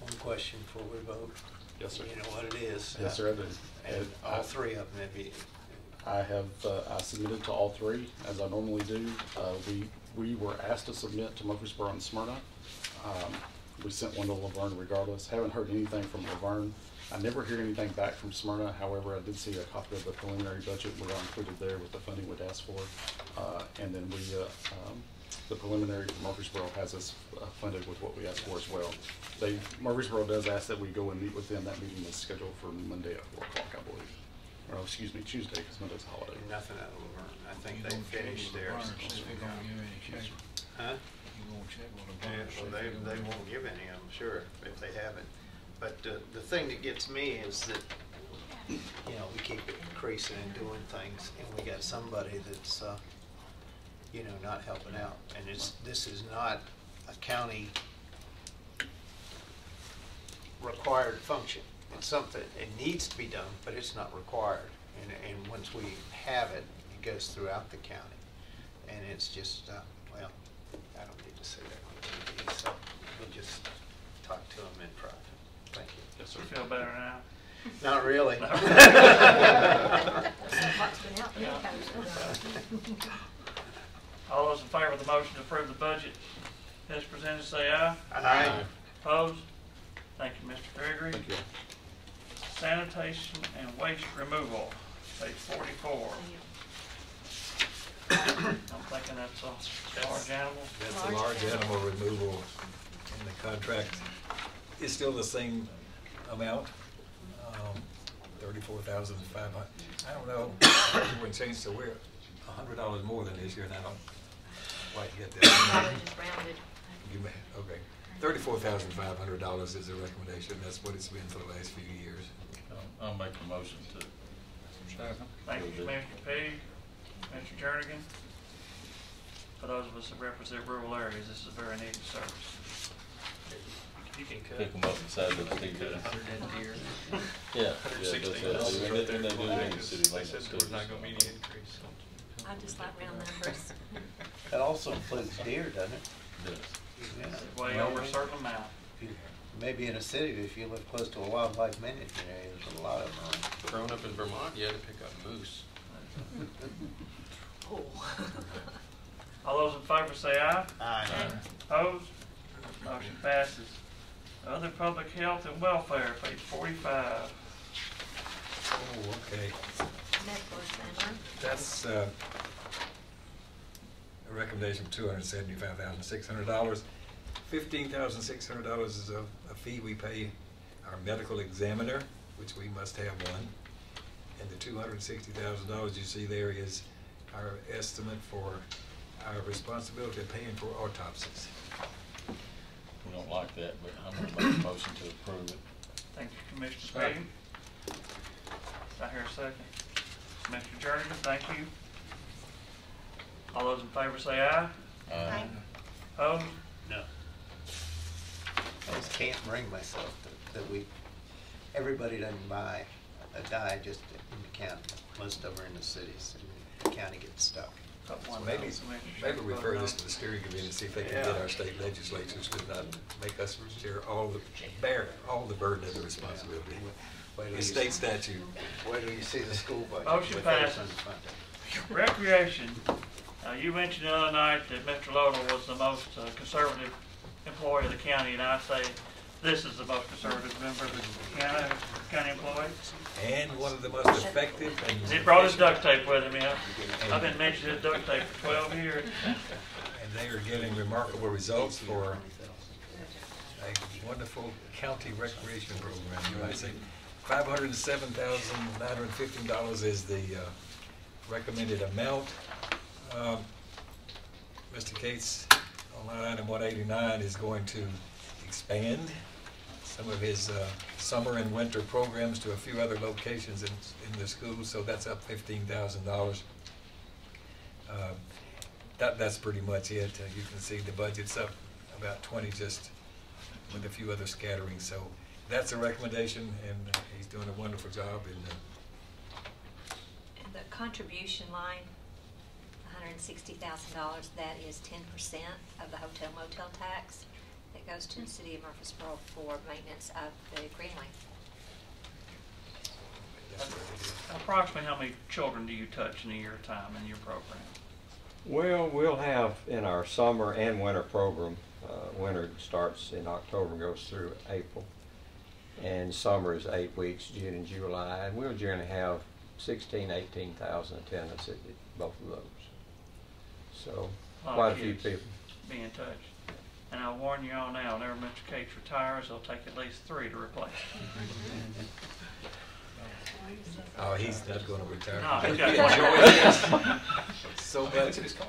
One question before we vote. Yes, sir. You know what it is. Yes, sir, I do. And all 3 of them have been. I submitted to all 3, as I normally do. We were asked to submit to Murfreesboro and Smyrna. We sent one to Laverne regardless. Haven't heard anything from Laverne. I never hear anything back from Smyrna. However, I did see a copy of the preliminary budget. We are included there with the funding we'd asked for. And then the preliminary for Murfreesboro has us funded with what we asked for as well. Murfreesboro does ask that we go and meet with them. That meeting is scheduled for Monday at 4 o'clock, I believe. Or excuse me, Tuesday, because Monday's a holiday. Nothing out of Laverne. I think You they gonna check finished with theirs. Laverne, see if they gonna give any checks? Huh? You gonna check with Yeah, Laverne, see well, if they won't give any, I'm sure, if they haven't. But the thing that gets me is that, you know, we keep increasing and doing things, and we got somebody that's, you know, not helping out. And this is not a county required function. It's something, it needs to be done, but it's not required. And once we have it, it goes throughout the county. And it's just, well, I don't need to say that on TV, so we'll just talk to them in private. Thank you. Yes, sir. Feel better now? Not really. All those in favor of the motion to approve the budget as presented, say aye. Aye. Opposed? Thank you, Mr. Gregory. Thank you. Sanitation and waste removal, page 44. I'm thinking that's a large animal. That's a large animal removal, and the contract is still the same amount, 34,500. I don't know, it wouldn't change, so we're $100 more than this year, and I don't quite get that. Just rounded. Okay, $34,500 is the recommendation. That's what it's been for the last few years. I'll make the motion to. Thank you, Commissioner Pegg. Mr. Jernigan. For those of us that represent rural areas, this is a very needed service. You can cut. Pick them up inside the TV. Cut 100 deer. Yeah. $116. Anything they do in the Because city. they said there was not gonna be any increase, so. I just like round numbers. That also includes deer, doesn't it? Yes. Yeah. Way over a certain amount. Maybe in a city, if you live close to a wildlife management area, there's a lot of them around. Growing up in Vermont, you had to pick up moose. All those in favor say aye. Aye. Opposed? Motion passes. Other public health and welfare, page 45. Oh, okay. Medical examiner. That's a recommendation of $275,600. $15,600 is a fee we pay our medical examiner, which we must have one. And the $260,000 you see there is our estimate for our responsibility of paying for autopsies. We don't like that, but I'm gonna make a motion to approve it. Thank you, Commissioner Pegg. I hear a second. Mr. Jernigan, thank you. All those in favor say aye. Aye. Opposed? No. I just can't bring myself that everybody doesn't buy a die just in the county. Most of them are in the cities, and the county gets stuck. So maybe refer this to the steering committee and see if they can get our state legislatures to not make us share bear all the burden of the responsibility. It's state statute. Wait till you see the school budget. Motion passes. Recreation. You mentioned the other night that Mr. Lodell was the most conservative employee of the county, and I say this is the most conservative member of the county employee. And one of the most effective. He brought his duct tape with him, yeah. I've been mentioning his duct tape for 12 years. And they are getting remarkable results for a wonderful county recreation program, you might say. $507,915 is the recommended amount. Mr. Cates, on line item 189, is going to expand some of his summer and winter programs to a few other locations in the school, so that's up $15,000. That's pretty much it. You can see the budget's up about 20 just with a few other scatterings. So that's a recommendation, and he's doing a wonderful job. And the contribution line, $160,000, that is 10% of the hotel motel tax that goes to the city of Murfreesboro for maintenance of the Greenway. Approximately how many children do you touch in a year time in your program? Well, we'll have in our summer and winter program, winter starts in October and goes through April, and summer is 8 weeks, June and July, and we'll generally have 16,000, 18,000 attendance at both of those. So quite a few people. be in touch. And I'll warn you all now, whenever Mr. Cates retires, it'll take at least 3 to replace him. Oh, he's not gonna retire. No, he's got Enjoy this. So much in his car.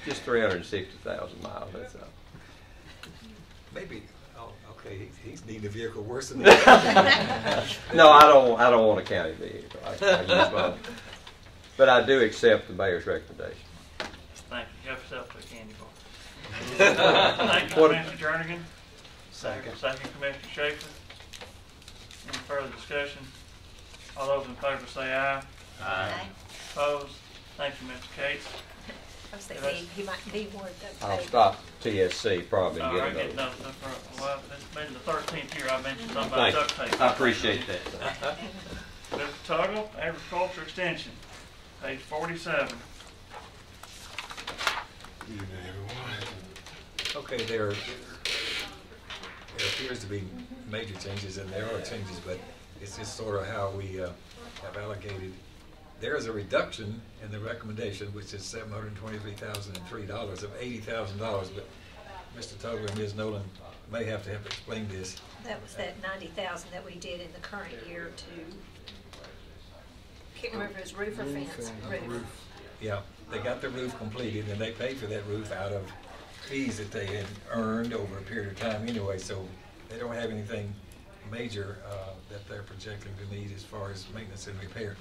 Just 360,000 miles, that's all. Maybe, oh, okay, he's needing a vehicle worse than that. No, I don't want a county vehicle. I use my own. But I do accept the mayor's recommendation. Thank you. Help yourself to a candy bar. Thank you, What- Commissioner Jernigan. Second. Second, Commissioner Schaefer. Any further discussion? All those in favor say aye. Aye. Opposed? Thank you, Mr. Cates. I was thinking he might need more duct tape. I'll stop TSC probably and All right, get getting another. those, well, it's been the 13th year I mentioned something about Thank you. duct tape. I appreciate that. Mr. Tuggle, Agriculture Extension, page 47. Okay, there appears to be major changes, and there are changes, but it's just sort of how we have allocated. There is a reduction in the recommendation, which is $723,003 of $80,000, but Mr. Tuggle and Ms. Nolan may have to explain this. That was that 90,000 that we did in the current year to, can't remember if it was roof or fence. Roof. Yeah, they got the roof completed, and they paid for that roof out of fees that they had earned over a period of time anyway, so they don't have anything major that they're projecting to need as far as maintenance and repair.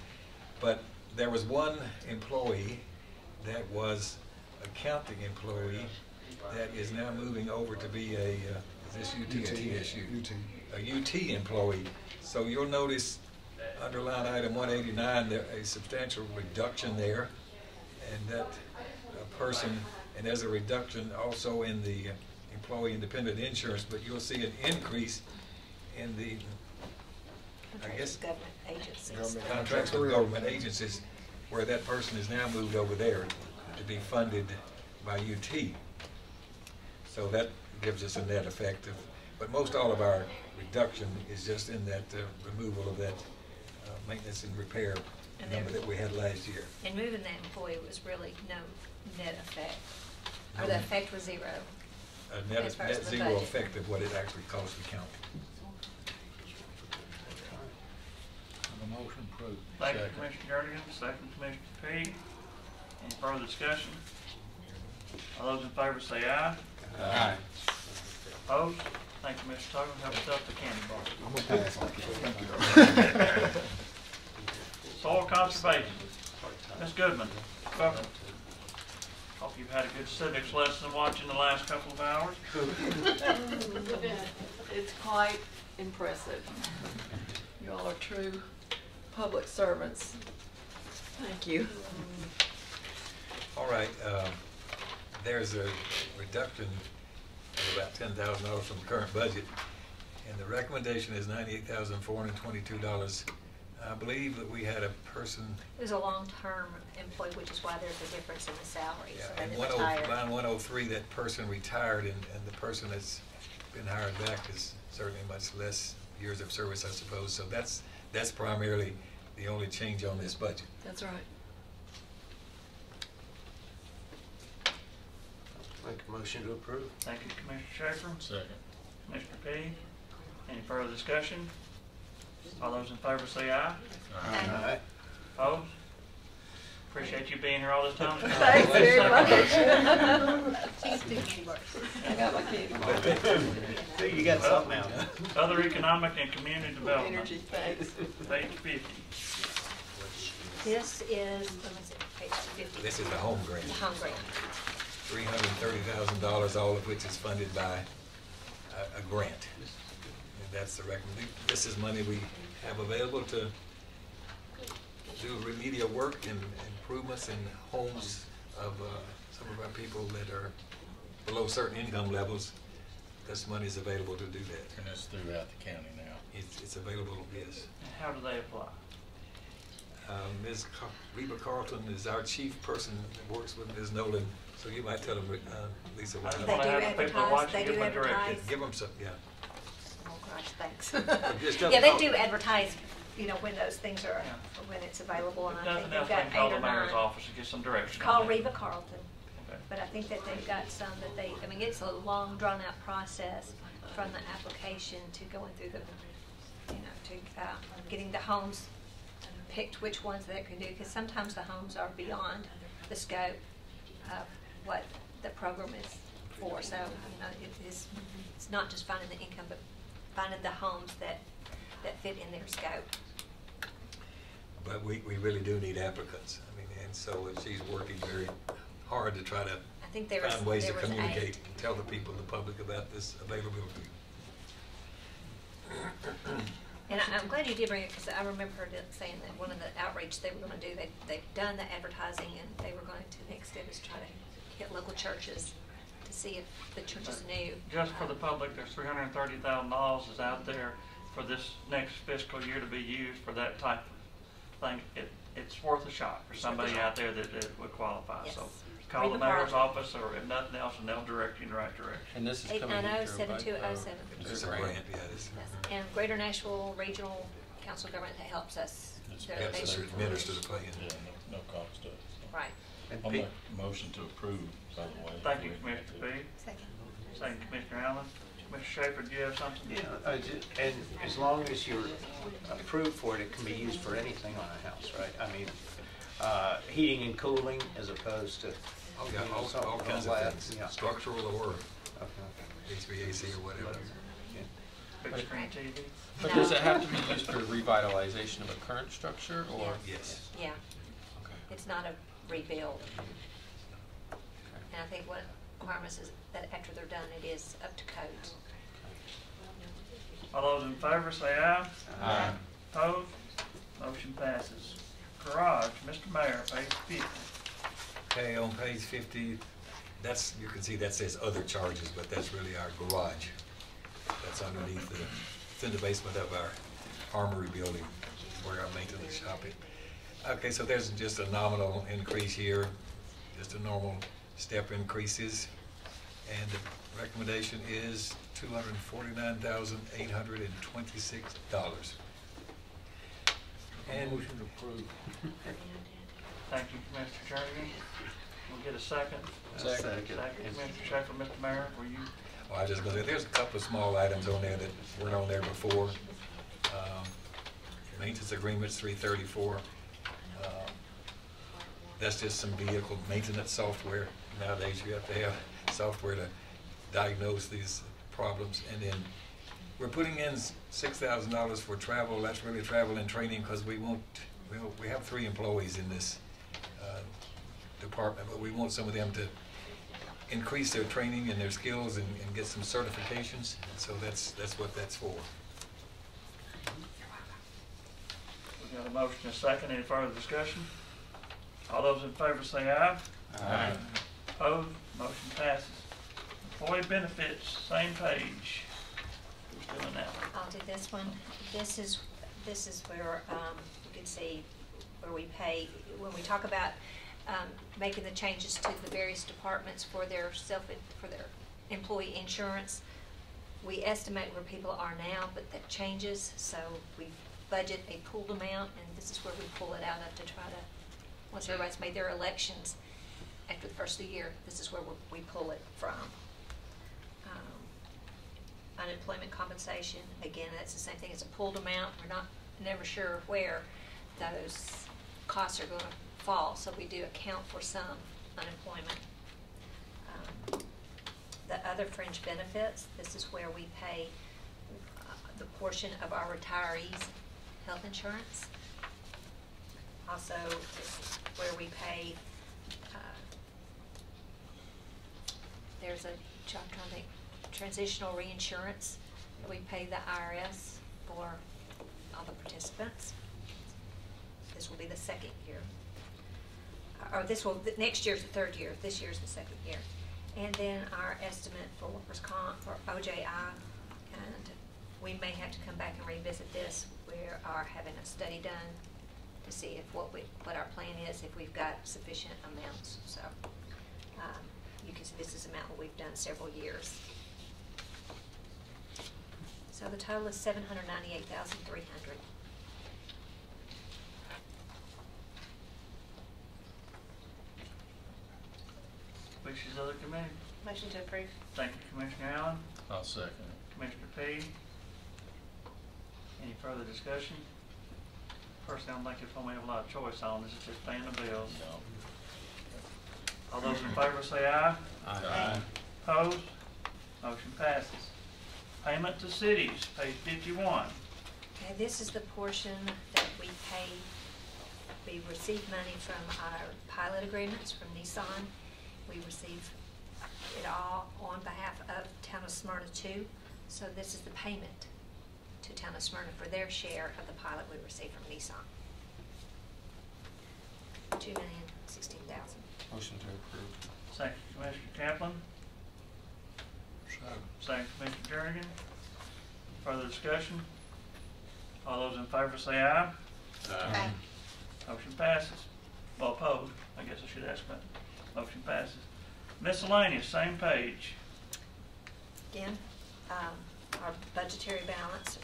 But there was one employee that was a counting employee that is now moving over to be a, is this UT or TSU? A UT employee. So you'll notice under line item 189, there a substantial reduction there, and that person, and there's a reduction also in the employee independent insurance, but you'll see an increase in the, I guess, Government agencies. contracts with government agencies, where that person is now moved over there to be funded by UT. So that gives us a net effect of, but most all of our reduction is just in that removal of that maintenance and repair And number that we had last year. And moving that employee was really no net effect, or the effect was zero. A net as far as the zero budget. effect of what it actually costs the county. The motion approved. Thank you, Commissioner Jernigan. Second, Commissioner Peake. Any further discussion? All those in favor say aye. Aye. Opposed? Thank you, Mr. Tuggle. Help yourself to candy bar. I'm gonna pass on it. Soil Conservation. Ms. Goodman, welcome. Hope you've had a good civics lesson watching the last couple of hours. It's quite impressive. You all are true public servants. Thank you. All right, there's a reduction of about $10,000 from the current budget, and the recommendation is $98,422. I believe that we had a person, It was a long-term employee, which is why there's a difference in the salary. So they in didn't retire. line 103, that person retired, and the person that's been hired back is certainly much less years of service, I suppose. So that's primarily the only change on this budget. That's right. Make a motion to approve. Thank you, Commissioner Schaefer. Second. Commissioner Peake. Any further discussion? All those in favor say aye. Aye. Opposed? Appreciate you being here all this time. Thanks very much. She's too candy bars. I got my candy bar. You got something now. Other Economic and Community Development. Energy, thanks. Page 50. This is, let me see, page 50. This is the home grant. The home grant. $330,000, all of which is funded by a grant. And that's the recommendation. This is money we have available to do remedial work and improvements in homes of some of our people that are below certain income levels. This money is available to do that. And it's throughout the county now. It's available, yes. And how do they apply? Ms. Reba Carlton is our chief person that works with Ms. Nolan, so you might tell them, Lisa. I what- just They want to do have the people advertise, watching they give do them a direct. advertise. Give them some, yeah. Oh, gosh, thanks. Just tell Yeah, them they how- do advertise, you know, when those things are, when it's available, and If I think nothing they've else, got they can call 8 the or mayor's 9. office and get some direction. Call on that. Reva Carlton. Okay. But I think that they've got some that they, I mean, it's a long, drawn-out process from the application to going through the, you know, to getting the homes picked, which ones they can do, because sometimes the homes are beyond the scope of what the program is for. So, you know, it's not just finding the income, but finding the homes that fit in their scope. But we really do need applicants. I mean, and so she's working very hard to try to I think there was- find ways to there was communicate 8. and tell the people, the public about this availability. And I'm glad you did bring it, because I remember her saying that one of the outreach they were going to do, they've done the advertising, and they were going to, next step is try to hit local churches to see if the churches knew. Just for the public, there's $330,000 is out there for this next fiscal year to be used for that type of thing. It's worth a shot for somebody out there that would qualify. Yes. So call the Reba mayor's Carlton. office, or if nothing else, and they'll direct you in the right direction. And this is coming through 890-7207. It's a grant, yeah, it's, And Greater Nashville Regional Council of Government that helps us. helps us administer the plan. Yeah, no cost to us. Right. I'll make a motion to approve, by the way. Thank you, Commissioner B. Second. Second, Commissioner Allen. Commissioner Schaefer, do you have something? Yeah, and as long as you're approved for it, it can be used for anything on a house, right? I mean, heating and cooling as opposed to. Oh, yeah, all kinds of things, Yeah. structural or Okay. HVAC or whatever. Big screen TV? But does it have to be used for revitalization of a current structure, or? Yes. Yeah. Okay. It's not a rebuild. And I think what requirements is that after they're done, it is up to code. All those in favor say aye. Aye. Opposed? Motion passes. Garage, Mr. Mayor, page 50. Okay, on page 50, that's, you can see that says other charges, but that's really our garage. That's underneath it's in the basement of our armory building where our maintenance shop is. Okay, so there's just a nominal increase here, just a normal step increases. And the recommendation is $249,826. And Motion approved. Thank you, Commissioner Jernigan. We'll get a second. Second. Second, Commissioner Schaefer. Mr. Mayor, were you? well, I just gonna say, there's a couple of small items on there that weren't on there before. Maintenance agreements, 334. That's just some vehicle maintenance software. Nowadays, you have to have software to diagnose these problems. And then we're putting in $6,000 for travel. That's really travel and training, because we have 3 employees in this department, but we want some of them to increase their training and their skills and get some certifications. So that's what that's for. We got a motion and a second. Any further discussion? All those in favor say aye. Aye. Opposed? Motion passes. Employee benefits, same page. Who's doing that one? I'll do this one. This is where you can see where we pay, when we talk about making the changes to the various departments for their employee insurance. We estimate where people are now, but that changes, so we budget a pooled amount, and this is where we pull it out of to try to, once everybody's made their elections after the first of the year, this is where we pull it from. Unemployment compensation, again, that's the same thing, it's a pooled amount. We're never sure where those costs are going to fall, so we do account for some unemployment. The other fringe benefits, this is where we pay the portion of our retirees' health insurance. Also, where we pay, there's a, I'm trying to think, transitional reinsurance that we pay the IRS for all the participants. This will be the second year. Or next year's the third year, this year's the second year. And then our estimate for workers' comp, for OJI, and we may have to come back and revisit this. We are having a study done to see if what our plan is, if we've got sufficient amounts. So you can see this is an amount we've done several years. So the total is $798,300. Motion to approve. Thank you, Commissioner Allen. I'll second it. Commissioner P. Any further discussion? Personally, I don't think it's one we have a lot of choice on. This is just paying the bills. No. All those in favor say aye. Aye. Opposed? Motion passes. Payment to cities, page 51. Okay, this is the portion that we pay. We receive money from our pilot agreements from Nissan. We receive it all on behalf of Town of Smyrna 2. So this is the payment to Town of Smyrna for their share of the pilot we received from Nissan. $2,016,000. Motion to approve. Second, Commissioner Kaplan. Second, Commissioner Jernigan. Further discussion? All those in favor say aye. Aye. Motion passes. Well, opposed, I guess I should ask that. Motion passes. Miscellaneous, same page. Again, our budgetary balance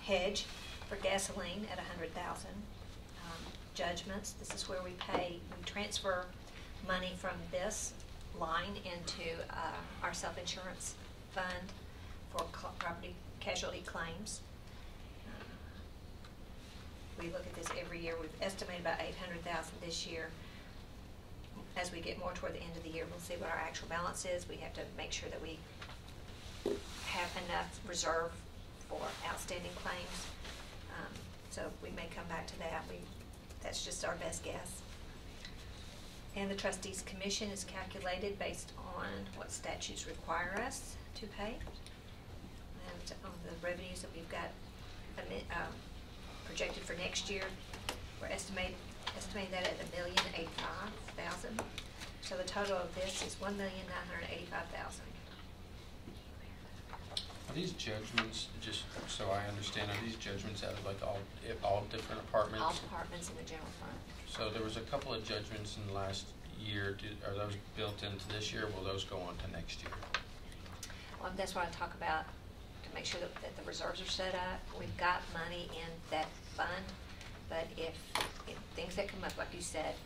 hedge for gasoline at $100,000. Judgments, this is where we transfer money from this line into our self-insurance fund for property casualty claims. We look at this every year. We've estimated about $800,000 this year. As we get more toward the end of the year, we'll see what our actual balance is. We have to make sure that we have enough reserve for outstanding claims. So we may come back to that. That's just our best guess. And the trustees' commission is calculated based on what statutes require us to pay. And on the revenues that we've got projected for next year, we're estimating that at $1,085,000. So the total of this is $1,985,000. Are these judgments, just so I understand, are these judgments out of like all different apartments? All departments in the general fund. So there was a couple of judgments in the last year. Are those built into this year, or will those go on to next year? Well, that's what I talk about, to make sure that the reserves are set up. We've got money in that fund, but if things that come up, like you said,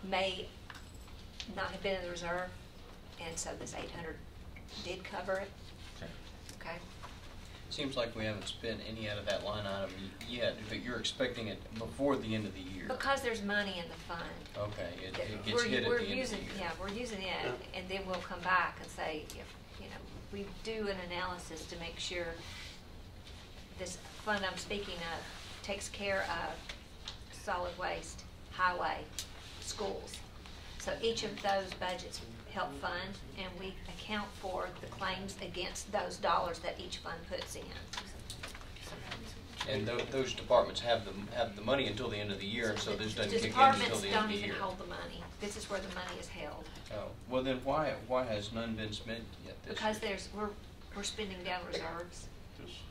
may not have been in the reserve, and so this 800 did cover it. Okay. Seems like we haven't spent any out of that line item yet, but you're expecting it before the end of the year. Because there's money in the fund. Okay, it gets hit at the end of the year. Yeah, we're using it, and then we'll come back and say, we do an analysis to make sure this fund I'm speaking of takes care of solid waste, highway, schools. So each of those budgets help fund, and we account for the claims against those dollars that each fund puts in. And those departments have the money until the end of the year, so this doesn't kick in until the end of the year. Departments don't even hold the money. This is where the money is held. Oh, well then why has none been spent yet this Because year? we're spending down reserves.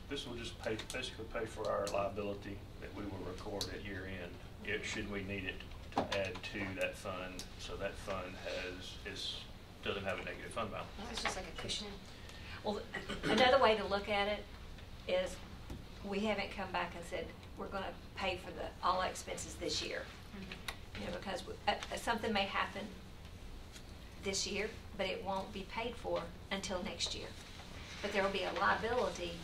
This will just basically pay for our liability that we will record at year end, should we need it to add to that fund, so that fund doesn't have a negative fund balance. It's just like a cushion. Well, another way to look at it is we haven't come back and said we're going to pay for all expenses this year. Because something may happen this year, but it won't be paid for until next year. But there will be a liability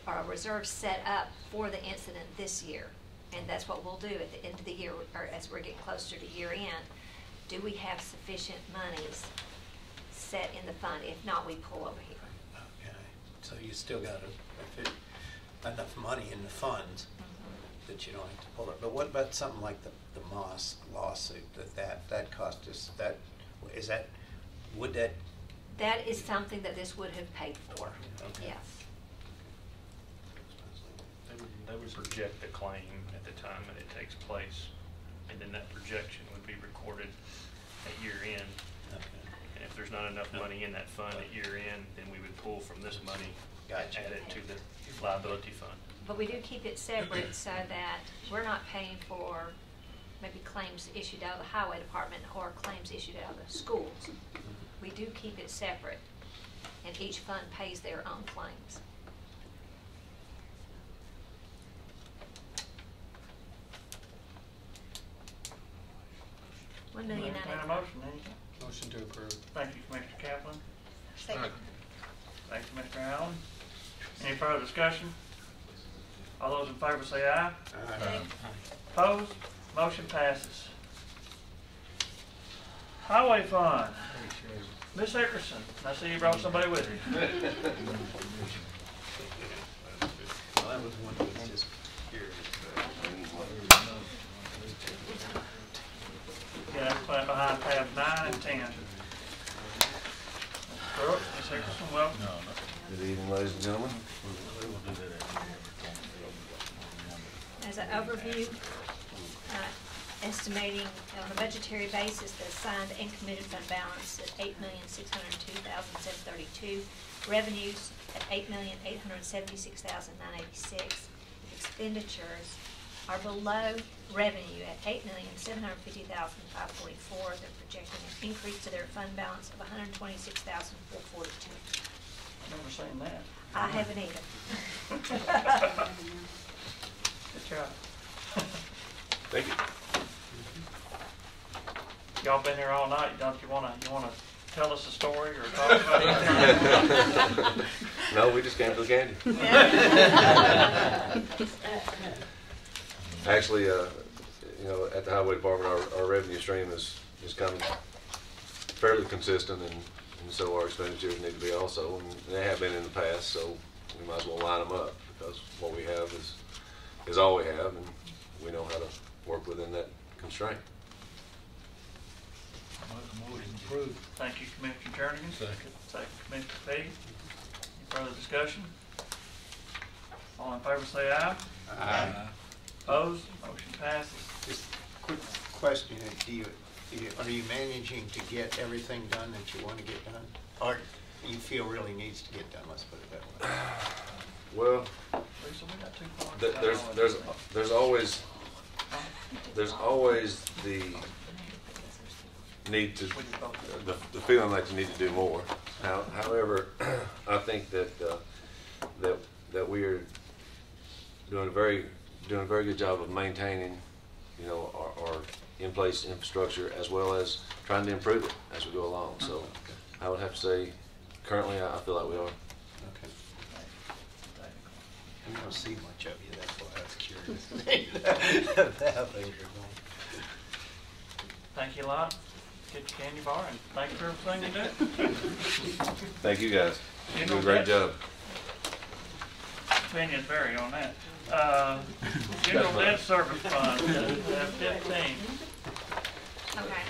or a reserve set up for the incident this year. And that's what we'll do at the end of the year, or as we're getting closer to year end. Do we have sufficient monies set in the fund? If not, we pull over here. Okay, so you still got enough money in the funds that you don't have to pull it. But what about something like the Moss lawsuit that cost us? That is something that this would have paid for. Okay. Yes. They would project the claim at the time that it takes place, and then that projection would be recorded at year end. Okay. And if there's not enough money in that fund at year end, then we would pull from this money and add it to the liability fund. But we do keep it separate so that we're not paying for maybe claims issued out of the highway department or claims issued out of the schools. We do keep it separate, and each fund pays their own claims. $1,985,000. Motion, Motion to approve. Thank you, Commissioner Kaplan. Second. Thank you, Mr. Allen. Any further discussion? All those in favor say aye. Aye. Opposed? Motion passes. Highway Fund. Ms. Hickerson, I see you brought somebody with you. Well, that was one that was just curious. Yeah, that's right behind tab 9 and 10. Brooke, Ms. Hickerson, welcome. Good evening, ladies and gentlemen. As an overview, estimating on a budgetary basis, the assigned and committed fund balance at $8,602,732, revenues at $8,876,986. Expenditures are below revenue at $8,750,544. They're projecting an increase to their fund balance of $126,442. I've never seen that. I haven't either. Good job. Thank you. Y'all been here all night. Don't you wanna tell us a story or talk about it? No, we just came for the candy. Actually, at the highway department, our revenue stream is come fairly consistent, and so our expenditures need to be also, and they have been in the past, so we might as well line them up, because what we have is all we have, and we know how to work within that constraint. Motion approved. Thank you, Commissioner Jernigan. Second. Second, Commissioner Fee. Any further discussion? All in favor say aye. Aye. Opposed? Motion passes. Just a quick question, are you managing to get everything done that you want to get done? Or you feel really needs to get done, let's put it that way? Well, Lisa, we got 2 points. there's always the need to, the feeling like you need to do more. However, I think that we are doing a very good job of maintaining, our in-place infrastructure, as well as trying to improve it as we go along. So I would have to say, currently, I feel like we are. Okay. I don't see much of you, that's why I was curious. How things are going. Thank you a lot. Get your candy bar, and thank you for everything you do. Thank you, guys. You do a great job. Opinions vary on that. General Debt Service Fund, 15. Okay.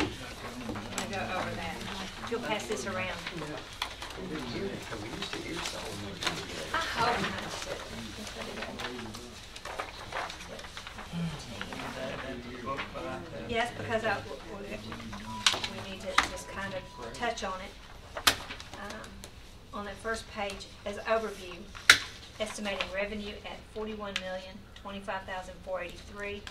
I'll go over that. You'll pass this around. We used to hear something. I hope not. Yes, because we need to just kind of touch on it. On the first page, as an overview, estimating revenue at $41,025,483,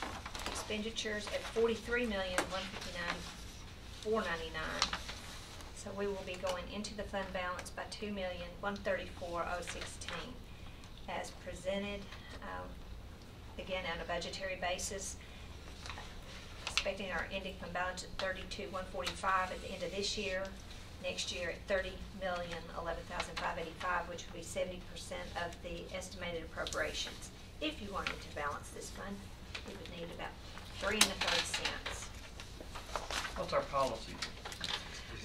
expenditures at $43,159,499. So we will be going into the fund balance by $2,134,016. As presented, again on a budgetary basis, expecting our ending fund balance at $32,145 at the end of this year. Next year at $30,011,585, which would be 70% of the estimated appropriations. If you wanted to balance this fund, you would need about 3 1/3 cents. What's our policy?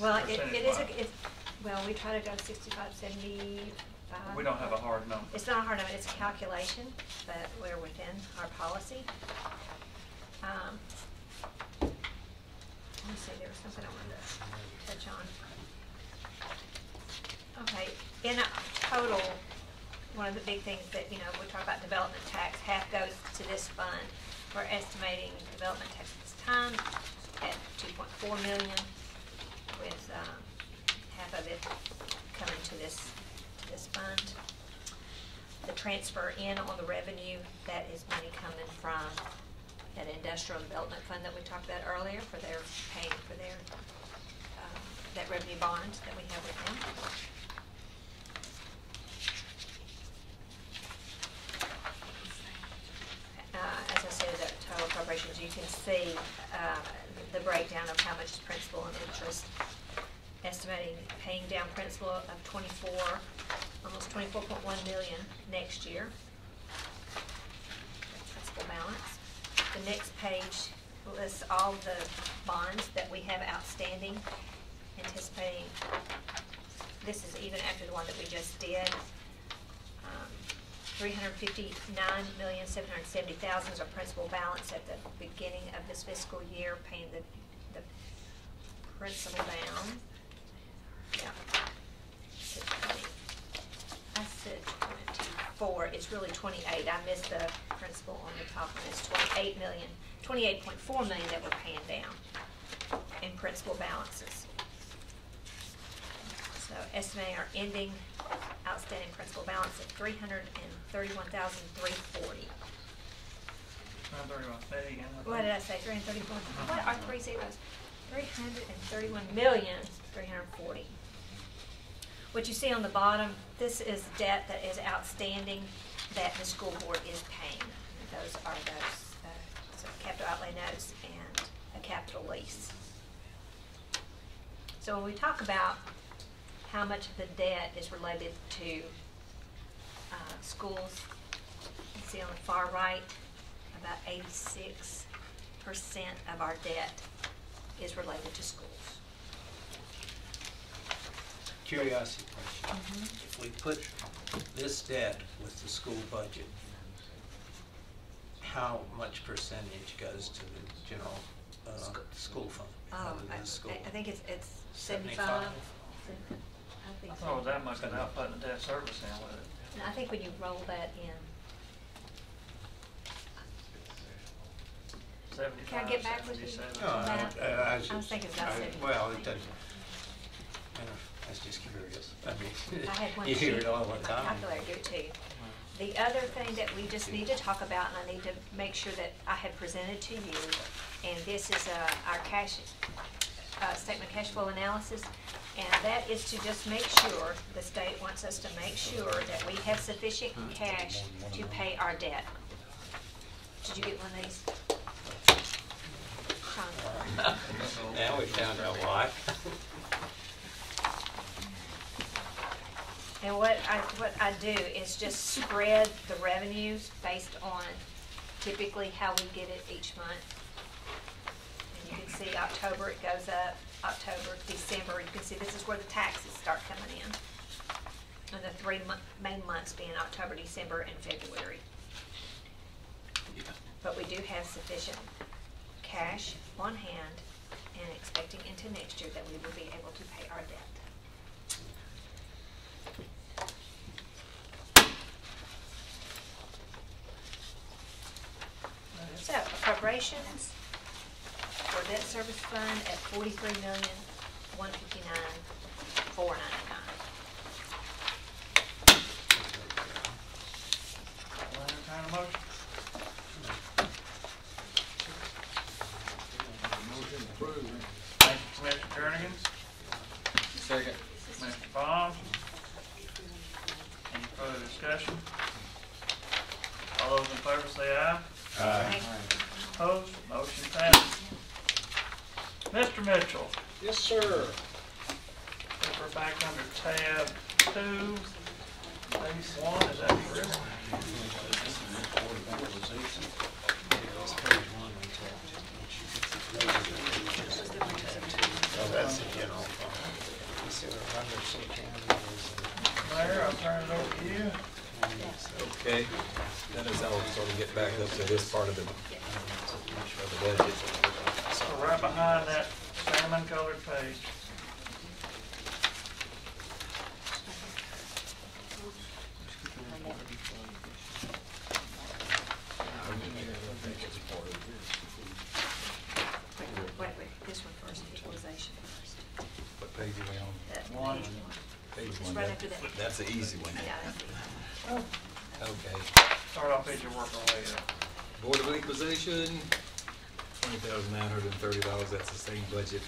Well, well, we try to go 65, 75. We don't have a hard number. It's not a hard number, it's a calculation, but we're within our policy. Let me see, there was something I wanted to touch on. Okay, in total, one of the big things that, we talk about development tax, half goes to this fund. We're estimating development tax at this time at $2.4 million, with half of it coming to this fund. The transfer in on the revenue, that is money coming from that industrial development fund that we talked about earlier, for their paying for their that revenue bond that we have with them. As I said, the total appropriations, you can see the breakdown of how much is principal and interest estimating paying down principal of almost 24.1 million next year. Principal balance. The next page lists all the bonds that we have outstanding, anticipating, this is even after the one that we just did. $359,770,000 is our principal balance at the beginning of this fiscal year, paying the principal down. Yeah. I said 24, it's really 28. I missed the principal on the top one. It's 28.4 million that we're paying down in principal balances. So estimating our ending outstanding principal balance at $331,340. What did I say? 334. What are 3 zeros? 331,340,000. What you see on the bottom, this is debt that is outstanding that the school board is paying. Those are so capital outlay notes and a capital lease. So when we talk about how much of the debt is related to schools, you see on the far right, about 86% of our debt is related to schools. Curiosity question. If we put this debt with the school budget, how much percentage goes to the general school fund? I think it's 75. I think I thought it was that much without putting the debt service in with it. And I think when you roll that in, 75, can I get back with you 77. on that? I I was thinking about 75. Well, it doesn't. I was just curious. I mean, I had one you hear sheet, it all the my time. calculator do it too. The other thing that we just need to talk about, and I need to make sure that I have presented to you, and this is our cash statement cash flow analysis, and that is to just make sure, the state wants us to make sure that we have sufficient cash to pay our debt. Did you get one of these? Now we found out why. And what I do is just spread the revenues based on typically how we get it each month. And you can see October it goes up, October, December, you can see this is where the taxes start coming in. And the three main months being October, December, and February. But we do have sufficient cash on hand and expecting into next year that we will be able to pay our debt. So appropriations for debt service fund at $43,159,499. Entertain a motion. Motion approved. Thank you, Commissioner Jernigan. Second. Mr. Bond. Any further discussion? All those in favor say aye. Aye. Opposed? Motion passes. Mr. Mitchell, Yes, sir. if we're back under tab 2, page 1, is that correct? Oh, that's the general fund. You see what Rutherford County Mayor, I'll turn it over to you. Okay, that is how we'll sort of get back up to this part of the budget. So right behind that salmon colored page. Wait, this one first, utilization first. What page are we on? That One. Page It's one. right after that. That's the easy one. Yeah, that's it. Okay. Start off as you work our way up. Board of Equalization, $20,930. That's the same budget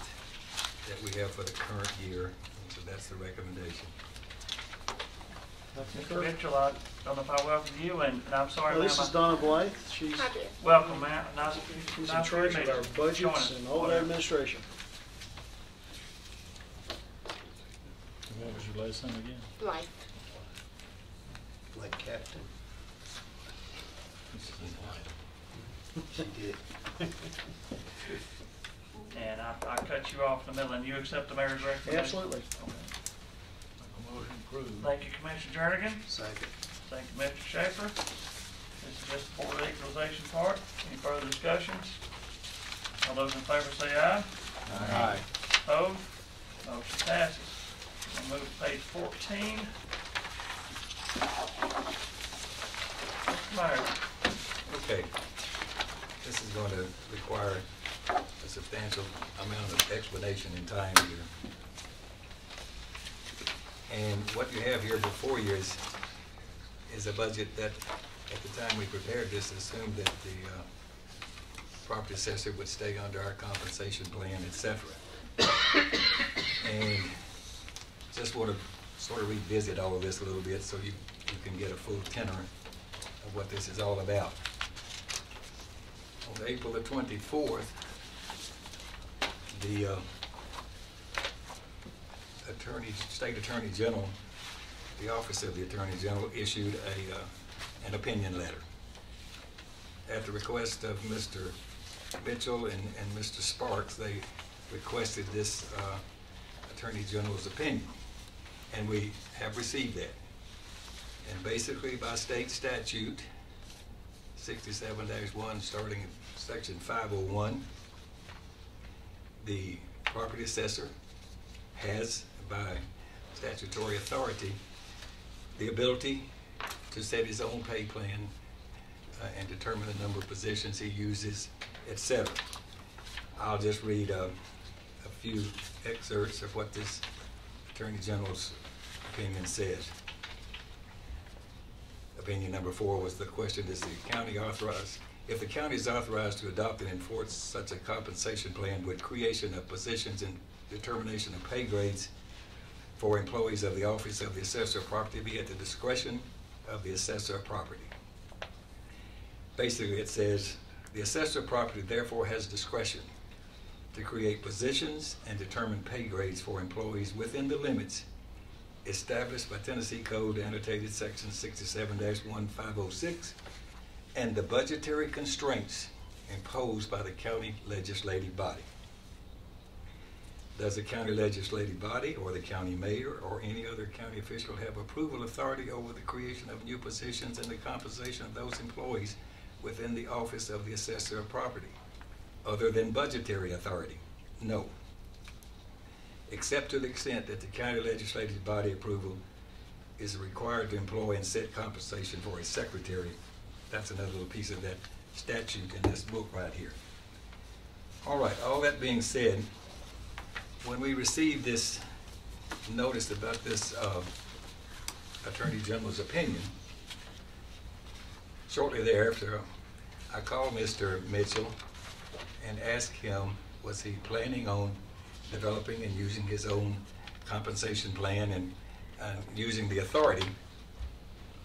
that we have for the current year. So that's the recommendation. Mr. Mitchell, I don't know if I welcome you, and I'm sorry, Well, ma'am. this is Donna Blythe. She's Welcome, ma'am. Nice she's in nice charge to of meet our you. budgets Join us. and all the administration. everybody's son again? Life. Like Captain. She did. And I cut you off in the middle, and you accept the mayor's recommendation? Absolutely. Okay. Motion approved. Thank you, Commissioner Jernigan. Second. Thank you, Mr. Schaefer. This is just the Board of Equalization part. Any further discussions? All those in favor say aye. Aye. Opposed? Motion passes. We'll move to page 14. Mr. Myers. Okay. This is going to require a substantial amount of explanation and time here. And what you have here before you is a budget that, at the time we prepared this, assumed that the property assessor would stay under our compensation plan, et cetera. And just want to sort of revisit all of this a little bit so you can get a full tenor of what this is all about. On April the 24th, the State Attorney General, the Office of the Attorney General, issued an opinion letter. At the request of Mr. Mitchell and Mr. Sparks, they requested this Attorney General's opinion, and we have received that. And basically, by state statute 67-1, starting at section 501, the property assessor has, by statutory authority, the ability to set his own pay plan and determine the number of positions he uses, etc. I'll just read a few excerpts of what this Attorney General's opinion says. Opinion number 4 was the question: is the county authorized? If the county is authorized to adopt and enforce such a compensation plan with creation of positions and determination of pay grades for employees of the Office of the Assessor of Property be at the discretion of the Assessor of Property. Basically, it says, the Assessor of Property therefore has discretion to create positions and determine pay grades for employees within the limits established by Tennessee Code annotated section 67-1506 and the budgetary constraints imposed by the county legislative body. Does the county legislative body or the county mayor or any other county official have approval authority over the creation of new positions and the compensation of those employees within the Office of the Assessor of Property, other than budgetary authority? No. Except to the extent that the county legislative body approval is required to employ and set compensation for a secretary. That's another little piece of that statute in this book right here. All right, all that being said, when we received this notice about this Attorney General's opinion, shortly thereafter, I called Mr. Mitchell and asked him, was he planning on developing and using his own compensation plan and using the authority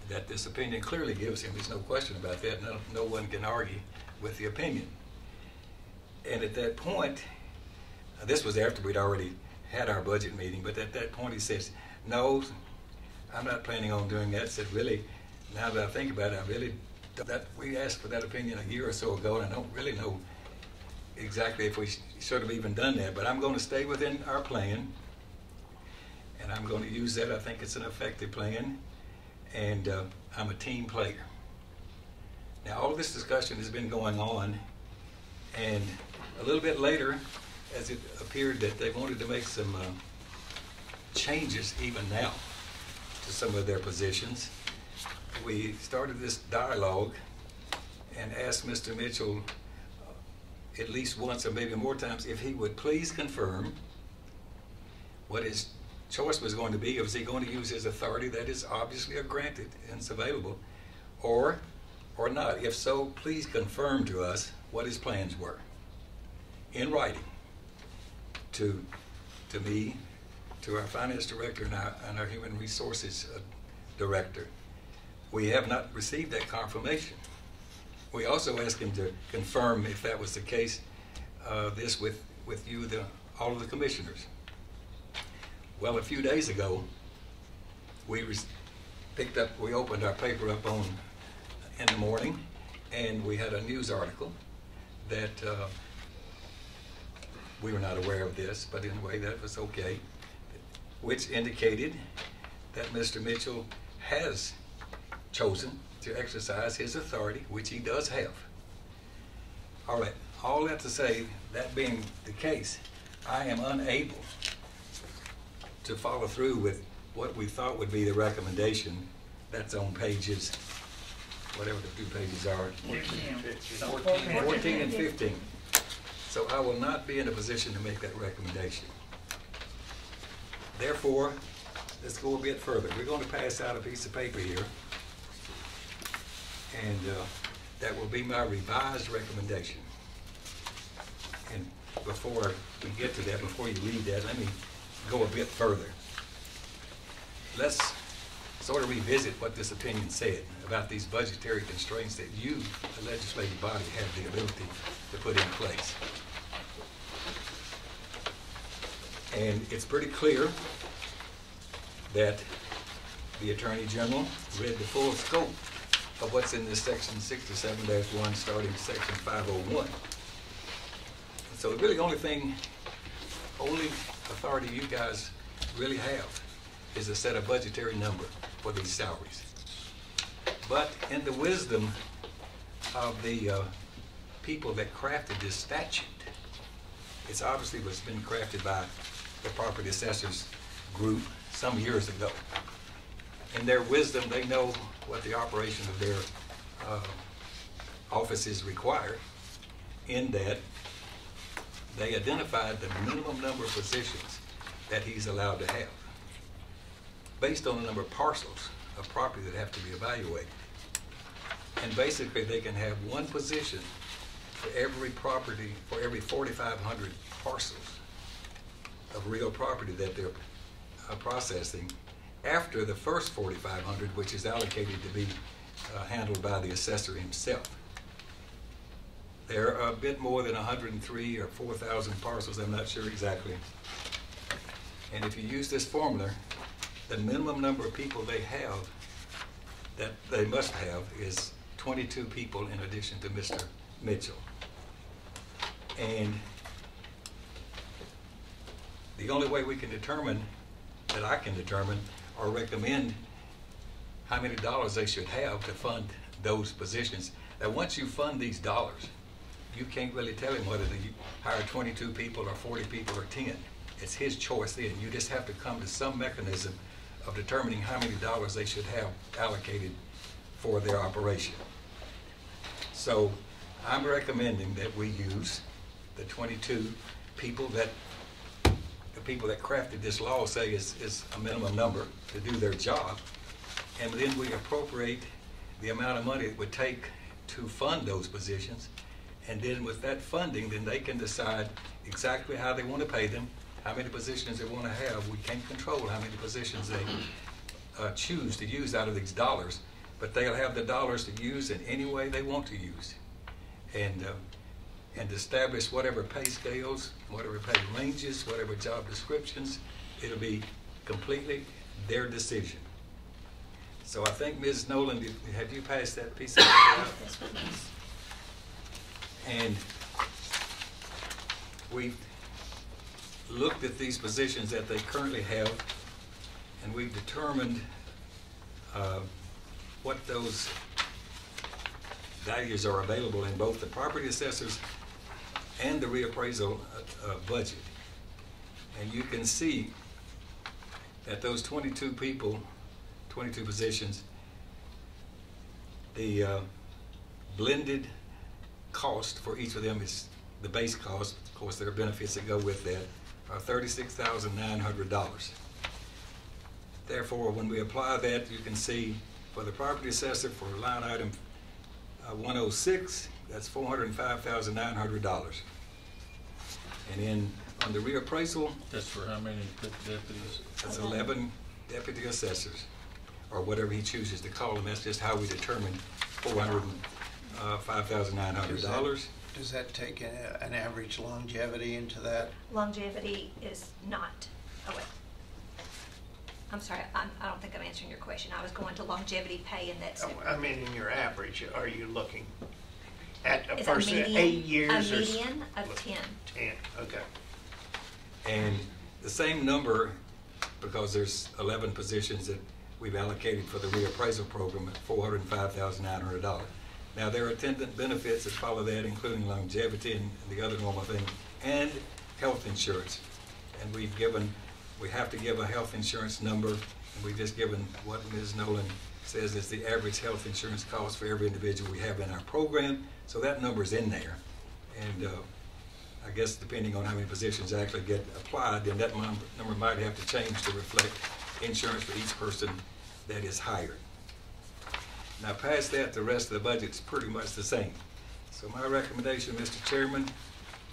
that this opinion clearly gives him. There's no question about that. No one can argue with the opinion. And at that point, this was after we'd already had our budget meeting, but at that point he says, no, I'm not planning on doing that. I said, really, now that I think about it, we asked for that opinion a year or so ago, and I don't really know exactly if we should have even done that, but I'm going to stay within our plan, and I'm going to use that. I think it's an effective plan, and I'm a team player. Now, all of this discussion has been going on, and a little bit later, as it appeared that they wanted to make some changes even now to some of their positions, we started this dialogue and asked Mr. Mitchell at least once or maybe more times if he would please confirm what his choice was going to be. Was he going to use his authority that is obviously granted and it's available, or not? If so, please confirm to us what his plans were in writing to me, to our finance director and our human resources director. We have not received that confirmation. We also asked him to confirm, if that was the case, this with you, all of the commissioners. Well, a few days ago, we we opened our paper up in the morning, and we had a news article that we were not aware of this, but anyway, that was okay, which indicated that Mr. Mitchell has chosen to exercise his authority, which he does have. All right, all that to say, that being the case, I am unable to follow through with what we thought would be the recommendation that's on pages, whatever the 2 pages are. 14 and 15. So I will not be in a position to make that recommendation. Therefore, let's go a bit further. We're going to pass out a piece of paper here, and that will be my revised recommendation. And before we get to that, before you read that, let me go a bit further. Let's sort of revisit what this opinion said about these budgetary constraints that you, the legislative body, have the ability to put in place. And it's pretty clear that the Attorney General read the full scope of what's in this section 67-1, starting section 501. So really only authority you guys really have is to set a budgetary number for these salaries. But in the wisdom of the people that crafted this statute, it's obviously what's been crafted by the property assessors group some years ago. In their wisdom, they know what the operation of their offices require, in that they identified the minimum number of positions that he's allowed to have, based on the number of parcels of property that have to be evaluated. And basically, they can have one position for every property, for every 4,500 parcels of real property that they're processing, after the first 4,500, which is allocated to be handled by the assessor himself. There are a bit more than 103 or 4,000 parcels, I'm not sure exactly. And if you use this formula, the minimum number of people they have, that they must have, is 22 people in addition to Mr. Mitchell. And the only way we can determine, that I can determine, or recommend how many dollars they should have to fund those positions. Now, once you fund these dollars, you can't really tell him whether to hire 22 people or 40 people or 10. It's his choice then. You just have to come to some mechanism of determining how many dollars they should have allocated for their operation. So I'm recommending that we use the 22 people that the people that crafted this law say is a minimum number to do their job, and then we appropriate the amount of money it would take to fund those positions, and then with that funding, then they can decide exactly how they want to pay them, how many positions they want to have. We can't control how many positions they choose to use out of these dollars, but they'll have the dollars to use in any way they want to use, and establish whatever pay scales, whatever pay ranges, whatever job descriptions. It'll be completely their decision. So I think, Ms. Nolan, have you passed that piece of paper out? And we've looked at these positions that they currently have, and we've determined what those values are available in both the property assessors and the reappraisal budget. And you can see that those 22 people, 22 positions, the blended cost for each of them is the base cost. Of course, there are benefits that go with that, are $36,900. Therefore, when we apply that, you can see for the property assessor for line item 106, that's $405,900. And then on the reappraisal, that's for how many deputies? That's 11 deputy assessors, or whatever he chooses to call them. That's just how we determine $405,900. Does that take an average longevity into that? Longevity is not, oh wait. I'm sorry, I don't think I'm answering your question. I was going to longevity pay, and that's. I mean, in your average, are you looking at a It's person at median- 8 years? A or median of 10. 10, okay. And the same number, because there's 11 positions that we've allocated for the reappraisal program at $405,900. Now, there are attendant benefits that follow that, including longevity and the other normal things, and health insurance. And we have to give a health insurance number, and we've just given what Ms. Nolan says is the average health insurance cost for every individual we have in our program. So that number's in there. And I guess depending on how many positions actually get applied, then that number might have to change to reflect insurance for each person that is hired. Now, past that, the rest of the budget's pretty much the same. So my recommendation, Mr. Chairman,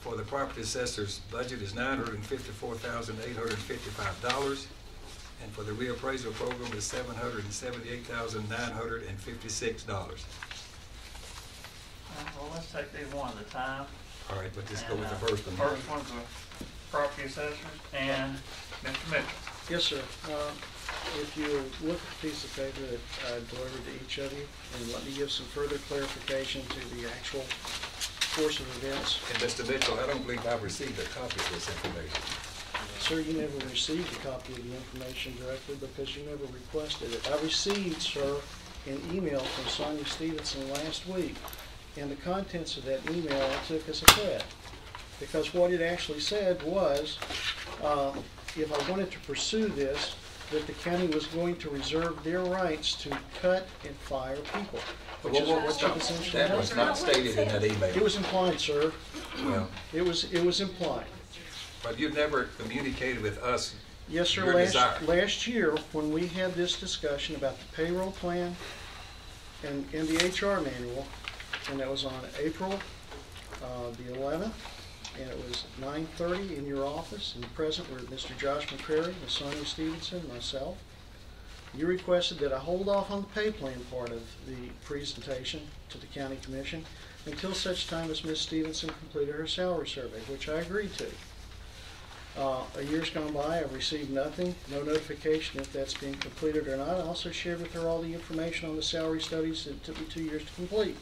for the property assessor's budget is $954,855, and for the reappraisal program is $778,956. Well, let's take these one at a time. All right, but just go with the And, first one. First one's the property assessors and Mr. Mitchell. Yes, sir. If you look at the piece of paper that I delivered to each of you, and let me give some further clarification to the actual course of events. And Mr. Mitchell, I don't believe I've received a copy of this information. Sir, you never received a copy of the information directly because you never requested it. I received, sir, an email from Sonia Stevenson last week, and the contents of that email I took as a threat. Because what it actually said was, if I wanted to pursue this, that the county was going to reserve their rights to cut and fire people. Which is what you essentially That was not stated in that email. It was implied, sir. Well, It was implied. but you've never communicated with us Yes, sir. your desire. Last year, when we had this discussion about the payroll plan and the HR manual, and that was on April the 11th, and it was 9:30 in your office, and present were Mr. Josh McCrary, Ms. Sonia Stevenson, myself. You requested that I hold off on the pay plan part of the presentation to the county commission until such time as Ms. Stevenson completed her salary survey, which I agreed to. A year's gone by, I've received nothing, no notification if that's being completed or not. I also shared with her all the information on the salary studies that took me 2 years to complete.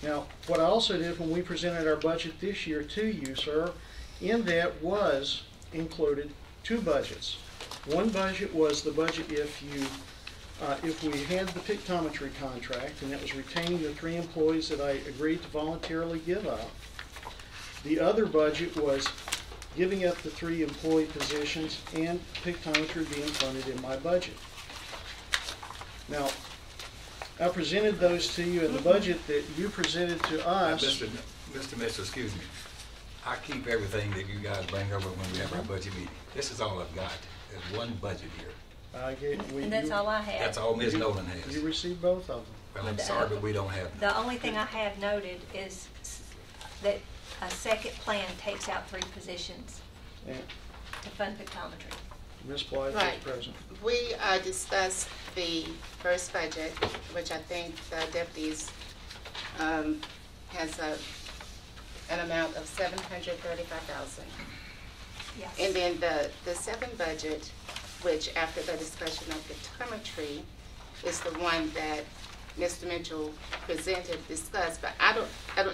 Now, what I also did when we presented our budget this year to you, sir, in that was included 2 budgets. One budget was the budget if we had the pictometry contract, and that was retaining the 3 employees that I agreed to voluntarily give up. The other budget was giving up the 3 employee positions and pictometry being funded in my budget. Now, I presented those to you in the budget that you presented to us. Mr. Mitchell, excuse me. I keep everything that you guys bring over when we have our budget meeting. This is all I've got. There's one budget here. And that's all I have. That's all Ms. Nolan has. You received both of them. Well, I'm sorry, but we don't have them. The only thing I have noted is that a second plan takes out 3 positions Yeah. to fund pictometry. Ms. Blythe Right. is present. We discussed the first budget, which I think the deputies has an amount of $735,000. Yes. And then the second budget, which after the discussion of pictometry, is the one that Mr. Mitchell presented, discussed, but I don't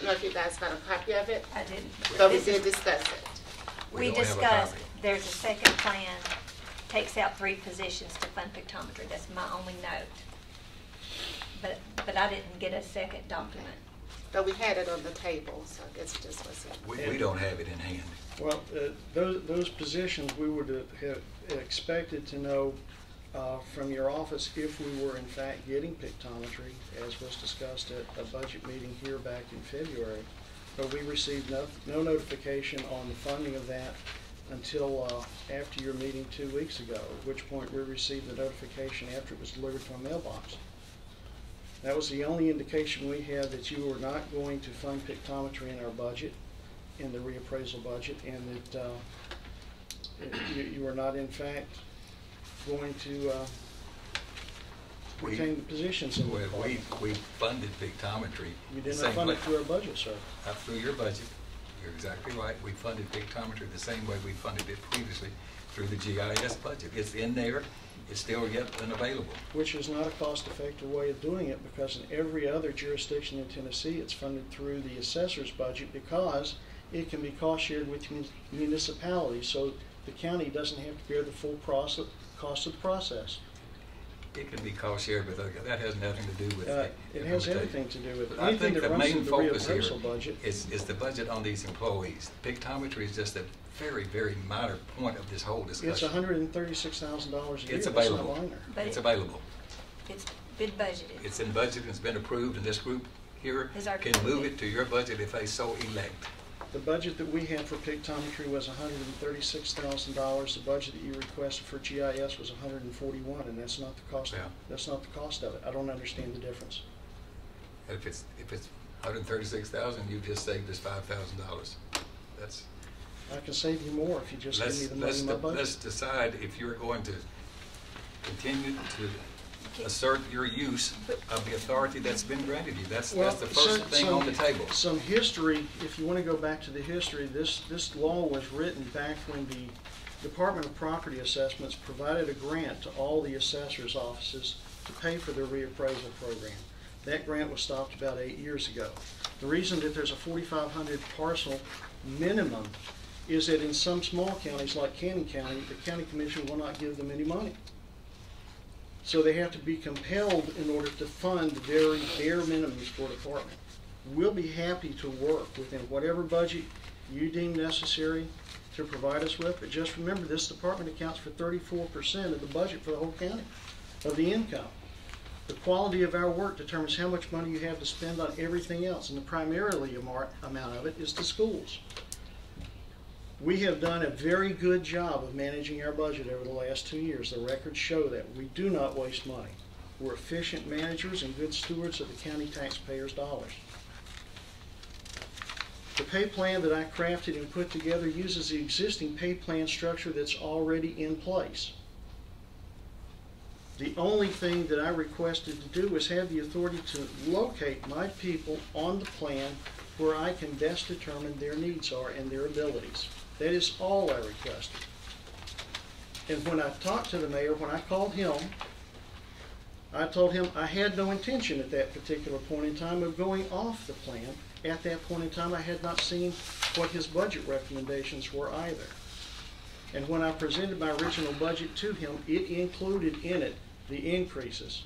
know if you guys got a copy of it. I didn't. But we did discuss it. We discussed, there's a second plan, takes out 3 positions to fund pictometry. That's my only note. But I didn't get a second document. But we had it on the table, so I guess it just wasn't. We don't have it in hand. Well, those positions, we would have expected to know from your office if we were in fact getting pictometry, as was discussed at a budget meeting here back in February. But we received no notification on the funding of that until after your meeting 2 weeks ago, at which point we received the notification after it was delivered to a mailbox. That was the only indication we had that you were not going to fund pictometry in our budget, in the reappraisal budget, and that you were not in fact going to retain the positions in the department. We funded pictometry. You did not fund it through our budget, sir. Not through your budget. You're exactly right. We funded pictometry the same way we funded it previously. through the GIS budget. It's in there, it's still yet unavailable. Which is not a cost-effective way of doing it, because in every other jurisdiction in Tennessee, it's funded through the assessor's budget, because it can be cost-shared with municipalities, so the county doesn't have to bear the full cost of the process. It can be cost shared, but that has nothing to do with it has everything to do with it. But I Anything think that the runs main through the focus here reappraisal budget. is the budget on these employees. Pictometry is just a very, very minor point of this whole discussion. It's $136,000 a year. It's That's available. not minor. But It's available. It's been budgeted. It's in budget, it's been approved, and this group here Is our can move it to your budget if they so elect. The budget that we had for pictometry was $136,000. The budget that you requested for GIS was $141,000, and that's not the cost. Yeah. That's not the cost of it. I don't understand the difference. If it's $136,000, you just saved us $5,000. That's. I can save you more if you just give me the money in my budget. Let's decide if you're going to continue to assert your use of the authority that's been granted you. That's the first thing on the table. Some history, if you want to go back to the history, this law was written back when the Department of Property Assessments provided a grant to all the assessors' offices to pay for their reappraisal program. That grant was stopped about 8 years ago. The reason that there's a 4,500 parcel minimum is that in some small counties like Cannon County, the county commission will not give them any money. So they have to be compelled in order to fund the very bare minimums for the department. We'll be happy to work within whatever budget you deem necessary to provide us with, but just remember this department accounts for 34% of the budget for the whole county, of the income. The quality of our work determines how much money you have to spend on everything else, and the primarily amount of it is the schools. We have done a very good job of managing our budget over the last 2 years. The records show that. We do not waste money. We're efficient managers and good stewards of the county taxpayers' dollars. The pay plan that I crafted and put together uses the existing pay plan structure that's already in place. The only thing that I requested to do was have the authority to locate my people on the plan where I can best determine their needs are and their abilities. That is all I requested. And when I talked to the mayor, when I called him, I told him I had no intention at that particular point in time of going off the plan. At that point in time, I had not seen what his budget recommendations were either. And when I presented my original budget to him, it included in it the increases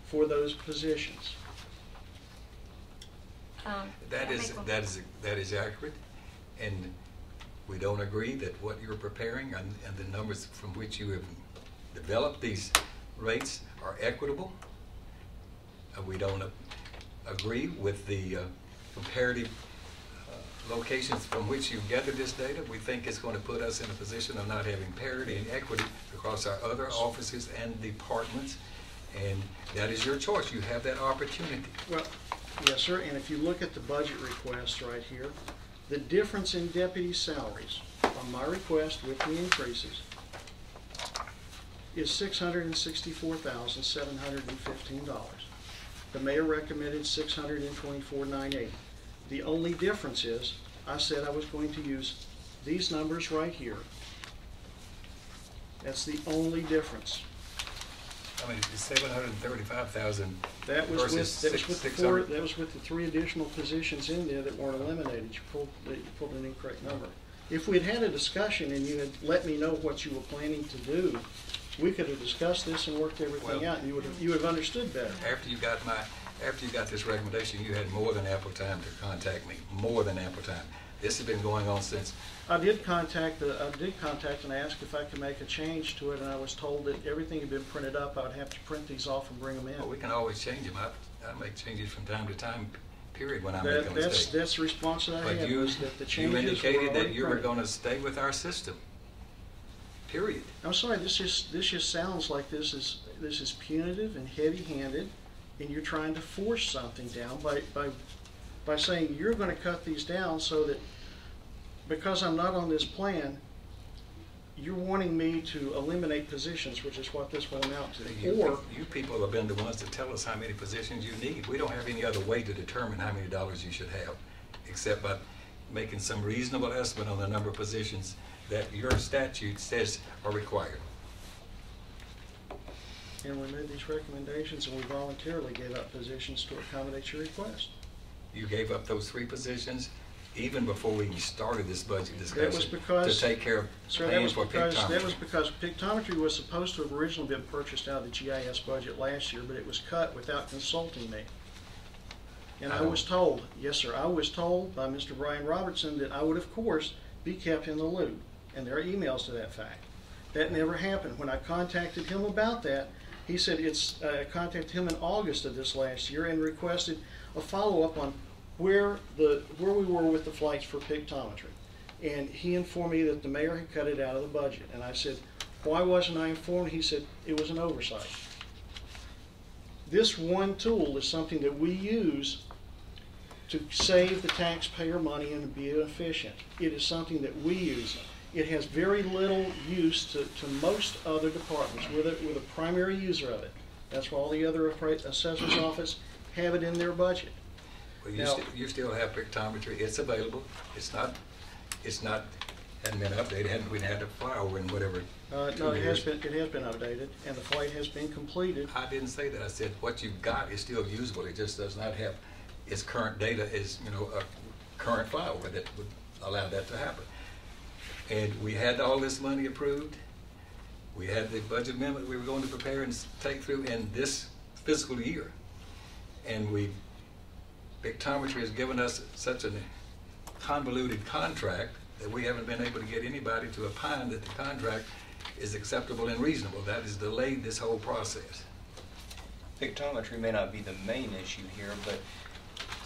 for those positions. That is accurate, and we don't agree that what you're preparing and the numbers from which you have developed these rates are equitable. We don't agree with the comparative locations from which you gathered this data. We think it's going to put us in a position of not having parity and equity across our other offices and departments, and that is your choice. You have that opportunity. Well, yes, sir, and if you look at the budget request right here, the difference in deputy salaries on my request with the increases is $664,715. The mayor recommended $624,980. The only difference is I said I was going to use these numbers right here. That's the only difference. I mean, it's $735,000 That was versus with the 3 additional positions in there that weren't eliminated. You pulled an incorrect number. If we'd had a discussion and you had let me know what you were planning to do, we could have discussed this and worked everything out, and you would have understood better. After you got this recommendation, you had more than ample time to contact me. More than ample time. This has been going on since. I did contact and ask if I could make a change to it, and I was told that everything had been printed up. I would have to print these off and bring them in. Well, we can always change them. I make changes from time to time, period, when I make a mistake. That's the response that I had, was that the changes you indicated were that you were printed. going to stay with our system, period. I'm sorry, this just sounds like this is punitive and heavy-handed, and you're trying to force something down by saying you're going to cut these down so that because I'm not on this plan, you're wanting me to eliminate positions, which is what this will amount to. You people have been the ones to tell us how many positions you need. We don't have any other way to determine how many dollars you should have, except by making some reasonable estimate on the number of positions that your statute says are required. And we made these recommendations, and we voluntarily gave up positions to accommodate your request. You gave up those 3 positions even before we even started this budget discussion. That was because, to take care of sir, paying for that pictometry. was because pictometry was supposed to have originally been purchased out of the GIS budget last year, but it was cut without consulting me. And I was told, yes, sir, I was told by Mr. Brian Robertson that I would, of course, be kept in the loop. And there are emails to that fact. That never happened. When I contacted him about that, he said I contacted him in August of this last year and requested a follow-up on where we were with the flights for pictometry. And he informed me that the mayor had cut it out of the budget. And I said, why wasn't I informed? He said, it was an oversight. This one tool is something that we use to save the taxpayer money and be efficient. It is something that we use. It has very little use to most other departments. We're the primary user of it. That's why all the other assessor's office have it in their budget. Well, Now, you still have pictometry. It's available. hadn't been updated. We had to fly over in whatever. no, it has been updated, and the flight has been completed. I didn't say that. I said what you've got is still usable. It just does not have its current data is, a current flyover that would allow that to happen. And we had all this money approved. We had the budget amendment we were going to prepare and take through in this fiscal year. And pictometry has given us such a convoluted contract that we haven't been able to get anybody to opine that the contract is acceptable and reasonable. That has delayed this whole process. Pictometry may not be the main issue here, but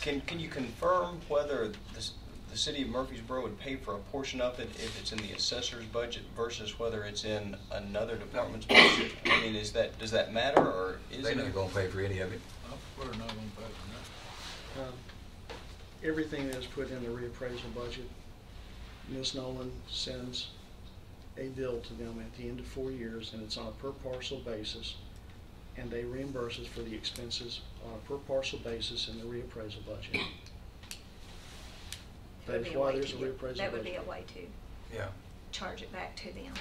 can you confirm whether the city of Murfreesboro would pay for a portion of it if it's in the assessor's budget versus whether it's in another department's budget? I mean, does that matter, or is They're it? not going to pay for any of it. We're not going to pay for that. Everything that is put in the reappraisal budget, Ms. Nolan sends a bill to them at the end of 4 years, and it's on a per parcel basis, and they reimburse us for the expenses on a per parcel basis in the reappraisal budget. That is why there's a reappraisal budget. That would be a way to charge it back to them.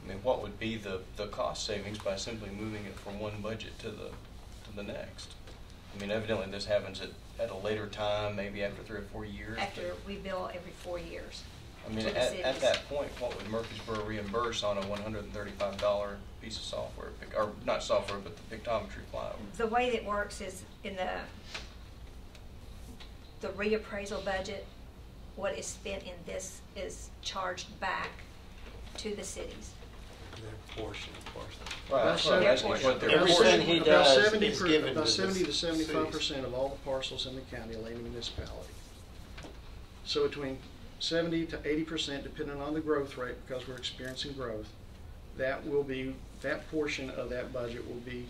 I mean, what would be the cost savings by simply moving it from one budget to the next? I mean, evidently this happens at a later time, maybe after 3 or 4 years. After we bill every 4 years. I mean, to the at cities. that point, what would Murfreesboro reimburse on a $135 piece of software, or not software, but the pictometry flyover? The way that works is in the reappraisal budget, what is spent in this is charged back to the cities. Their portion, of course. Right, About that's what I'm asking, what their Everything portion. he about does 70 is given about to 70 the to 75% of all the parcels in the county lay in the municipality. So between 70 to 80%, depending on the growth rate, because we're experiencing growth, that portion of that budget will be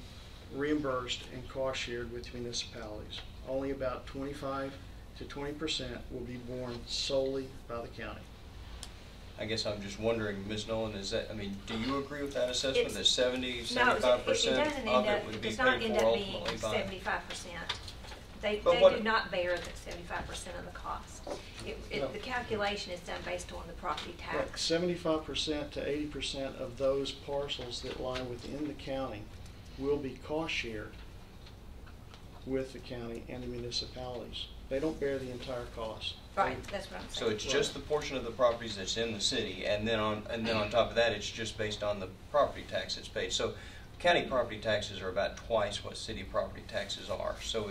reimbursed and cost shared with municipalities. Only about 25 to 20% will be borne solely by the county. I guess I'm just wondering, Ms. Nolan, do you agree with that assessment, It's- that 70, No, 75% doesn't of end it up, would be does not paid end for up being ultimately by? 75%. They But what- do not bear the 75% of the cost. The calculation is done based on the property Like tax. 75% to 80% of those parcels that lie within the county will be cost shared with the county and the municipalities. They don't bear the entire cost. Right, that's what I'm saying. So it's just the portion of the properties that's in the city, and then on top of that, it's just based on the property tax that's paid. So county property taxes are about twice what city property taxes are. So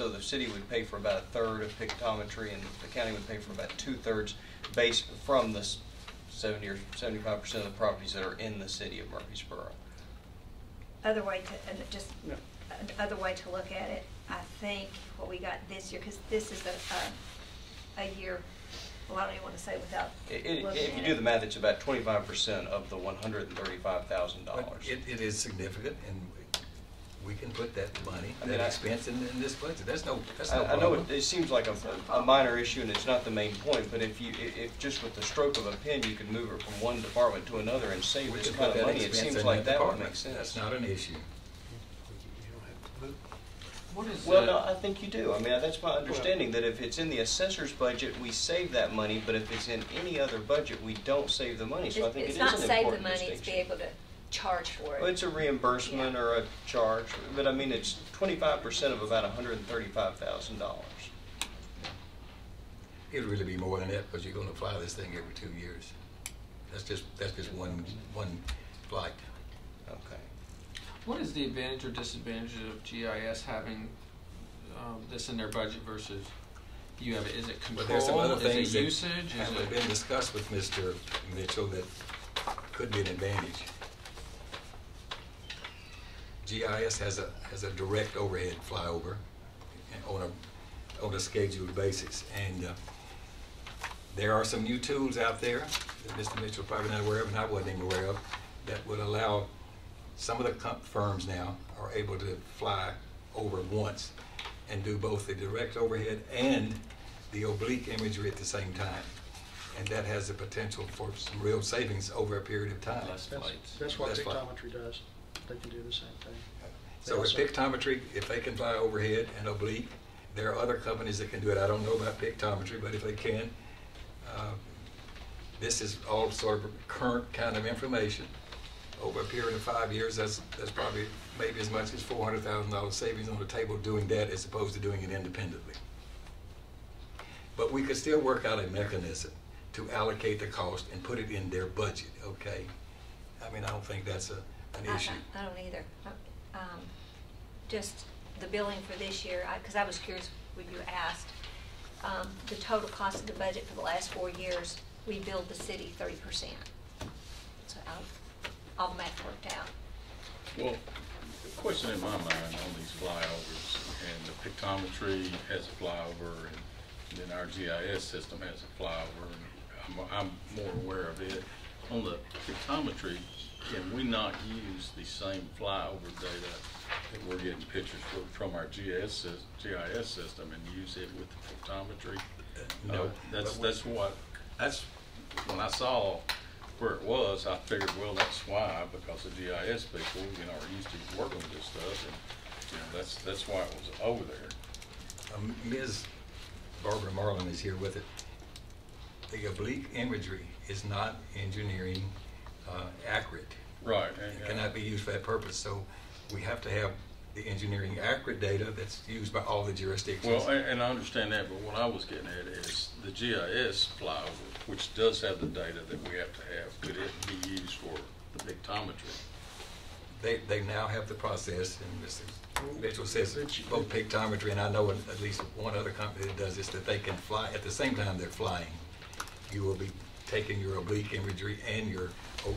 the city would pay for about 1/3 of pictometry, and the county would pay for about 2/3 based from the 70 or 75% of the properties that are in the city of Murfreesboro. Other way to look at it, I think what we got this year, because this is a year, well, I don't even want to say without looking If at you it. do the math, it's about 25% of the $135,000. But it is significant, and we can put that money, I mean, that expense in this budget. That's no I know problem. it seems like a minor issue, and it's not the main point, but if just with the stroke of a pen, you can move it from one department to another and save We this can kind put of that money, it expense seems in like that would department. make sense. That's not an issue. What is Well, no, I think you do. I mean, that's my understanding, that if it's in the assessor's budget, we save that money, but if it's in any other budget, we don't save the money. So I think it is an It's important not save the money, distinction. it's be able to charge for it. Well, it's a reimbursement or a charge, but I mean, it's 25% of about $135,000. It'll really be more than that, because you're gonna fly this thing every 2 years. That's just one flight. Okay. What is the advantage or disadvantage of GIS having this in their budget versus you have it? Is it But there's some other control? Is things it that usage? Is haven't it? been discussed with Mr. Mitchell that could be an advantage. GIS has a direct overhead flyover on a scheduled basis, and there are some new tools out there that Mr. Mitchell probably not aware of, and I wasn't even aware of, that would allow some of the firms now are able to fly over once and do both the direct overhead and the oblique imagery at the same time. And that has the potential for some real savings over a period of time. That's what pictometry does. They can do the same thing. So with pictometry, if they can fly overhead and oblique, there are other companies that can do it. I don't know about pictometry, but if they can, this is all sort of current kind of information. Over a period of 5 years, that's probably maybe as much as $400,000 savings on the table doing that as opposed to doing it independently. But we could still work out a mechanism to allocate the cost and put it in their budget, okay? I mean, I don't think that's an issue. I don't either. Just the billing for this year, because I was curious when you asked, the total cost of the budget for the last 4 years, we billed the city 30%. So all the math worked out. Well, the question in my mind on these flyovers, and the pictometry has a flyover, and then our GIS system has a flyover, and I'm more aware of it. On the pictometry, can we not use the same flyover data that we're getting pictures from our GIS system and use it with the pictometry? No. That's when I saw where it was, I figured, well, that's why, because the GIS people, are used to working with this stuff, and that's why it was over there. Ms. Barbara Marlin is here with it. The oblique imagery is not engineering accurate. Right. It cannot be used for that purpose, so we have to have the engineering accurate data that's used by all the jurisdictions. Well, and I understand that, but what I was getting at is the GIS flyover, which does have the data that we have to have, could it be used for the pictometry? They now have the process, and Mr. Mitchell says both pictometry, and I know at least one other company that does this, that they can fly, at the same time they're flying, you will be taking your oblique imagery and your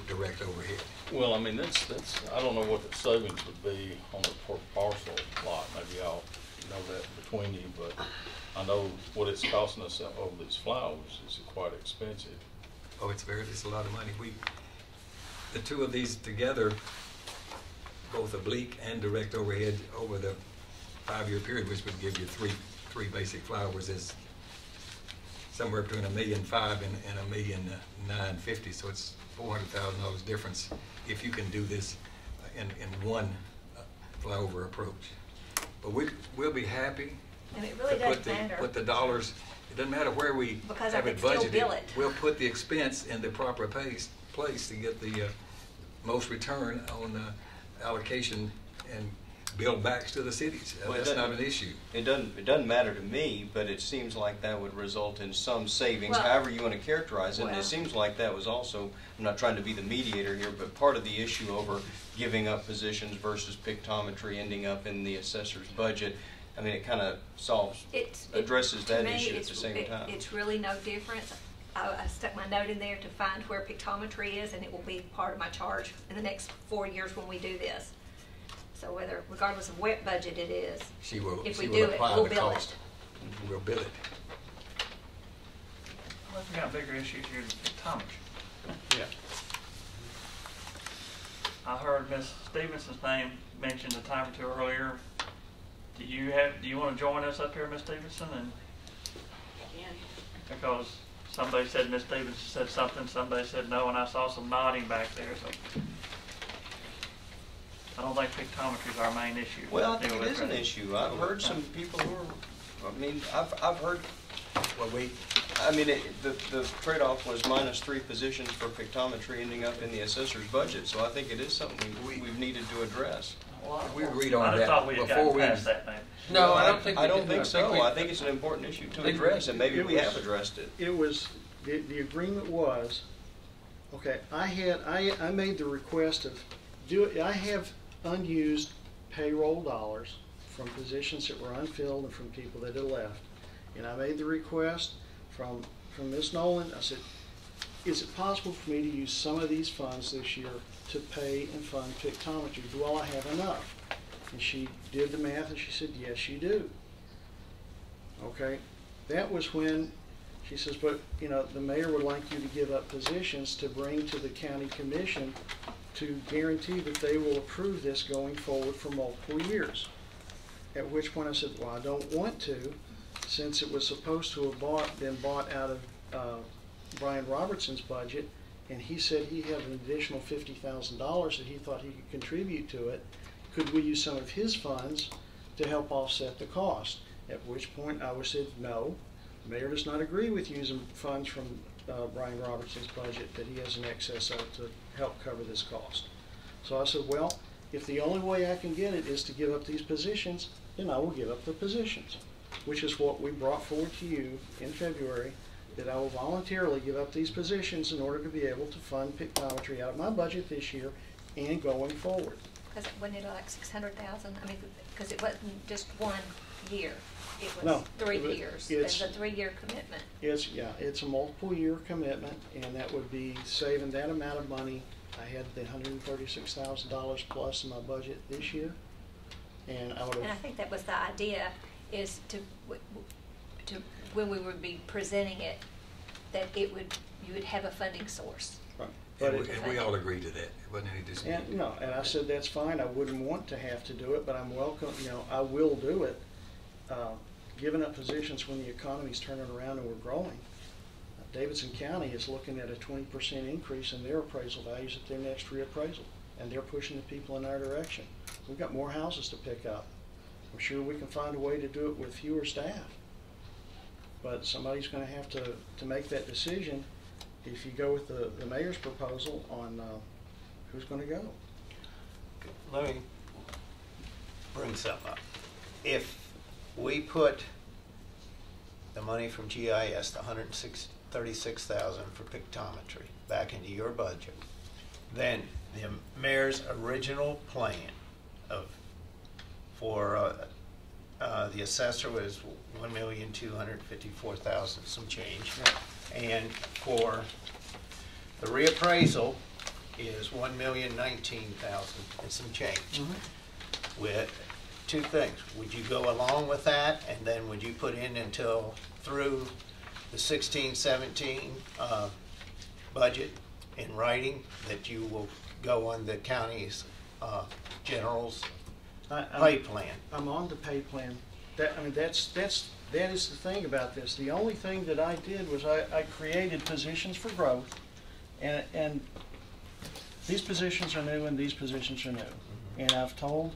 direct overhead. Well, I mean, that's I don't know what the savings would be on the per parcel lot. Maybe y'all know that between you, but I know what it's costing us over these flyovers is quite expensive. Oh, it's a lot of money. The two of these together, both oblique and direct overhead over the 5-year period, which would give you three basic flyovers, is somewhere between $1.5 million and $1.950 million. So it's $400,000 difference if you can do this in one flyover approach. But we'll be happy And it really doesn't matter. put the dollars. It doesn't matter where we Because have I it can still budgeted. bill it. We'll put the expense in the proper place to get the most return on allocation and bill backs to the cities. Well, That's not an issue. It doesn't matter to me, but it seems like that would result in some savings, Well, however you want to characterize it. And well. it seems like that was also, I'm not trying to be the mediator here, but part of the issue over giving up positions versus pictometry ending up in the assessor's budget. I mean, it kind of addresses to that me, issue at the same time. It's really no difference. I stuck my note in there to find where pictometry is, and it will be part of my charge in the next 4 years when we do this. So regardless of what budget it is, if we do it, we'll bill it. We'll bill it. Well, we got bigger issues here than pictometry. Yeah. I heard Ms. Stevenson's name mentioned a time or two earlier. Do you want to join us up here, Ms. Stevenson? And because somebody said Ms. Stevenson said something, somebody said no, and I saw some nodding back there. So I don't think pictometry is our main issue. Well, I think it is an issue. I've heard some people who are, I mean, I've heard, Well, the trade-off was -3 positions for pictometry ending up in the assessor's budget, so I think it is something we've needed to address. we agreed on I just that thought we had before gotten we. past that, maybe. No, I don't think we I don't did. think so. we- I think it's an important issue to address, and maybe It we was- have addressed it. It was, the agreement was, okay, I made the request of, I have unused payroll dollars from positions that were unfilled and from people that had left. And I made the request from Ms. Nolan. I said, is it possible for me to use some of these funds this year to pay and fund pictometry? Do I have enough? And she did the math and she said, yes, you do. Okay, that was when she says, but you know, the mayor would like you to give up positions to bring to the county commission to guarantee that they will approve this going forward for multiple years. At which point I said, well, I don't want to, since it was supposed to have been bought out of Brian Robertson's budget, and he said he had an additional $50,000 that he thought he could contribute to it. Could we use some of his funds to help offset the cost? At which point I was said, no, the mayor does not agree with using funds from Brian Robertson's budget that he has an excess of to help cover this cost. So I said, well, if the only way I can get it is to give up these positions, then I will give up the positions, which is what we brought forward to you in February, that I will voluntarily give up these positions in order to be able to fund pictometry out of my budget this year and going forward. Because wasn't it like 600,000? I mean, because it wasn't just 1 year. It was No, 3 but years. it's- It's a 3-year commitment. It's a multiple year commitment, and that would be saving that amount of money. I had the $136,000 plus in my budget this year, and I would And I have, think that was the idea, is to when we would be presenting it, that you would have a funding source. right. And we all agreed to that. It wasn't any dispute. And I said, that's fine, I wouldn't want to have to do it, but I'm welcome, I will do it. Giving up positions when the economy's turning around and we're growing. Davidson County is looking at a 20% increase in their appraisal values at their next reappraisal, and they're pushing the people in our direction. We've got more houses to pick up. I'm sure we can find a way to do it with fewer staff. But somebody's going to have to make that decision if you go with the mayor's proposal on who's going to go. Let me bring something up. If we put the money from GIS, the $136,000 for pictometry, back into your budget, then the mayor's original plan for the assessor was $1,254,000 some change, and for the reappraisal is $1,019,000 and some change. Mm-hmm. With two things: would you go along with that, and then would you put in until through the 16-17 budget in writing that you will go on the county's general's pay plan? I'm on the pay plan. That is the thing about this. The only thing that I did was I created positions for growth, and these positions are new and these positions are new. Mm-hmm. And I've told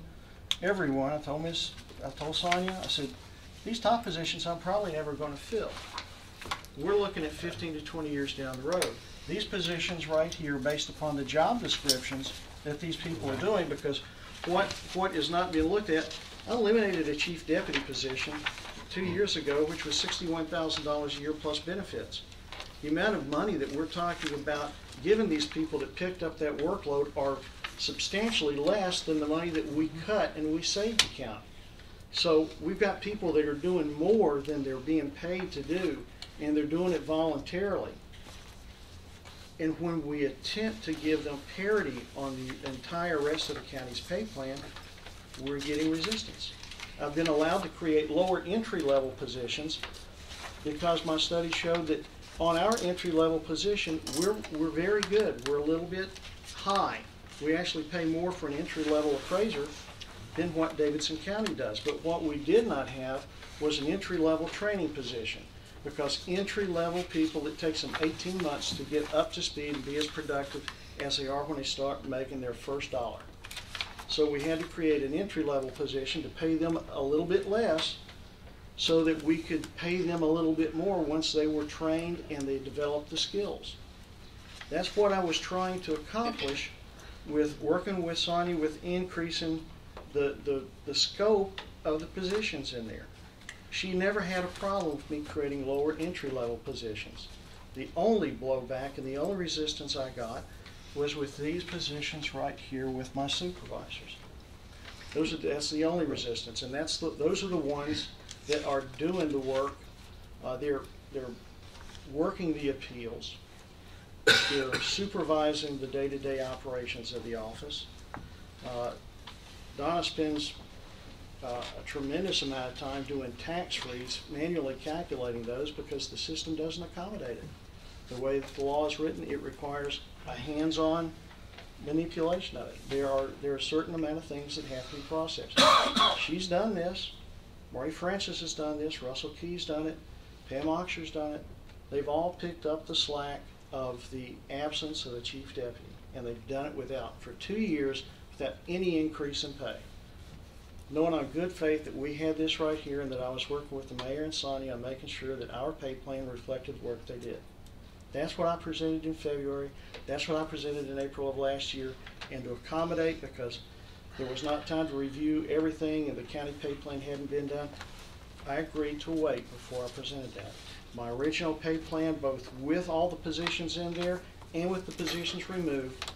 everyone, I told Sonia, I said, these top positions I'm probably never going to fill. We're looking at 15 to 20 years down the road. These positions right here, based upon the job descriptions that these people are doing, because what is not being looked at, I eliminated a chief deputy position 2 years ago, which was $61,000 a year plus benefits. The amount of money that we're talking about giving these people that picked up that workload are substantially less than the money that we cut and we saved the county. So we've got people that are doing more than they're being paid to do, and they're doing it voluntarily. And when we attempt to give them parity on the entire rest of the county's pay plan, we're getting resistance. I've been allowed to create lower entry-level positions because my study showed that on our entry-level position, we're very good. We're a little bit high. We actually pay more for an entry-level appraiser than what Davidson County does. But what we did not have was an entry-level training position, because entry-level people, it takes them 18 months to get up to speed and be as productive as they are when they start making their first dollar. So So we had to create an entry-level position to pay them a little bit less so that we could pay them a little bit more once they were trained and they developed the skills. That's what I was trying to accomplish with working with Sonia with increasing the scope of the positions in there. She never had a problem with me creating lower entry-level positions. The only blowback and the only resistance I got was with these positions right here with my supervisors. That's the only resistance, and those are the ones that are doing the work. They're working the appeals. They're supervising the day-to-day operations of the office. Donna spends a tremendous amount of time doing tax frees, manually calculating those because the system doesn't accommodate it. The way that the law is written, it requires a hands-on manipulation of it. There are a certain amount of things that have to be processed. She's done this. Maury Francis has done this. Russell Key's done it. Pam Oxer's done it. They've all picked up the slack of the absence of the chief deputy, and they've done it for 2 years without any increase in pay. Knowing on good faith that we had this right here and that I was working with the mayor and Sonia on making sure that our pay plan reflected the work they did. That's what I presented in February. That's what I presented in April of last year. And to accommodate, because there was not time to review everything and the county pay plan hadn't been done, I agreed to wait before I presented that. My original pay plan, both with all the positions in there and with the positions removed,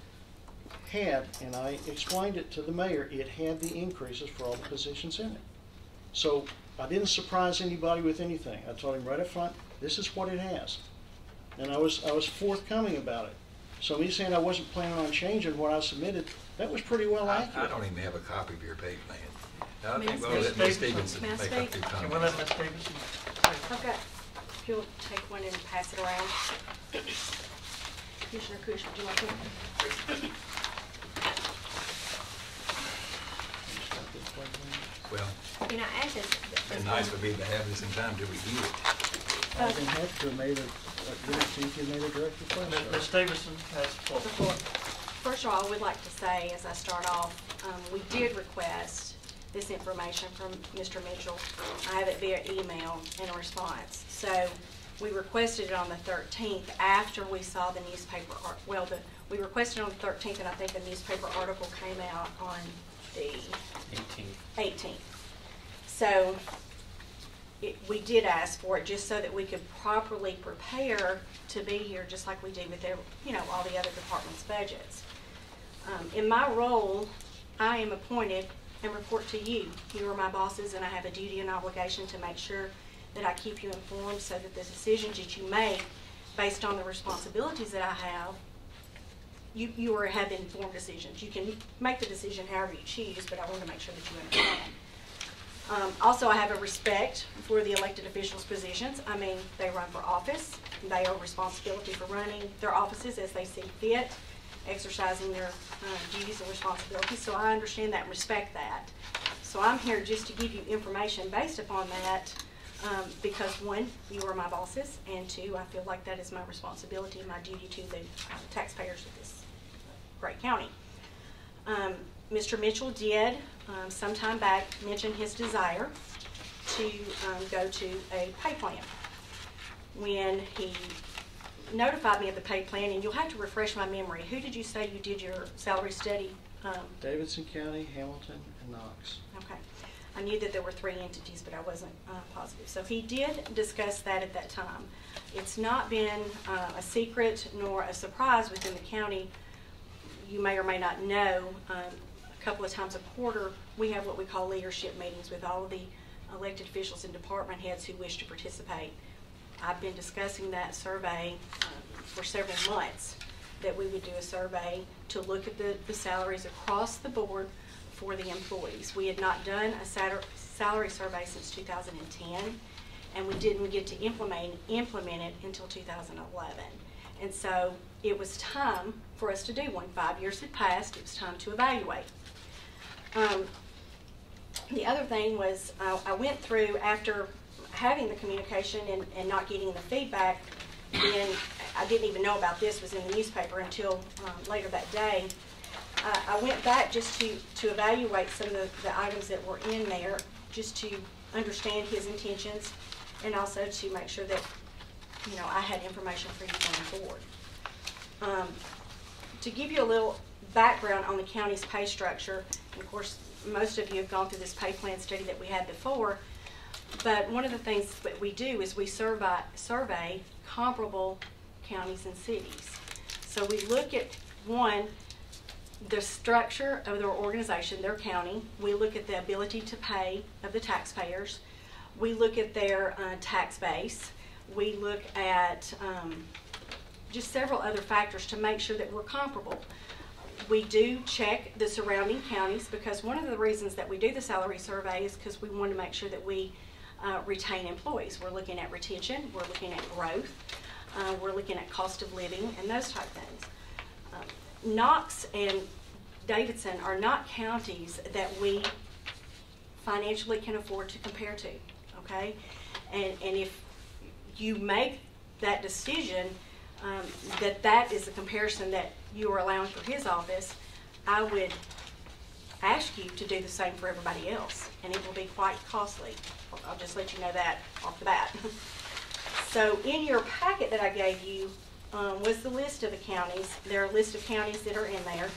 had, and I explained it to the mayor, it had the increases for all the positions in it. So I didn't surprise anybody with anything. I told him right up front, this is what it has. And I was forthcoming about it. So me saying I wasn't planning on changing what I submitted, that was pretty well accurate. I don't even have a copy of your pay plan. Now, I May I think we'll speak? let Ms. Stevenson May I make a speak? few Can we comments. let Ms. Stevenson? I've got, if you'll take one and pass it around. Commissioner Cush, would you like it? Well, You know, as is. it's nice for me to have this in time to review it. I've been happy to have made a direct request. Ms. Stevenson has the floor. First of all, I would like to say, as I start off, we did request this information from Mr. Mitchell. I have it via email in a response. So we requested it on the 13th after we saw the newspaper, we requested it on the 13th, and I think the newspaper article came out on the 18th. So we did ask for it just so that we could properly prepare to be here, just like we do with all the other departments' budgets. In my role, I am appointed and report to you. You are my bosses, and I have a duty and obligation to make sure that I keep you informed so that the decisions that you make based on the responsibilities that I have, you have informed decisions. You can make the decision however you choose, but I want to make sure that you understand. Also, I have a respect for the elected officials' positions. I mean, they run for office. They are responsible for running their offices as they see fit, exercising their duties and responsibilities. So I understand that and respect that. So I'm here just to give you information based upon that because, one, you are my bosses, and two, I feel like that is my responsibility and my duty to the taxpayers of this great county. Mr. Mitchell did sometime back mention his desire to go to a pay plan. When he notified me of the pay plan, and you'll have to refresh my memory, who did you say you did your salary study? Davidson County, Hamilton, and Knox. Okay. I knew that there were 3 entities, but I wasn't positive. So he did discuss that at that time. It's not been a secret nor a surprise within the county. You may or may not know, a couple of times a quarter, we have what we call leadership meetings with all of the elected officials and department heads who wish to participate. I've been discussing that survey for several months, that we would do a survey to look at the salaries across the board for the employees. We had not done a salary survey since 2010, and we didn't get to implement it until 2011. And so it was time for us to do one. 5 years had passed. It was time to evaluate. The other thing was I went through, after having the communication and not getting the feedback, then I didn't even know about this was in the newspaper until later that day. I went back just to evaluate some of the items that were in there, just to understand his intentions, and also to make sure that, you know, I had information for you going forward. To give you a little background on the county's pay structure, and of course, most of you have gone through this pay plan study that we had before, but one of the things that we do is we survey comparable counties and cities. So we look at, one, the structure of their organization, their county. We look at the ability to pay of the taxpayers. We look at their tax base. We look at just several other factors to make sure that we're comparable. We do check the surrounding counties, because one of the reasons that we do the salary survey is because we want to make sure that we retain employees. We're looking at retention, we're looking at growth, we're looking at cost of living and those type things. Knox and Davidson are not counties that we financially can afford to compare to, okay? And if you make that decision, that is a comparison that you are allowing for his office, I would ask you to do the same for everybody else, and it will be quite costly. I'll just let you know that off the bat. So in your packet that I gave you was the list of the counties. There are a list of counties that are in there,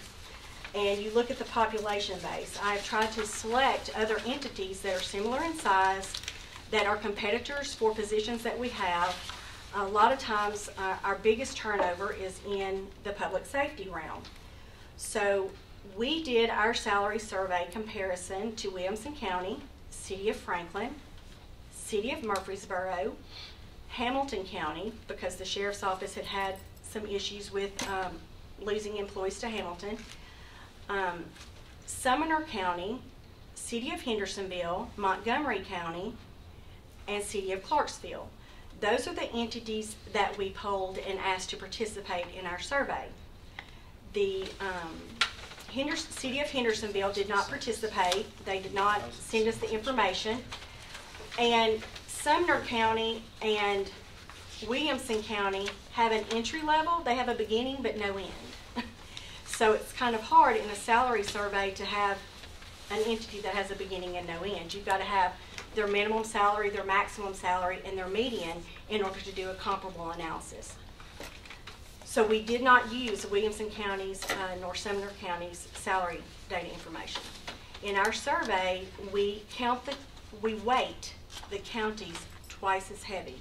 and you look at the population base. I've tried to select other entities that are similar in size, that are competitors for positions that we have. A lot of times our biggest turnover is in the public safety realm. So we did our salary survey comparison to Williamson County, City of Franklin, City of Murfreesboro, Hamilton County, because the Sheriff's Office had some issues with losing employees to Hamilton, Sumner County, City of Hendersonville, Montgomery County, and City of Clarksville. Those are the entities that we polled and asked to participate in our survey. The City of Hendersonville did not participate. They did not send us the information. And Sumner County and Williamson County have an entry level. They have a beginning but no end. So it's kind of hard in a salary survey to have an entity that has a beginning and no end. You've got to have their minimum salary, their maximum salary, and their median in order to do a comparable analysis. So we did not use Williamson County's nor Sumner County's salary data information. In our survey, we weight the counties twice as heavy,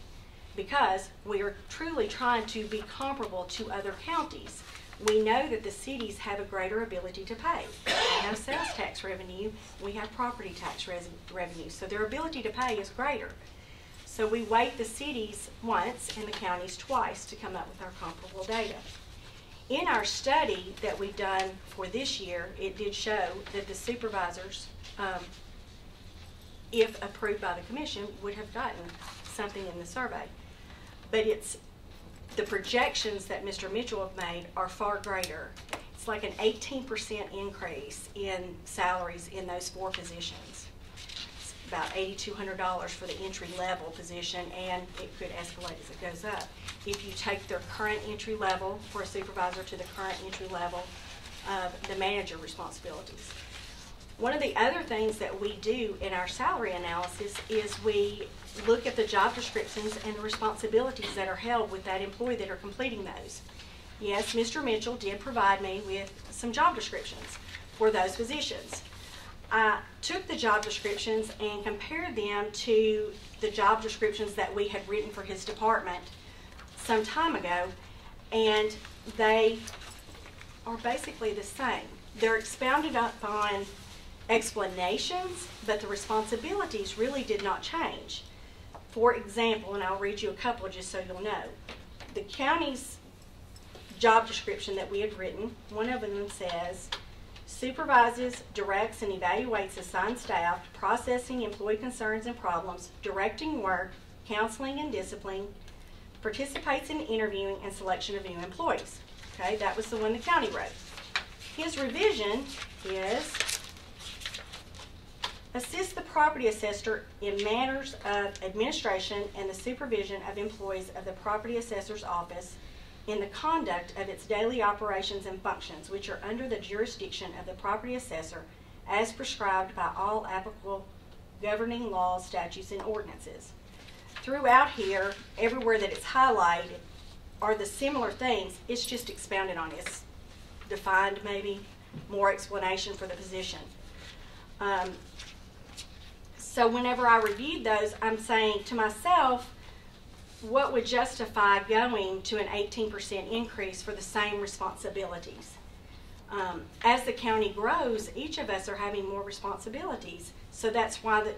because we are truly trying to be comparable to other counties. We know that the cities have a greater ability to pay. They have sales tax revenue, we have property tax revenue, so their ability to pay is greater. So we weight the cities once and the counties twice to come up with our comparable data. In our study that we've done for this year, it did show that the supervisors, if approved by the commission, would have gotten something in the survey. But the projections that Mr. Mitchell have made are far greater. It's like an 18% increase in salaries in those 4 positions. It's about $8,200 for the entry level position, and it could escalate as it goes up. If you take their current entry level for a supervisor to the current entry level of the manager responsibilities. One of the other things that we do in our salary analysis is we look at the job descriptions and the responsibilities that are held with that employee that are completing those. Yes, Mr. Mitchell did provide me with some job descriptions for those positions. I took the job descriptions and compared them to the job descriptions that we had written for his department some time ago, and they are basically the same. They're expounded upon explanations, but the responsibilities really did not change. For example, and I'll read you a couple just so you'll know. The county's job description that we had written, one of them says, supervises, directs, and evaluates assigned staff, processing employee concerns and problems, directing work, counseling and disciplining, participates in interviewing and selection of new employees. Okay, that was the one the county wrote. His revision is, assist the property assessor in matters of administration and the supervision of employees of the property assessor's office, in the conduct of its daily operations and functions, which are under the jurisdiction of the property assessor as prescribed by all applicable governing laws, statutes, and ordinances. Throughout here, everywhere that it's highlighted are the similar things. It's just expounded on. It's defined, maybe more explanation for the position. So whenever I reviewed those, I'm saying to myself, what would justify going to an 18% increase for the same responsibilities? As the county grows, each of us are having more responsibilities. So that's why,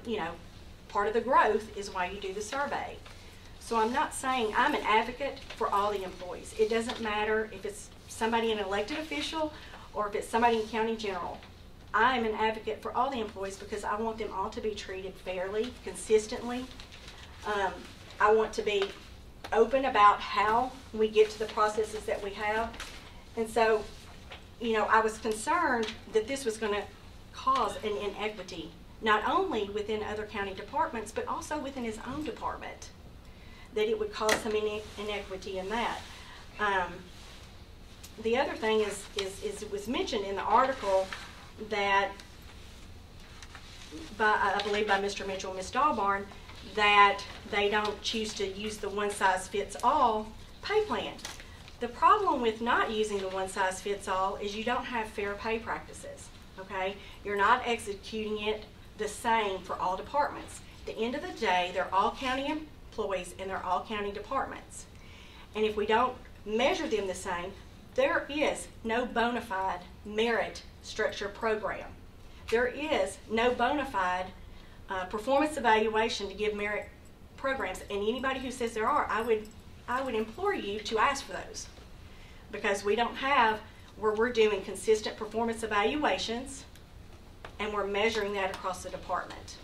part of the growth is why you do the survey. So I'm not saying I'm an advocate for all the employees. It doesn't matter if it's somebody, an elected official, or if it's somebody in county general. I'm an advocate for all the employees because I want them all to be treated fairly, consistently. I want to be open about how we get to the processes that we have. And so, I was concerned that this was going to cause an inequity, not only within other county departments, but also within his own department, that it would cause some inequity in that. The other thing is it was mentioned in the article that, I believe by Mr. Mitchell and Ms. Dahlbarn, that they don't choose to use the one-size-fits-all pay plan. The problem with not using the one-size-fits-all is you don't have fair pay practices, okay? You're not executing it the same for all departments. At the end of the day, they're all county employees and they're all county departments. And if we don't measure them the same, there is no bona fide merit structure program. There is no bona fide performance evaluation to give merit programs, and anybody who says there are, I would implore you to ask for those, because we don't have where we're doing consistent performance evaluations and we're measuring that across the department.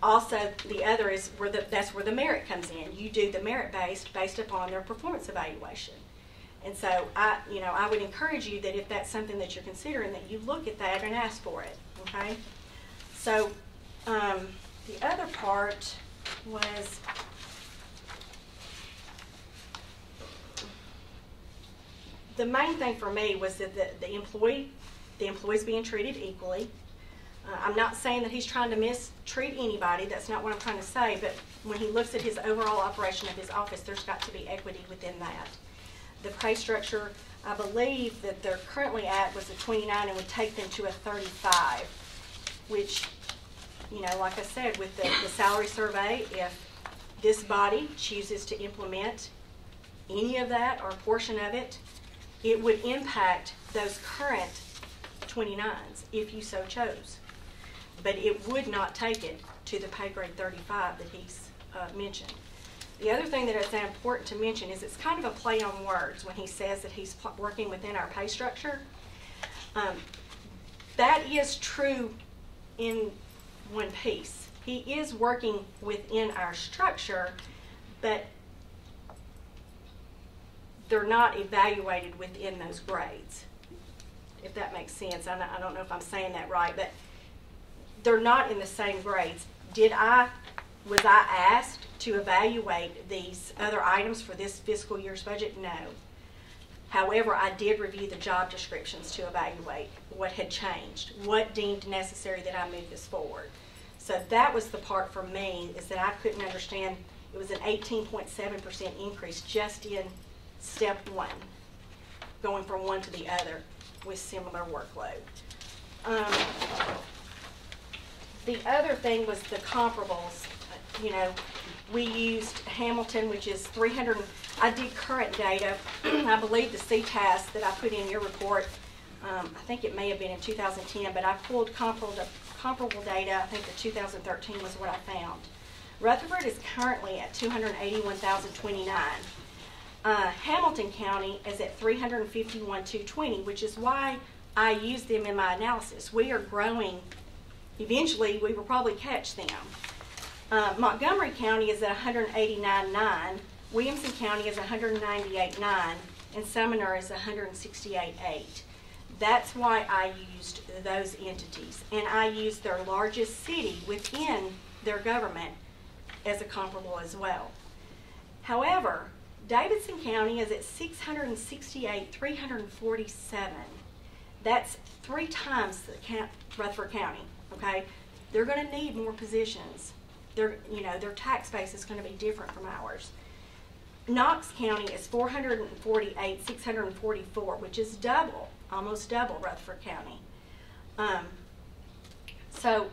Also, the other is that's where the merit comes in. You do the merit based upon their performance evaluation. And so I would encourage you that if that's something that you're considering, that you look at that and ask for it, okay? So the other part was the main thing for me was that the employees being treated equally. I'm not saying that he's trying to mistreat anybody. That's not what I'm trying to say. But when he looks at his overall operation of his office, there's got to be equity within that. The pay structure, I believe that they're currently at was a 29 and would take them to a 35, which, like I said, with the salary survey, if this body chooses to implement any of that or a portion of it, it would impact those current 29s if you so chose. But it would not take it to the pay grade 35 that he's mentioned. The other thing that is important to mention is it's kind of a play on words when he says that he's working within our pay structure. That is true in one piece. He is working within our structure, but they're not evaluated within those grades, if that makes sense. I don't know if I'm saying that right, but they're not in the same grades. Was I asked to evaluate these other items for this fiscal year's budget? No. However, I did review the job descriptions to evaluate what had changed, what deemed necessary that I move this forward. So that was the part for me, is that I couldn't understand. It was an 18.7% increase just in step one, going from one to the other with similar workload. The other thing was the comparables. We used Hamilton, which is 300. I did current data. I believe the CTAS that I put in your report, I think it may have been in 2010, but I pulled comparable data. I think the 2013 was what I found. Rutherford is currently at 281,029. Hamilton County is at 351,220, which is why I used them in my analysis. We are growing. Eventually, we will probably catch them. Montgomery County is at 189.9, Williamson County is 198.9, and Sumner is 168.8. That's why I used those entities, and I used their largest city within their government as a comparable as well. However, Davidson County is at 668, 347. That's 3 times the Rutherford County, okay? They're going to need more positions. Their tax base is going to be different from ours. Knox County is 448, 644, which is double, almost double Rutherford County. So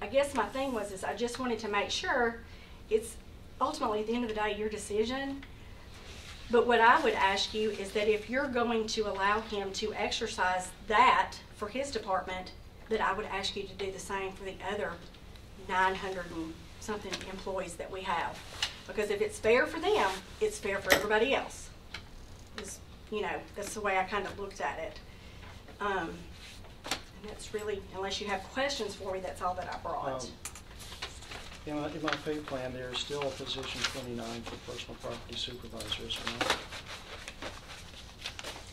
I guess my thing was I just wanted to make sure it's ultimately at the end of the day your decision. But what I would ask you is that if you're going to allow him to exercise that for his department, that I would ask you to do the same for the other 900 and something employees that we have. Because if it's fair for them, it's fair for everybody else. That's the way I kind of looked at it. And that's really, unless you have questions for me, that's all that I brought. In my pay plan, there is still a position 29 for personal property supervisors, right?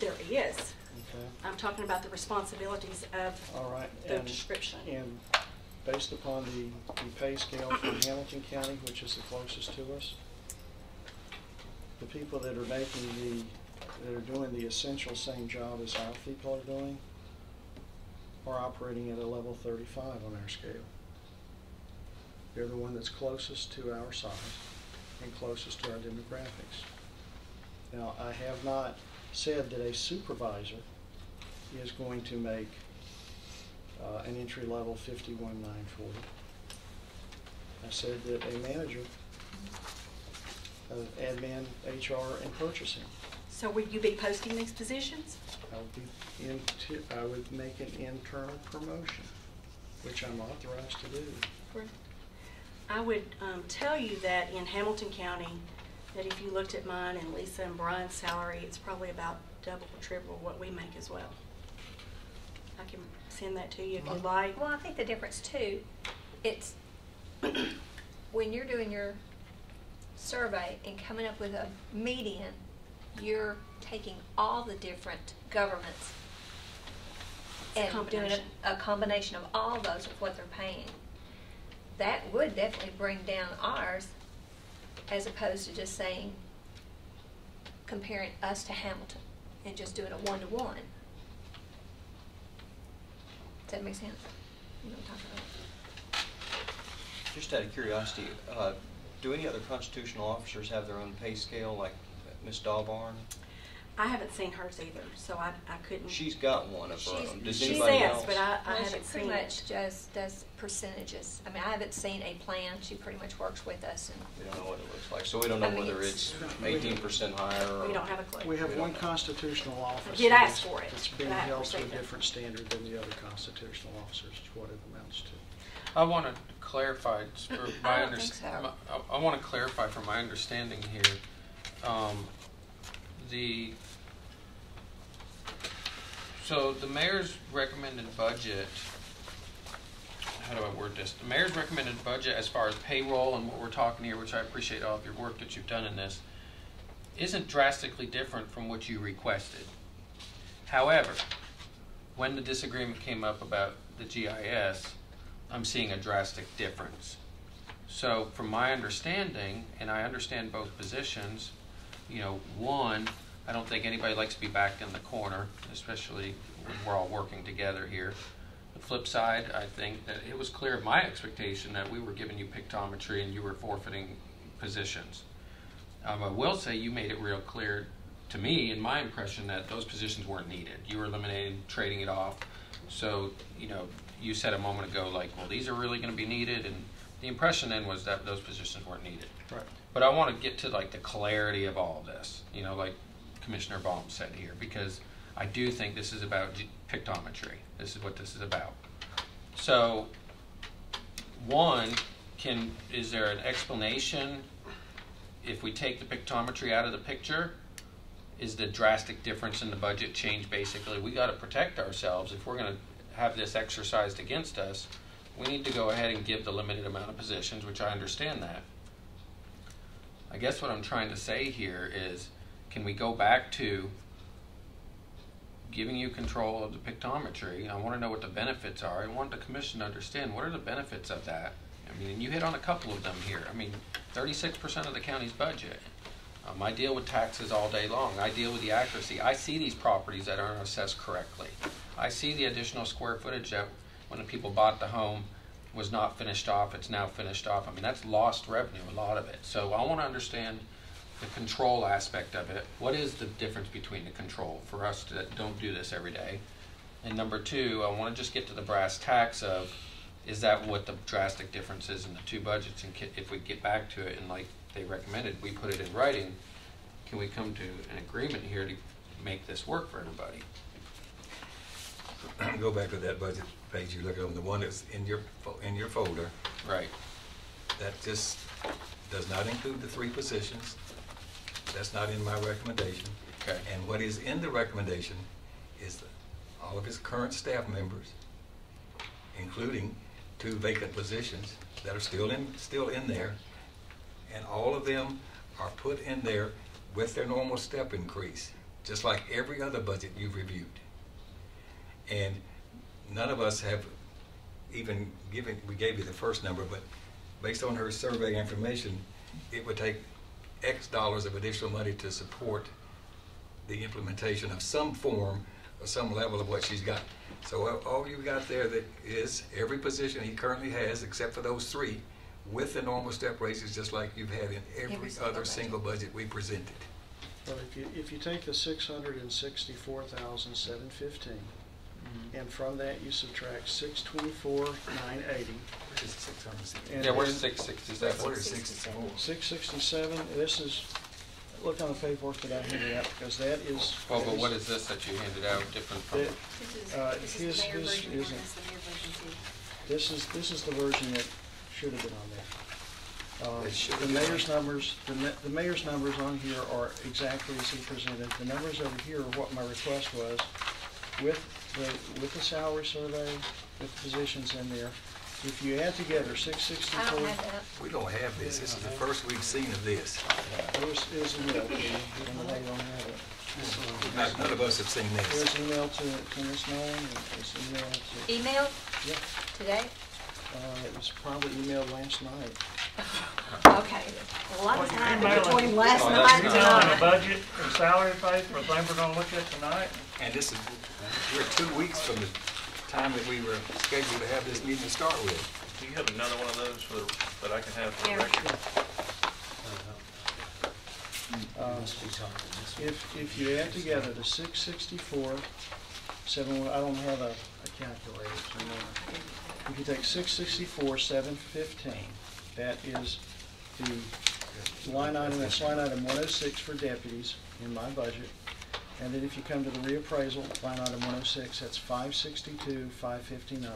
There is. Okay. I'm talking about the responsibilities of All right. the description. And based upon the pay scale for Hamilton County, which is the closest to us, the people that are doing the essential same job as our people are doing are operating at a level 35 on our scale. They're the one that's closest to our size and closest to our demographics. Now, I have not said that a supervisor is going to make an entry level 51,940. I said that a manager of admin, HR, and purchasing. So would you be posting these positions? I would make an internal promotion, which I'm authorized to do. I would tell you that in Hamilton County, that if you looked at mine and Lisa and Brian's salary, it's probably about double or triple what we make as well. I can send that to you if you'd like. Well, I think the difference too, it's when you're doing your survey and coming up with a median, you're taking all the different governments and doing a combination of all those of what they're paying. That would definitely bring down ours, as opposed to just saying, comparing us to Hamilton and just doing a 1-to-1. Does that make sense? You know what I'm talking about? Just out of curiosity, do any other constitutional officers have their own pay scale, like Ms. Dahlbarn? I haven't seen hers either, so I couldn't. She's got one of her own. Does she anybody says, else? but I Well, haven't she pretty seen much it. just does percentages. I mean, I haven't seen a plan. She pretty much works with us. And We don't know what it looks like, so we don't know I mean, whether it's 18% higher or... We don't have a clue. We have one constitutional officer. I did ask for it, It's but being I haven't held to a received it. different standard than the other constitutional officers, is what it amounts to. I want to clarify for my I don't think so. I want to clarify from my understanding here. So the mayor's recommended budget. How do I word this? The mayor's recommended budget, as far as payroll and what we're talking here, which I appreciate all of your work that you've done in this, isn't drastically different from what you requested. However, when the disagreement came up about the GIS, I'm seeing a drastic difference. So from my understanding, and I understand both positions, one, I don't think anybody likes to be backed in the corner, especially when we're all working together here. The flip side, I think that it was clear of my expectation that we were giving you pictometry and you were forfeiting positions. I will say you made it real clear to me, in my impression, that those positions weren't needed. You were eliminating, trading it off. So, you said a moment ago, like, well, these are really going to be needed, and the impression then was that those positions weren't needed. Right. But I want to get to, like, the clarity of all this, like Commissioner Baum said here, because I do think this is about pictometry. This is what this is about. So, one, is there an explanation if we take the pictometry out of the picture? Is the drastic difference in the budget change basically? We got to protect ourselves. If we're going to have this exercised against us, we need to go ahead and give the limited amount of positions, which I understand that. I guess what I'm trying to say here is, can we go back to giving you control of the pictometry? I want to know what the benefits are. I want the commission to understand what are the benefits of that. I mean, you hit on a couple of them here. I mean, 36% of the county's budget. I deal with taxes all day long. I deal with the accuracy. I see these properties that aren't assessed correctly. I see the additional square footage that when the people bought the home was not finished off, it's now finished off. I mean, that's lost revenue, a lot of it. So I want to understand the control aspect of it. What is the difference between the control for us that don't do this every day? And number two, I want to just get to the brass tacks of, is that what the drastic difference is in the two budgets? And if we get back to it and like they recommended, we put it in writing, can we come to an agreement here to make this work for everybody? Go back to that budget page you look on, the one that's in your folder. Right. That just does not include the 3 positions. That's not in my recommendation. Okay. And what is in the recommendation is all of his current staff members, including 2 vacant positions that are still in there, and all of them are put in there with their normal step increase, just like every other budget you've reviewed. And none of us have even we gave you the first number, but based on her survey information, it would take X dollars of additional money to support the implementation of some form or some level of what she's got. So all you got there that is every position he currently has, except for those 3, with the normal step raises, just like you've had in every other single budget we presented. Well, if you take the 664,715, and from that you subtract 624,980. Where's 600? Yeah, where's 667? Where's 664? 667. This is, look on the paperwork that I handed out, because that is. Well, but what is this that you handed out different from? This is the version that should have been on there. The mayor's numbers on here are exactly as he presented. The numbers over here are what my request was, with the salary survey, with the positions in there. If you add together 664. I don't have that. We don't have this. This is the first we've seen of this. It was emailed to you, even though they don't have it. None of us have seen this. It was emailed to Ms. Nolan, and it was emailed to. Emailed? Yeah. Today? It was probably emailed last night. Okay. A lot of time between last night and tonight. tonight. The budget and salary pay for things we're gonna look at tonight. And this is, we're 2 weeks from the time that we were scheduled to have this meeting to start with. Do you have another one of those that I can have for the Yeah. record? If you add together the 664, 7, I don't have a calculator, so if you take 664, 715, that is the line item, that's line item 106 for deputies in my budget. And then if you come to the reappraisal, line item 106, that's 562, 559.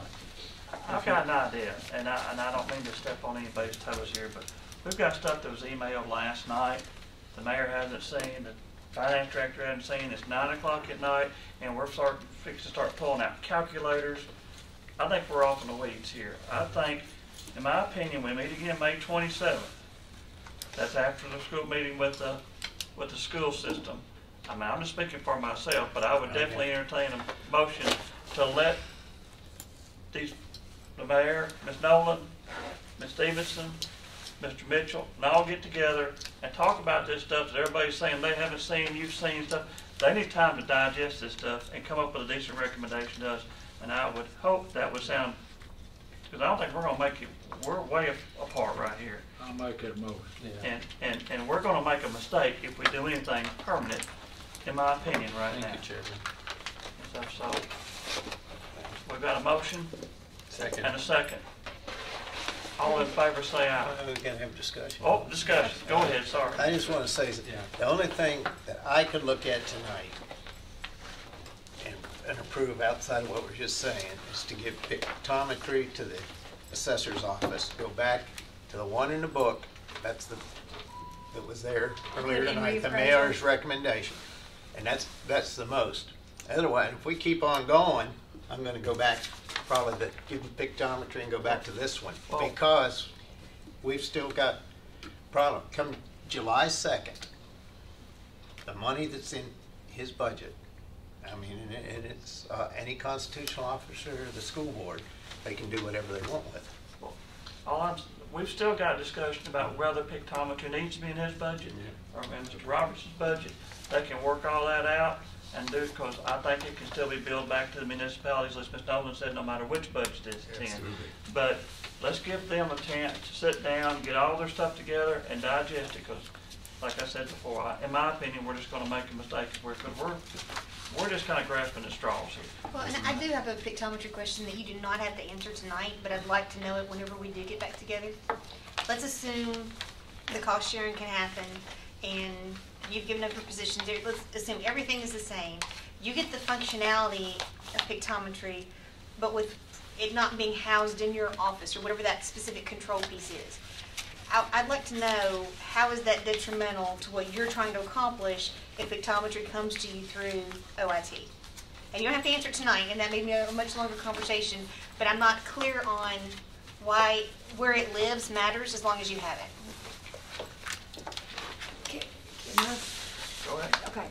I've got an idea, and I don't mean to step on anybody's toes here, but we've got stuff that was emailed last night. The mayor hasn't seen, the finance director hasn't seen. It's 9 o'clock at night, and we're fixing to start pulling out calculators. I think we're off in the weeds here. I think, in my opinion, we meet again May 27th. That's after the school meeting with the school system. I mean, I'm just speaking for myself, but I would definitely entertain a motion to let the mayor, Ms. Nolan, Ms. Stevenson, Mr. Mitchell, and all get together and talk about this stuff that everybody's saying they haven't seen, you've seen stuff. They need time to digest this stuff and come up with a decent recommendation to us. And I would hope that would sound, because I don't think we're going to make it, we're way apart right here. I'll make it a motion. Yeah. And we're going to make a mistake if we do anything permanent, in my opinion, right now. Thank you, Chairman. So, we've got a motion. Second. And a second. All in favor say aye. We're going to have a discussion. Oh, discussion. Go ahead, sorry. I just want to say, the only thing that I could look at tonight and approve outside of what we're just saying is to give pictometry to the assessor's office, go back to the one in the book, that was there earlier tonight, the mayor's recommendation. And that's the most. Otherwise, if we keep on going, I'm going to go back, probably give them pictometry and go back to this one, because we've still got problem. Come July 2nd, the money that's in his budget, I mean, and it's any constitutional officer or the school board, they can do whatever they want with it. We we've still got discussion about whether pictometry needs to be in his budget or in Mr. Robertson's budget. They can work all that out and do it, because I think it can still be billed back to the municipalities, as Ms. Nolan said, no matter which budget it's in. But let's give them a chance to sit down, get all their stuff together and digest it, because like I said before, in my opinion, we're just gonna make a mistake if we're just kind of grasping at straws here. Well, and I do have a pictometry question that you do not have to answer tonight, but I'd like to know it whenever we do get back together. Let's assume the cost sharing can happen and you've given up your positions. Let's assume everything is the same. You get the functionality of pictometry, but with it not being housed in your office or whatever that specific control piece is. I'd like to know, how is that detrimental to what you're trying to accomplish if pictometry comes to you through OIT? And you don't have to answer tonight, and that may be a much longer conversation, but I'm not clear on why where it lives matters as long as you have it. Go ahead. Okay.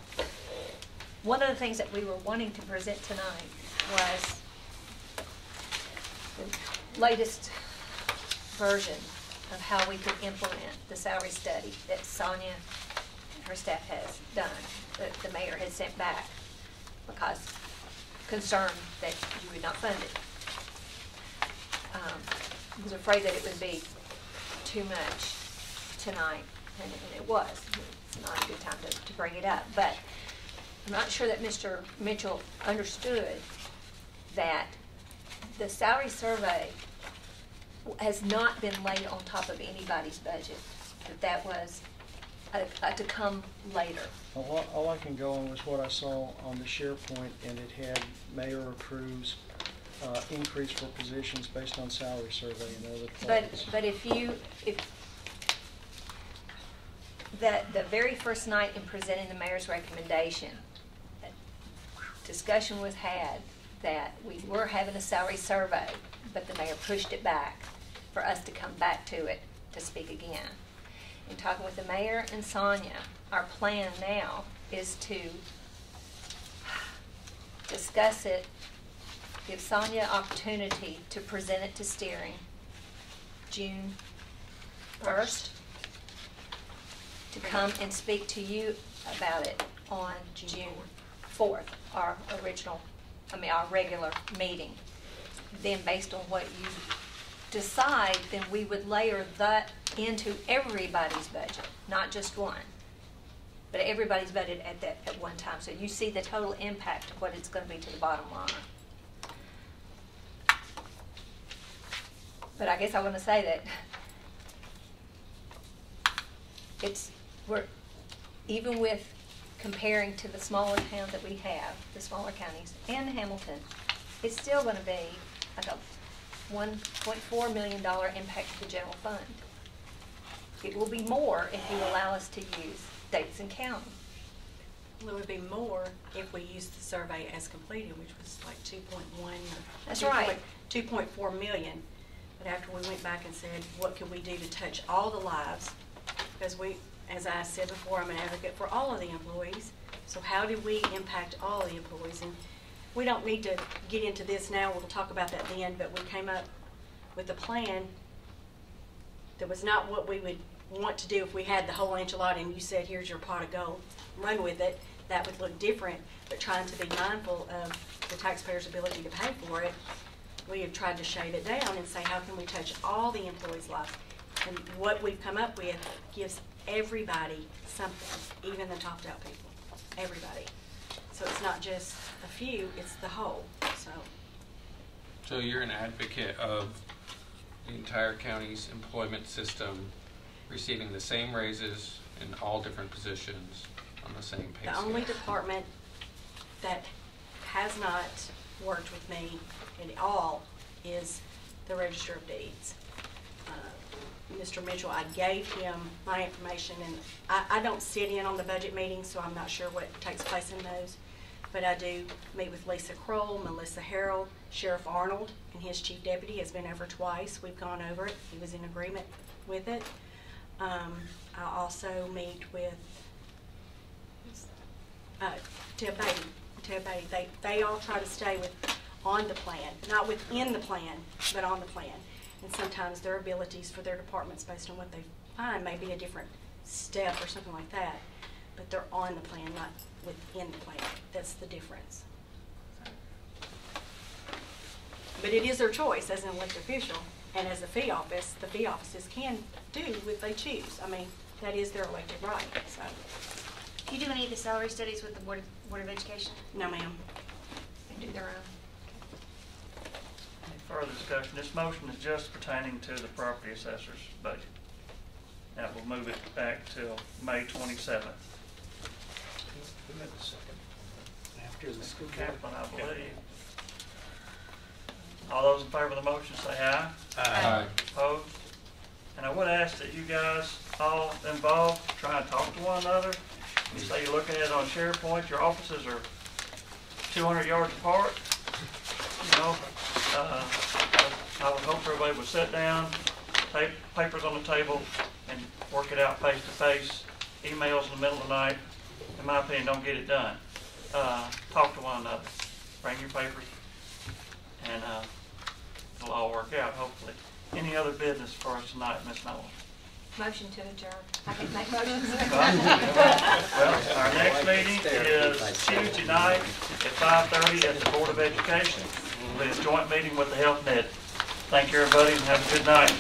One of the things that we were wanting to present tonight was the latest version of how we could implement the salary study that Sonia and her staff has done, that the mayor has sent back because concerned that you would not fund it. I was afraid that it would be too much tonight, and it was. It's not a good time to bring it up, but I'm not sure that Mr. Mitchell understood that the salary survey has not been laid on top of anybody's budget, that was to come later. All I can go on was what I saw on the SharePoint, and it had mayor approves increase for positions based on salary survey and other departments. But if the very first night in presenting the mayor's recommendation, discussion was had that we were having a salary survey, but the mayor pushed it back for us to come back to it to speak again. In talking with the mayor and Sonia, our plan now is to discuss it, give Sonia opportunity to present it to steering June 1st, to come and speak to you about it on June 4th, our regular meeting. Then based on what you decide, then we would layer that into everybody's budget, not just one, but everybody's budget at one time. So you see the total impact of what it's going to be to the bottom line. But I guess I want to say that we're even with comparing to the smaller towns that we have, the smaller counties, and Hamilton, it's still going to be like a $1.4 million impact to the general fund. It will be more if you allow us to use Davidson County. Well, it would be more if we used the survey as completed, which was like 2.1. That's right. 2.4 million. But after we went back and said, what could we do to touch all the lives? Because as I said before, I'm an advocate for all of the employees. So how do we impact all the employees? And we don't need to get into this now. We'll talk about that then. But we came up with a plan that was not what we would want to do if we had the whole enchilada and you said, here's your pot of gold, run with it. That would look different. But trying to be mindful of the taxpayer's ability to pay for it, we have tried to shade it down and say, how can we touch all the employees' lives? And what we've come up with gives everybody something, even the topped out people, everybody. So it's not just a few, it's the whole. So you're an advocate of the entire county's employment system receiving the same raises in all different positions on the same pay scale? The only department that has not worked with me at all is the Register of Deeds. Mr. Mitchell, I gave him my information, and I don't sit in on the budget meetings, so I'm not sure what takes place in those. But I do meet with Lisa Kroll, Melissa Harrell, Sheriff Arnold, and his chief deputy has been over twice. We've gone over it. He was in agreement with it. I also meet with Ted Beatty. They all try to stay on the plan, not within the plan, but on the plan. And sometimes their abilities for their departments based on what they find may be a different step or something like that. But they're on the plan, not within the plan. That's the difference. But it is their choice as an elected official, and as a fee office, the fee offices can do what they choose. I mean, that is their elected right, so. Do you do any of the salary studies with the Board of Education? No, ma'am. They do their own. Any further discussion? This motion is just pertaining to the property assessor's budget. Now we'll move it back till May 27th. After the school. Kaplan, I believe. All those in favor of the motion say aye. Aye. Opposed? And I would ask that you guys all involved try and talk to one another. You say you're looking at it on SharePoint, your offices are 200 yards apart. You know, I would hope everybody would sit down, take papers on the table, and work it out face to face. Emails in the middle of the night, in my opinion, don't get it done. Talk to one another. Bring your papers, and it'll all work out, hopefully. Any other business for us tonight, Ms. Nolan? Motion to adjourn. I can make motions. Well, our next meeting is Tuesday night at 5:30 at the Board of Education. We'll be a joint meeting with the Health Net. Thank you, everybody, and have a good night.